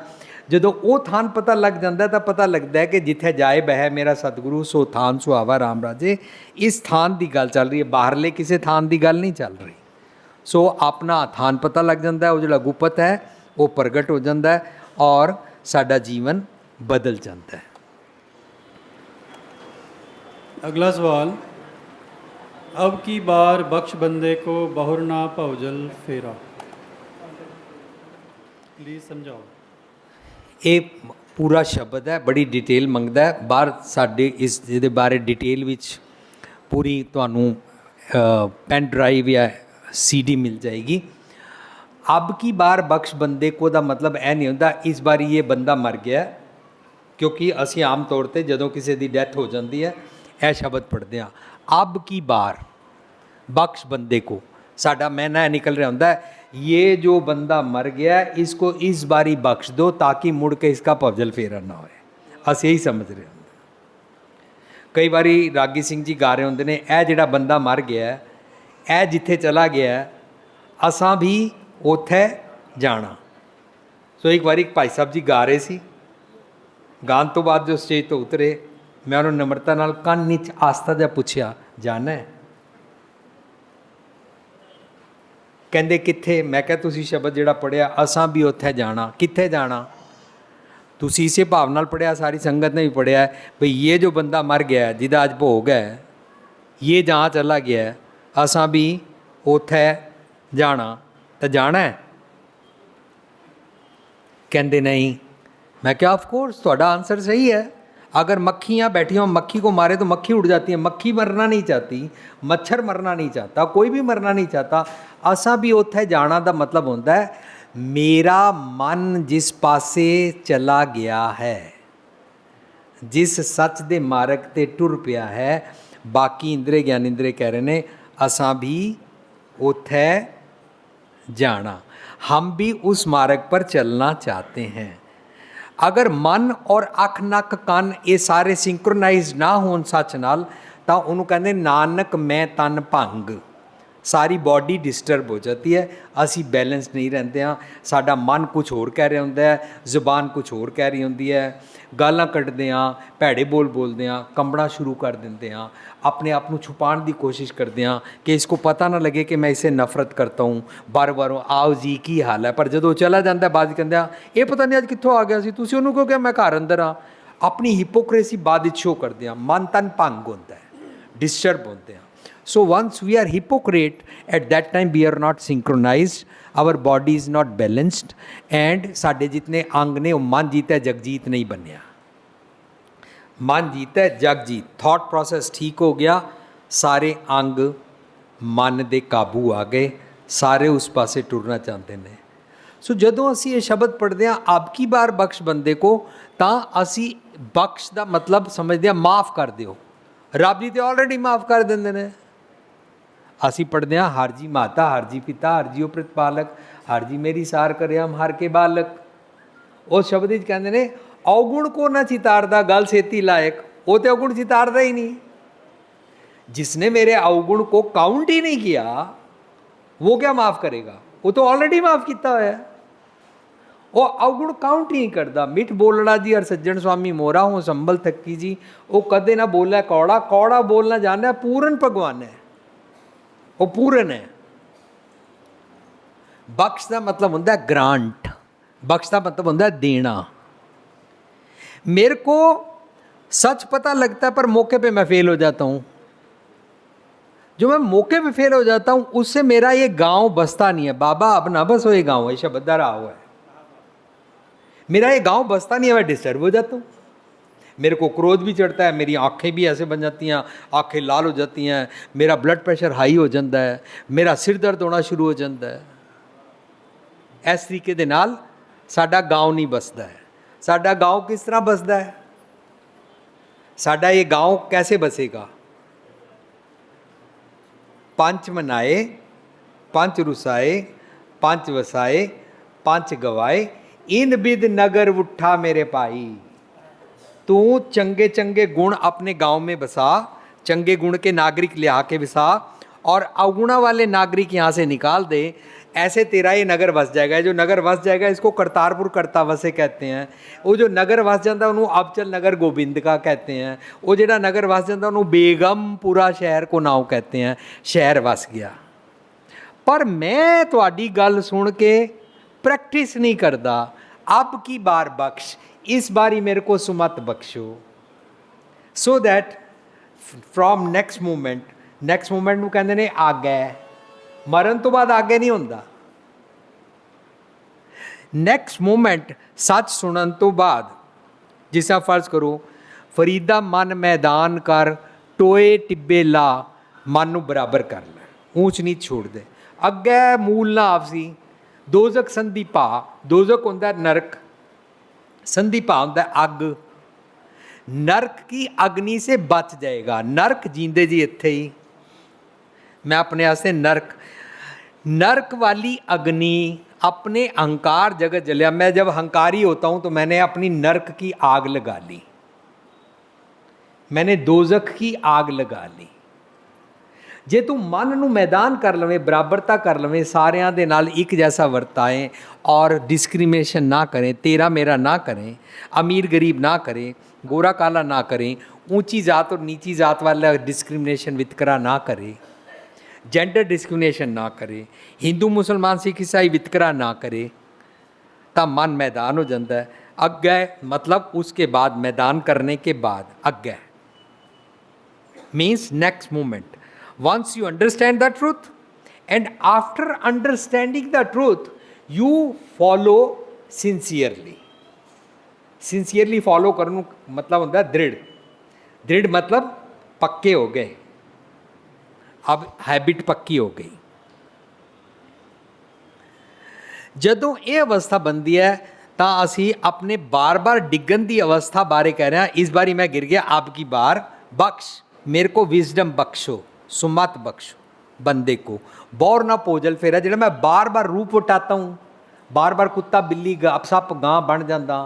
ਜਦੋਂ ਉਹ ਥਾਨ ਪਤਾ ਲੱਗ ਜਾਂਦਾ ਤਾਂ ਪਤਾ ਲੱਗਦਾ ਹੈ ਕਿ ਜਿੱਥੇ ਜਾਏ ਬਹਿ ਮੇਰਾ ਸਤਿਗੁਰੂ ਸੋ ਥਾਨ ਸੁਹਾਵਾ ਰਾਮ ਰਾਜੇ। ਇਸ ਥਾਨ ਦੀ ਗੱਲ ਚੱਲ ਰਹੀ ਹੈ, ਬਾਹਰਲੇ ਕਿਸੇ ਥਾਨ ਦੀ ਗੱਲ ਨਹੀਂ ਚੱਲ ਰਹੀ। ਸੋ ਆਪਣਾ ਥਾਨ ਪਤਾ ਲੱਗ ਜਾਂਦਾ, ਉਹ ਜਿਹੜਾ ਗੁਪਤ ਹੈ ਉਹ ਪ੍ਰਗਟ ਹੋ ਜਾਂਦਾ ਹੈ ਔਰ ਸਾਡਾ ਜੀਵਨ ਬਦਲ ਜਾਂਦਾ ਹੈ। अगला सवाल, अब की बार बख्श बंदे को बहुरना भवजल फेरा, प्लीज़ समझाओ। ਇਹ ਪੂਰਾ ਸ਼ਬਦ ਹੈ, ਬੜੀ ਡਿਟੇਲ ਮੰਗਦਾ ਹੈ। ਬਾਹਰ ਸਾਡੇ ਇਸ ਇਹਦੇ ਬਾਰੇ ਡਿਟੇਲ ਵਿੱਚ ਪੂਰੀ ਤੁਹਾਨੂੰ ਪੈਨ ਡਰਾਈਵ ਜਾਂ CD ਮਿਲ ਜਾਏਗੀ। अब की बार बख्श बंदे को ਦਾ ਮਤਲਬ ਇਹ ਨਹੀਂ ਹੁੰਦਾ ਇਸ ਵਾਰੀ ਇਹ ਬੰਦਾ ਮਰ ਗਿਆ, ਕਿਉਂਕਿ ਅਸੀਂ ਆਮ ਤੌਰ 'ਤੇ ਜਦੋਂ ਕਿਸੇ ਦੀ ਡੈਥ ਹੋ ਜਾਂਦੀ ਹੈ ਇਹ ਸ਼ਬਦ ਪੜ੍ਹਦੇ ਹਾਂ। अब की बार बख्श बंदे को। साडा मैना निकल रहा होंदा है, ये जो बंदा मर गया इसको इस बारी बख्श दो ताकि मुड़ के इसका भवजल फेरा ना होए। अस यही समझ रहे होंगे। कई बारी रागी सिंह जी गा रहे होंगे ने, ए जिहड़ा बंदा मर गया ए जिथे चला गया असां भी उत्थे जाना। सो एक बारी भाई साहब जी गा रहे सी, गान तो बाद जो स्टेज तो उतरे, मैं उन्होंने नम्रता नाल कान च आस्था जा पुछया, जाना है? कहंदे कित्थे? मैं कहा तुसी शब्द जिहड़ा पढ़िया असां भी उत्थे जाना, कित्थे जाना? तुसी इसे भाव नाल पढ़िया, सारी संगत ने भी पढ़िया है भई ये जो बंदा मर गया है जिहदा अज भोग है, ये जहाँ चला गया है असां भी उत्थे जाना, तो जाना है? कहंदे नहीं। मैं क्या ऑफ कोर्स तुहाडा आंसर सही है। अगर मक्खियाँ बैठी हों, मक्खी को मारे तो मक्खी उड़ जाती है, मक्खी मरना नहीं चाहती, मच्छर मरना नहीं चाहता, कोई भी मरना नहीं चाहता। असां भी उत्थे जाना दा मतलब होंदा है मेरा मन जिस पासे चला गया है, जिस सच दे मार्ग ते टुर पिया है, बाकी इंद्रे ज्ञानेंद्रे कह रहे ने असां भी उत्थे जाना, हम भी उस मार्ग पर चलना चाहते हैं। अगर मन और अख नक कन ये सारे सिंक्रोनाइज ना होन सच नाल तो उन्होंने कहते नानक मैं तन भंग, सारी बॉडी डिस्टर्ब हो जाती है, असी बैलेंस नहीं रहते हाँ। साडा मन कुछ होर कह रहा होंदा है, जुबान कुछ होर कह रही होंदी है, गालां कड्डदे हाँ, भैड़े बोल बोलते हाँ, कंबना शुरू कर देंगे हाँ, अपने आप को छुपाने की कोशिश करते हाँ कि इसको पता ना लगे कि मैं इसे नफरत करता हूँ। बार बार आओ जी की हाल है, पर जो चला जाता है बाद कहते हैं ये पता नहीं अज कितों आ गया सी, तुसीं उहनूं क्यों कहा मैं घर अंदर हाँ। अपनी हिपोक्रेसी बाद शो करते हैं, मन तन भंग होता है, डिस्टर्ब होते हैं। So once we are hypocrite, at that time we are not synchronized, our body is not balanced, and साडे जितने अंग ने वो मन जीता है जगजीत नहीं बनया। मन जीता है जगजीत, थॉट प्रोसेस ठीक हो गया, सारे अंग मन दे काबू आ गए, सारे उस पासे टुरना चाहते हैं। सो जदों असी ये शब्द पढ़ते हैं अब की बार बख्श बंदे को, तां असी बख्श का मतलब समझते हैं माफ़ कर दिओ। रब जी तो ऑलरेडी माफ़ कर देंगे ने। असी पढ़ते हैं हर जी माता, हर जी पिता, हर जी प्रतिपालक, हर जी मेरी सार करम हर के बालक। उस शब्द कहते ने अवगुण को ना चितारदा गल सेती लायक, वो तो अवगुण चितारदा ही नहीं। जिसने मेरे अवगुण को काउंट ही नहीं किया वो क्या माफ़ करेगा? वो तो ऑलरेडी माफ़ किया हुआ है। वो अवगुण काउंट ही नहीं करता। मिठ बोलड़ा जी और सज्जन स्वामी मोरा हो संभल थक्की जी, वो कदे ना बोला कौड़ा, कौड़ा बोलना जाना पूरन भगवान है, वो पूरन है। बख्श का मतलब होंदा है ग्रांट, बख्श का मतलब होंदा है देना। मेरे को सच पता लगता है पर मौके पे मैं फेल हो जाता हूँ। जो मैं मौके पे फेल हो जाता हूँ उससे मेरा ये गांव बसता नहीं है। बाबा अब ना बस हो ये गांव है, शब्द रहा हुआ है, मेरा ये गांव बसता नहीं है, मैं डिस्टर्ब हो जाता हूँ। मेरे को क्रोध भी चढ़ता है, मेरी आँखें भी ऐसे बन जाती हैं, आँखें लाल हो जाती हैं, मेरा ब्लड प्रेशर हाई हो जाता है, मेरा सिर दर्द होना शुरू हो जाता है। इस तरीके दे नाल साडा गांव नहीं बसदा है। साडा गांव किस तरह बसदा है? साडा ये गांव कैसे बसेगा? पंच मनाए, पंच रुसाए, पंच वसाए, पंच गवाए, इन बिद नगर उठा मेरे भाई। तू चंगे चंगे गुण अपने गांव में बसा, चंगे गुण के नागरिक लिया के बसा और अवगुणा वाले नागरिक यहाँ से निकाल दे, ऐसे तेरा ये नगर बस जाएगा। जो नगर बस जाएगा इसको करतारपुर करता वसे कहते हैं। वो जो नगर बस जाता है उन्होंने अबचल नगर गोबिंद का कहते हैं। वो जो नगर बस जाता है उन्होंने बेगमपुरा शहर को नाव कहते हैं। शहर बस गया। पर मैं तुहाडी गल सुन के प्रैक्टिस नहीं करता। अब की बार बख्श, इस बारी मेरे को सुमत बख्शो, so that from next movement ਨੂੰ ਕਹਿੰਦੇ ਨੇ आगे, मरण तो बाद आगे नहीं होंदा। नैक्सट मूवमेंट सच सुनन तो बाद, जिस फर्ज करो फरीदा मन मैदान कर, टोए टिब्बे ला, मन नूं बराबर कर ले, ऊंच नीच छोड़ दे। अगे मूल ना आपसी दोजक संधि भा, दोजक होंदा नरक, संधि भा होंदा अग। नरक की अग्नि से बच जाएगा। नरक जींदे जी इत्थे ही, मैं अपने वास्ते नरक वाली अग्नि अपने अहंकार जगत जलिया। मैं जब अहंकारी होता हूँ तो मैंने अपनी नरक की आग लगा ली, मैंने दोजख की आग लगा ली। जे तू मन ਨੂੰ मैदान कर लवें, बराबरता कर लवें, सारिਆਂ ਦੇ ਨਾਲ एक जैसा ਵਰਤਾਏ और डिस्क्रिमिनेशन ना करें, तेरा मेरा ना करें, अमीर गरीब ना करें, गोरा काला ना करें, ऊंची जात और नीची जात वाला डिस्क्रिमिनेशन वितकरा ना करें, जेंडर डिस्क्रिमिनेशन ना करे, हिंदू मुसलमान सिख ईसाई वितकरा ना करे, तो मन मैदान हो जाता है। अग्गै मतलब उसके बाद, मैदान करने के बाद अग्गै means next moment. Once you understand the truth and after understanding the truth you follow sincerely. Sincerely follow करने मतलब होता है दृढ़। दृढ़ मतलब पक्के हो गए, अब हैबिट पक्की हो गई। ਜਦੋਂ ਇਹ ਅਵਸਥਾ बनती है ਤਾਂ ਅਸੀਂ ਆਪਣੇ बार-बार डिगन की अवस्था बारे कह रहे हैं। इस बारी मैं गिर गया, अब की बार बख्श, मेरे को विजडम बख्शो, सुमत बख्शो बंदे को। बौर ना पोजल फेरा ਜਿਹੜਾ मैं बार-बार रूप उठाता हूँ, बार-बार कुत्ता बिल्ली सप गां बन जाता,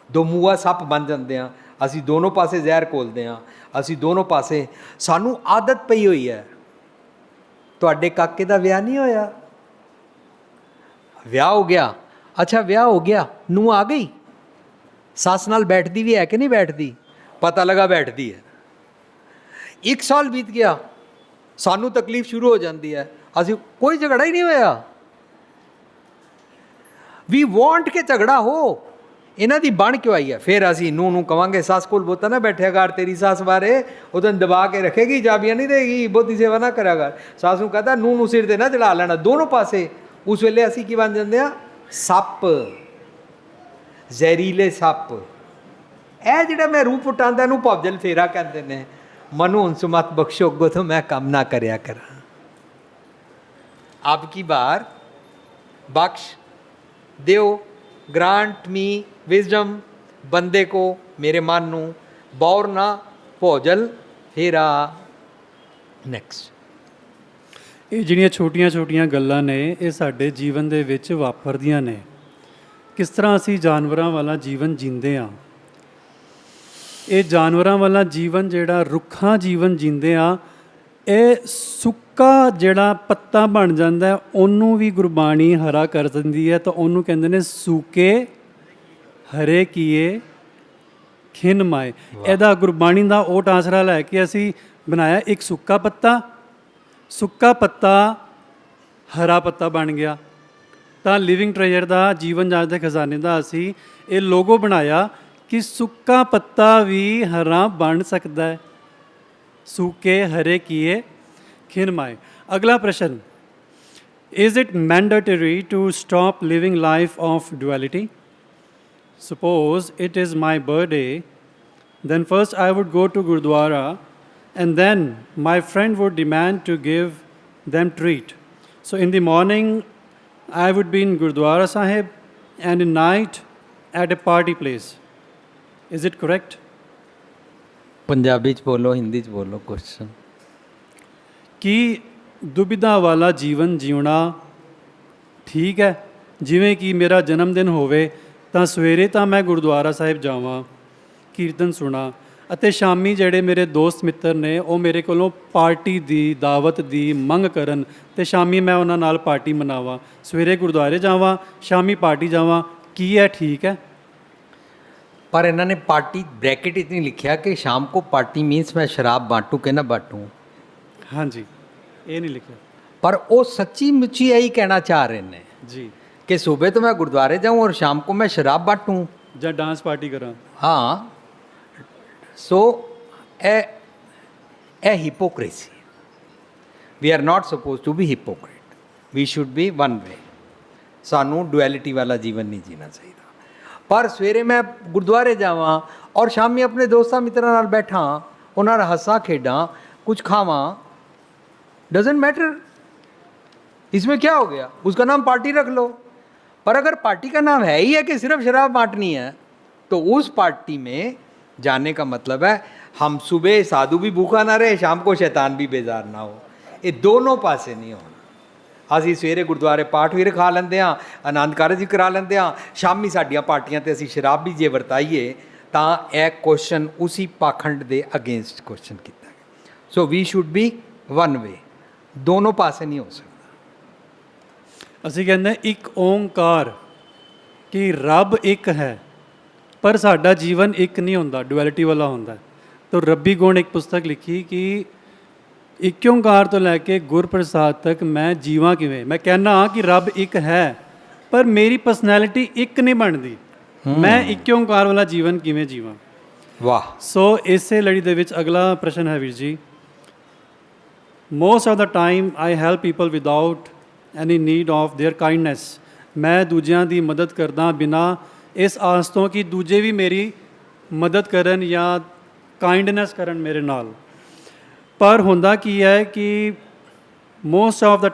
दो मूआ सप बन जाते हैं, ਅਸੀਂ दोनों पासे ਜ਼ਹਿਰ ਘੋਲਦੇ ਹਾਂ, ਅਸੀਂ दोनों पासे, ਸਾਨੂੰ आदत पई हुई है। ਤੁਹਾਡੇ ਕਾਕੇ ਦਾ ਵਿਆਹ नहीं होया? ਵਿਆਹ हो गया, अच्छा ਵਿਆਹ हो गया, ਨੂੰ आ गई, ਸੱਸ ਨਾਲ बैठती भी है कि नहीं बैठती? पता लगा बैठती है। 1 साल बीत गया, ਸਾਨੂੰ तकलीफ शुरू हो जाती है, ਅਸੀਂ कोई झगड़ा ही नहीं होया। वी वॉन्ट के झगड़ा हो, ਇਹਨਾਂ ਦੀ ਬਣ ਕਿਉਂ ਆਈ ਹੈ? ਫਿਰ ਅਸੀਂ ਨੂੰ ਕਵਾਂਗੇ ਸੱਸ ਕੋਲ ਬੋਤਾ ਨਾ ਬੈਠਿਆ ਕਰ, ਤੇਰੀ ਸੱਸ ਬਾਰੇ ਉਹ ਤੈਨੂੰ ਦਬਾ ਕੇ ਰੱਖੇਗੀ, ਚਾਬੀਆਂ ਨਹੀਂ ਦੇਗੀ, ਬਹੁਤੀ ਸੇਵਾ ਨਾ ਕਰਿਆ ਕਰ। ਸੱਸ ਨੂੰ ਕਹਤਾ ਨੂੰ ਸਿਰ ਤੇ ਨਾ ਚੜਾ ਲੈਣਾ, ਦੋਨੋਂ ਪਾਸੇ। ਉਸ ਵੇਲੇ ਅਸੀਂ ਕੀ ਬਣ ਜਾਂਦੇ ਆ? ਸੱਪ, ਜ਼ਹਿਰੀਲੇ ਸੱਪ। ਇਹ ਜਿਹੜਾ ਮੈਂ ਰੂਪ ਉਟਾਉਂਦਾ ਇਹਨੂੰ ਭਵਜਲ ਫੇਰਾ ਕਹਿੰਦੇ ਨੇ। ਮਨੂੰ ਹੁਣ ਸੁਮਤ ਬਖਸ਼ੋ, ਅੱਗੋਂ ਤੋਂ ਮੈਂ ਕੰਮ ਨਾ ਕਰਿਆ ਕਰਾਂ। ਅਬ ਕੀ ਬਾਰ ਬਖਸ਼ ਦਿਓ, ग्रांट मी विजडम, बंदे को मेरे मन नू बौर ना भोजल फेरा। नैक्सट ਇਹ ਜਿਹੜੀਆਂ ਛੋਟੀਆਂ-ਛੋਟੀਆਂ ਗੱਲਾਂ ਨੇ ਇਹ ਸਾਡੇ ਜੀਵਨ ਦੇ ਵਿੱਚ ਵਾਪਰਦੀਆਂ ਨੇ। ਕਿਸ ਤਰ੍ਹਾਂ ਅਸੀਂ ਜਾਨਵਰਾਂ ਵਾਲਾ ਜੀਵਨ ਜੀਂਦੇ ਹਾਂ। ਇਹ ਜਾਨਵਰਾਂ ਵਾਲਾ ਜੀਵਨ ਜਿਹੜਾ ਰੁੱਖਾਂ ਜੀਵਨ ਜੀਂਦੇ ਆ, ਇਹ ਸੁੱਕਾ ਜਿਹੜਾ ਪੱਤਾ ਬਣ ਜਾਂਦਾ ਉਹਨੂੰ ਵੀ ਗੁਰਬਾਣੀ ਹਰਾ ਕਰ ਦਿੰਦੀ ਹੈ। ਤਾਂ ਉਹਨੂੰ ਕਹਿੰਦੇ ਨੇ ਸੂਕੇ ਹਰੇ ਕੀਏ ਖਿਨ ਮਾਏ। ਇਹਦਾ ਗੁਰਬਾਣੀ ਦਾ ਓਟ ਆਸਰਾ ਲੈ ਕੇ ਅਸੀਂ ਬਣਾਇਆ ਇੱਕ ਸੁੱਕਾ ਪੱਤਾ ਹਰਾ ਪੱਤਾ ਬਣ ਗਿਆ। ਤਾਂ ਲਿਵਿੰਗ ਟ੍ਰੇਜਰ ਦਾ ਜੀਵਨ ਜਾਚ ਦੇ ਖਜ਼ਾਨੇ ਦਾ ਅਸੀਂ ਇਹ ਲੋਗੋ ਬਣਾਇਆ ਕਿ ਸੁੱਕਾ ਪੱਤਾ ਵੀ ਹਰਾ ਬਣ ਸਕਦਾ ਹੈ। सूखे हरे किए खिन माए। अगला प्रश्न, is it mandatory to stop living life of duality? Suppose it is my birthday, then first I would go to Gurdwara and then my friend would demand to give them treat. So in the morning I would be in Gurdwara Sahib and in night at a party place. Is it correct? Punjabi च बोलो, हिंदी च बोलो question. ਕੀ ਦੁਬਿਧਾ ਵਾਲਾ ਜੀਵਨ ਜਿਉਣਾ ਠੀਕ ਹੈ? ਜਿਵੇਂ ਕਿ ਮੇਰਾ ਜਨਮ ਦਿਨ ਹੋਵੇ ਤਾਂ ਸਵੇਰੇ ਤਾਂ ਮੈਂ ਗੁਰਦੁਆਰਾ ਸਾਹਿਬ ਜਾਵਾਂ, ਕੀਰਤਨ ਸੁਣਾ, ਅਤੇ ਸ਼ਾਮੀ ਜਿਹੜੇ ਮੇਰੇ ਦੋਸਤ ਮਿੱਤਰ ਨੇ ਉਹ ਮੇਰੇ ਕੋਲੋਂ ਪਾਰਟੀ ਦੀ ਦਾਵਤ ਦੀ ਮੰਗ ਕਰਨ ਅਤੇ ਸ਼ਾਮੀ ਮੈਂ ਉਹਨਾਂ ਨਾਲ ਪਾਰਟੀ ਮਨਾਵਾਂ। ਸਵੇਰੇ ਗੁਰਦੁਆਰੇ ਜਾਵਾਂ, ਸ਼ਾਮੀ ਪਾਰਟੀ ਜਾਵਾਂ, ਕੀ ਇਹ ਠੀਕ ਹੈ? पर इन्होंने पार्टी ब्रैकेट इतनी लिखा कि शाम को पार्टी मीन्स मैं शराब बांटूँ कि ना बांटूँ। हाँ जी, ये नहीं लिखा। पर वो सच्ची मुच्ची यही कहना चाह रहे हैं जी कि सुबह तो मैं गुरुद्वारे जाऊँ और शाम को मैं शराब बांटूँ ਜਾਂ ਡਾਂਸ ਪਾਰਟੀ ਕਰਾਂ। हाँ, so a hypocrisy. We are not suppose to be hypocrite, we should be one way. सानू डुअलिटी वाला जीवन नहीं जीना चाहिए। पर सवेरे मैं गुरुद्वारे जावां और शामी अपने दोस्तों मित्रों नाल बैठा, उन्हां नाल हंसा खेडां, कुछ खावां, डजेंट मैटर। इसमें क्या हो गया? उसका नाम पार्टी रख लो। पर अगर पार्टी का नाम है ही है कि सिर्फ शराब बांटनी है, तो उस पार्टी में जाने का मतलब है हम सुबह साधु भी भूखा ना रहे, शाम को शैतान भी बेजार ना हो। ਇਹ ਦੋਨੋਂ ਪਾਸੇ ਨਹੀਂ ਹੋਣਾ। ਅਸੀਂ ਸਵੇਰੇ ਗੁਰਦੁਆਰੇ ਪਾਠ ਵੀ ਰਖਾ ਲੈਂਦੇ ਹਾਂ, ਆਨੰਦ ਕਾਰਜ ਵੀ ਕਰਾ ਲੈਂਦੇ ਹਾਂ, ਸ਼ਾਮੀ ਸਾਡੀਆਂ ਪਾਰਟੀਆਂ ਤੇ ਅਸੀਂ ਸ਼ਰਾਬ ਵੀ ਜੇ ਵਰਤਾਈਏ ਤਾਂ ਇਹ ਕੁਐਸਚਨ ਉਸੀ ਪਾਖੰਡ ਦੇ ਅਗੇਂਸਟ ਕੁਐਸਚਨ ਕੀਤਾ ਹੈ। So we should be one way, ਦੋਨੋਂ ਪਾਸੇ ਨਹੀਂ ਹੋ ਸਕਦਾ। ਅਸੀਂ ਕਹਿੰਦੇ ਇੱਕ ਓਂਕਾਰ ਕਿ ਰੱਬ ਇੱਕ ਹੈ, ਪਰ ਸਾਡਾ ਜੀਵਨ ਇੱਕ ਨਹੀਂ ਹੁੰਦਾ, ਡੁਐਲਿਟੀ ਵਾਲਾ ਹੁੰਦਾ। ਤਾਂ ਰੱਬੀ ਗੁਣ ਇੱਕ ਪੁਸਤਕ ਲਿਖੀ ਕਿ ਇੱਕ ਓਂਕਾਰ ਤੋਂ ਲੈ ਕੇ ਗੁਰਪ੍ਰਸਾਦ ਤੱਕ ਮੈਂ ਜੀਵਾਂ ਕਿਵੇਂ। ਮੈਂ ਕਹਿੰਦਾ ਹਾਂ ਕਿ ਰੱਬ ਇੱਕ ਹੈ, ਪਰ ਮੇਰੀ ਪਰਸਨੈਲਿਟੀ ਇੱਕ ਨਹੀਂ ਬਣਦੀ। ਮੈਂ ਇੱਕ ਓਂਕਾਰ ਵਾਲਾ ਜੀਵਨ ਕਿਵੇਂ ਜੀਵਾਂ। ਵਾਹ। ਸੋ ਇਸੇ ਲੜੀ ਦੇ ਵਿੱਚ ਅਗਲਾ ਪ੍ਰਸ਼ਨ ਹੈ ਵੀਰ ਜੀ, most of the time I help people without any need of there kindness. ਮੈਂ ਦੂਜਿਆਂ ਦੀ ਮਦਦ ਕਰਦਾ ਬਿਨਾਂ ਇਸ ਆਸ ਤੋਂ ਕਿ ਦੂਜੇ ਵੀ ਮੇਰੀ ਮਦਦ ਕਰਨ ਜਾਂ ਕਾਈਂਡਨੈਸ ਕਰਨ ਮੇਰੇ ਨਾਲ। ਪਰ ਹੁੰਦਾ ਕੀ ਹੈ ਕਿ most of the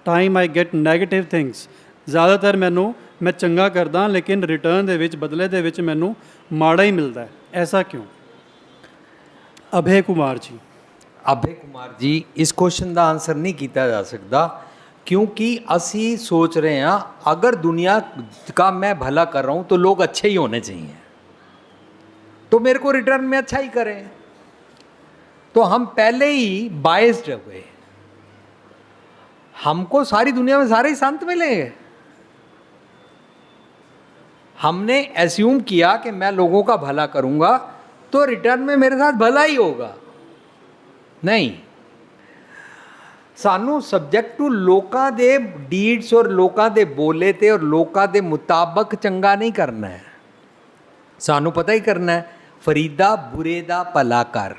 time I get negative things. ਜ਼ਿਆਦਾਤਰ ਮੈਂ ਚੰਗਾ ਕਰਦਾ, ਲੇਕਿਨ ਰਿਟਰਨ ਦੇ ਵਿੱਚ, ਬਦਲੇ ਦੇ ਵਿੱਚ ਮੈਨੂੰ ਮਾੜਾ ਹੀ ਮਿਲਦਾ ਹੈ। ਐਸਾ ਕਿਉਂ? ਅਭੈ ਕੁਮਾਰ ਜੀ। ਅਭੈ ਕੁਮਾਰ ਜੀ, ਇਸ ਕੁਐਸਚਨ ਦਾ ਆਨਸਰ ਨਹੀਂ ਕੀਤਾ ਜਾ ਸਕਦਾ क्योंकि ਅਸੀਂ सोच रहे हैं अगर दुनिया का मैं भला कर रहा हूँ तो लोग अच्छे ही होने चाहिए, तो मेरे को रिटर्न में अच्छा ही करें। तो हम पहले ही बायस्ड हुए, हमको सारी दुनिया में सारे ही संत मिलेंगे। हमने एज्यूम किया कि मैं लोगों का भला करूँगा तो रिटर्न में मेरे साथ भला ही होगा। नहीं, ਸਾਨੂੰ ਸਬਜੈਕਟ ਟੂ ਲੋਕਾਂ ਦੇ ਡੀਡਸ ਔਰ ਲੋਕਾਂ ਦੇ ਬੋਲੇ ਤੇ ਔਰ ਲੋਕਾਂ ਦੇ ਮੁਤਾਬਕ ਚੰਗਾ ਨਹੀਂ ਕਰਨਾ ਹੈ। ਸਾਨੂੰ ਪਤਾ ਹੀ ਕਰਨਾ ਹੈ ਫਰੀਦਾ ਬੁਰੇ ਦਾ ਭਲਾ ਕਰ।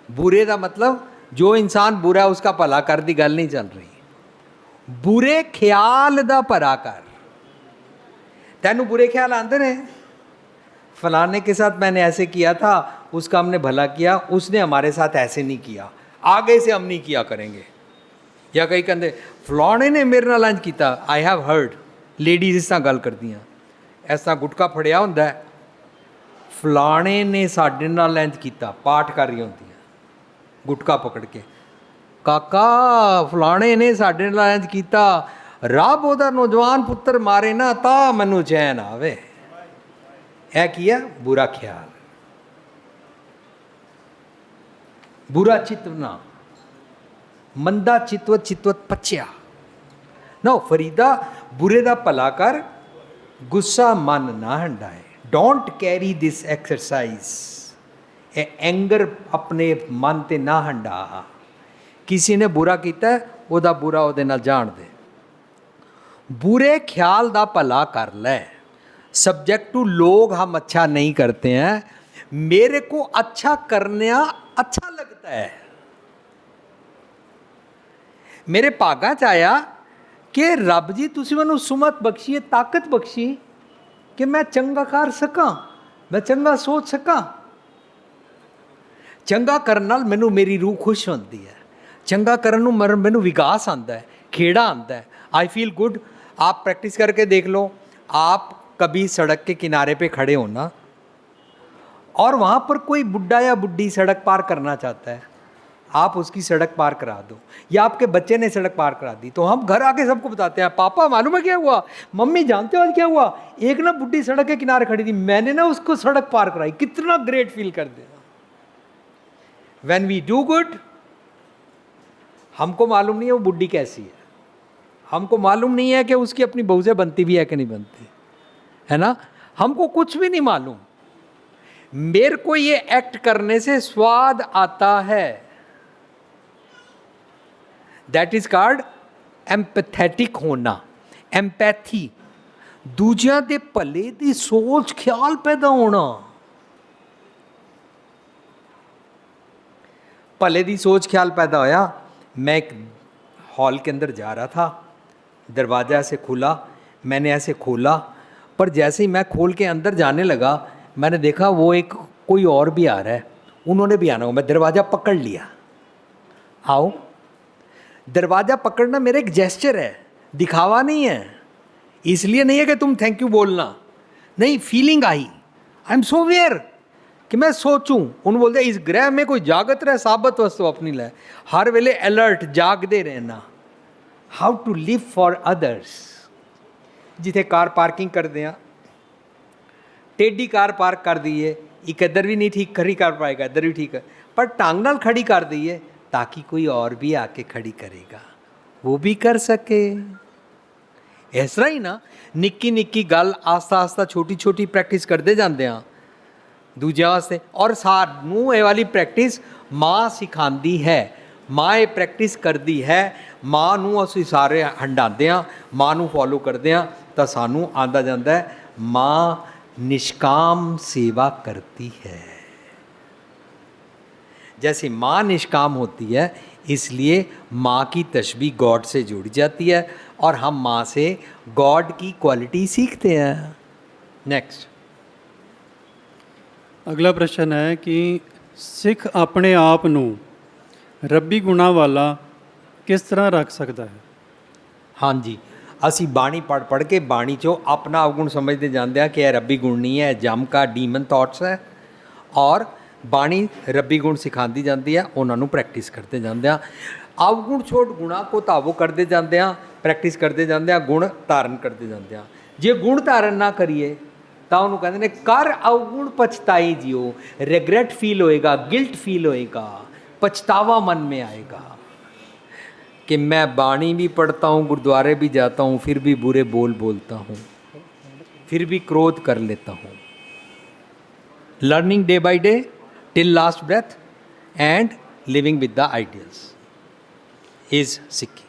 ਬੁਰੇ ਦਾ ਮਤਲਬ ਜੋ ਇਨਸਾਨ ਬੁਰਾ ਉਸका ਭਲਾ ਕਰ ਦੀ ਗੱਲ ਨਹੀਂ ਚੱਲ ਰਹੀ। ਬੁਰੇ ਖਿਆਲ ਦਾ ਭਲਾ ਕਰ। ਤੈਨੂੰ बुरे ख्याल आते हैं, फलाने के साथ मैंने ऐसे किया था, उसका हमने भला किया, उसने हमारे साथ ऐसे नहीं किया, आगे से हम नहीं किया करेंगे। या कई कहते फलाने ने मेरे नाल इंज किया। आई हैव हर्ड लेडीज इस तरह गल करदियां, इस तरह गुटका फड़िया हुंदा है, फलाने ने साडे नाल इंज किया, पाठ कर रही होंदियां गुटका पकड़ के, काका फलाने ने साडे नाल इंज किया, रब ओहदा नौजवान पुत्र मारे ना तां मैनूं चैन आवे। यह की है? बुरा ख्याल, बुरा चितवना, मंदा चितवत चितवत पचिया। नो फरीदा बुरे दा भला कर, गुस्सा मन ना हंडाए। Don't carry this exercise. A anger अपने मन ते ना हंडा। किसी ने बुरा किया ओदा बुरा ओदे नाल जान दे। बुरे ख्याल दा भला कर ले। सब्जेक्ट टू लोग हम अच्छा नहीं करते हैं, मेरे को अच्छा करना अच्छा लगता है। मेरे भागा च आया कि रब जी तुसी मैनूं सुमत बख्शीए, ताकत बख्शी कि मैं चंगा कर सकां, मैं चंगा सोच सकां। चंगा करन नाल मैनूं मेरी रूह खुश होंदी है, चंगा करन नूं मैनूं विकास आंदा है, खेड़ा आंदा है, आई फील गुड। आप प्रैक्टिस करके देख लो। आप कभी सड़क के किनारे पे खड़े हो ना, और वहाँ पर कोई बुढ़ा या बुढ़ी सड़क पार करना चाहता है, आप उसकी सड़क पार करा दो, या आपके बच्चे ने सड़क पार करा दी, तो हम घर आके सबको बताते हैं, पापा मालूम है क्या हुआ, मम्मी जानते हो आज क्या हुआ, एक ना बुढ़ी सड़क के किनारे खड़ी थी, मैंने ना उसको सड़क पार कराई। कितना ग्रेट फील कर देगा। व्हेन वी डू गुड, हमको मालूम नहीं है वो बुढ़ी कैसी है, हमको मालूम नहीं है कि उसकी अपनी बहू से बनती भी है कि नहीं बनती है ना, हमको कुछ भी नहीं मालूम। मेरे को ये एक्ट करने से स्वाद आता है। दैट इज कॉल्ड एम्पैथेटिक होना, एम्पैथी, दूजियां दे भले दी सोच ख्याल पैदा होना। भले दी सोच ख्याल पैदा होया। मैं एक हॉल के अंदर जा रहा था, दरवाज़ा ऐसे खुला, मैंने ऐसे खोला, पर जैसे ही मैं खोल के अंदर जाने लगा, मैंने देखा वो एक कोई और भी आ रहा है, उन्होंने भी आना हो। मैं दरवाज़ा पकड़ लिया। आओ, दरवाज़ा पकड़ना मेरा एक जेस्चर है, दिखावा नहीं है। इसलिए नहीं है कि तुम थैंक यू बोलना, नहीं, फीलिंग आई, आई एम सो वेयर कि मैं सोचूं, ਉਹਨੂੰ बोलते इस ग्रह में कोई जागत रहे साबत वस्तु अपनी लै, हर वेले अलर्ट जागते रहना, how to live for others. जिथे कार पार्किंग करते हैं, टेढ़ी कार पार्क कर दईए, एक इधर भी नहीं ठीक खड़ी कर पाएगा, इधर भी ठीक है, पर ढंग नाल खड़ी कर दईए ताकि कोई और भी आके खड़ी करेगा, वो भी कर सके। इस तरह ही ना निक्की निक्की गल आस्ता आस्ता छोटी छोटी प्रैक्टिस करते जाते हैं दूजिਆਂ वास्ते। और सानू ये वाली प्रैक्टिस माँ सिखाती है, माँ ये प्रैक्टिस करती है, माँ नू असीं सारे हंडाते हैं, माँ नू फॉलो करते हैं, तो सानू आंदा जाता है माँ निष्काम सेवा करती है। जैसे माँ निष्काम होती है, इसलिए माँ की तशबीह गॉड से जुड़ जाती है और हम माँ से गॉड की क्वालिटी सीखते हैं। नेक्स्ट अगला प्रश्न है कि सिख अपने आप नू रब्बी गुणा वाला किस तरह रख सकता है? हाँ जी, असी बाणी पढ़ के बाणी चो अपना अवगुण समझते जाते हैं कि यह रब्बी गुण नहीं है, जम का डीमन थॉट्स है, और बाणी रब्बी गुण सिखाती जाती है, उन्होंने प्रैक्टिस करते जाते हैं। अवगुण छोड़ गुणा को तावो करते जाते हैं, प्रैक्टिस करते जाते हैं, गुण धारण करते जाते हैं। जे गुण धारण ना करिए तो उन्होंने कहते हैं कर अवगुण पछताई जियो, रिग्रेट फील होएगा, गिल्ट फील होएगा, पछतावा मन में आएगा कि मैं बाणी भी पढ़ता हूँ, गुरुद्वारे भी जाता हूँ, फिर भी बुरे बोल बोलता हूँ, फिर भी क्रोध कर लेता हूँ। Learning day by day till last breath and living with the ideals is Sikki.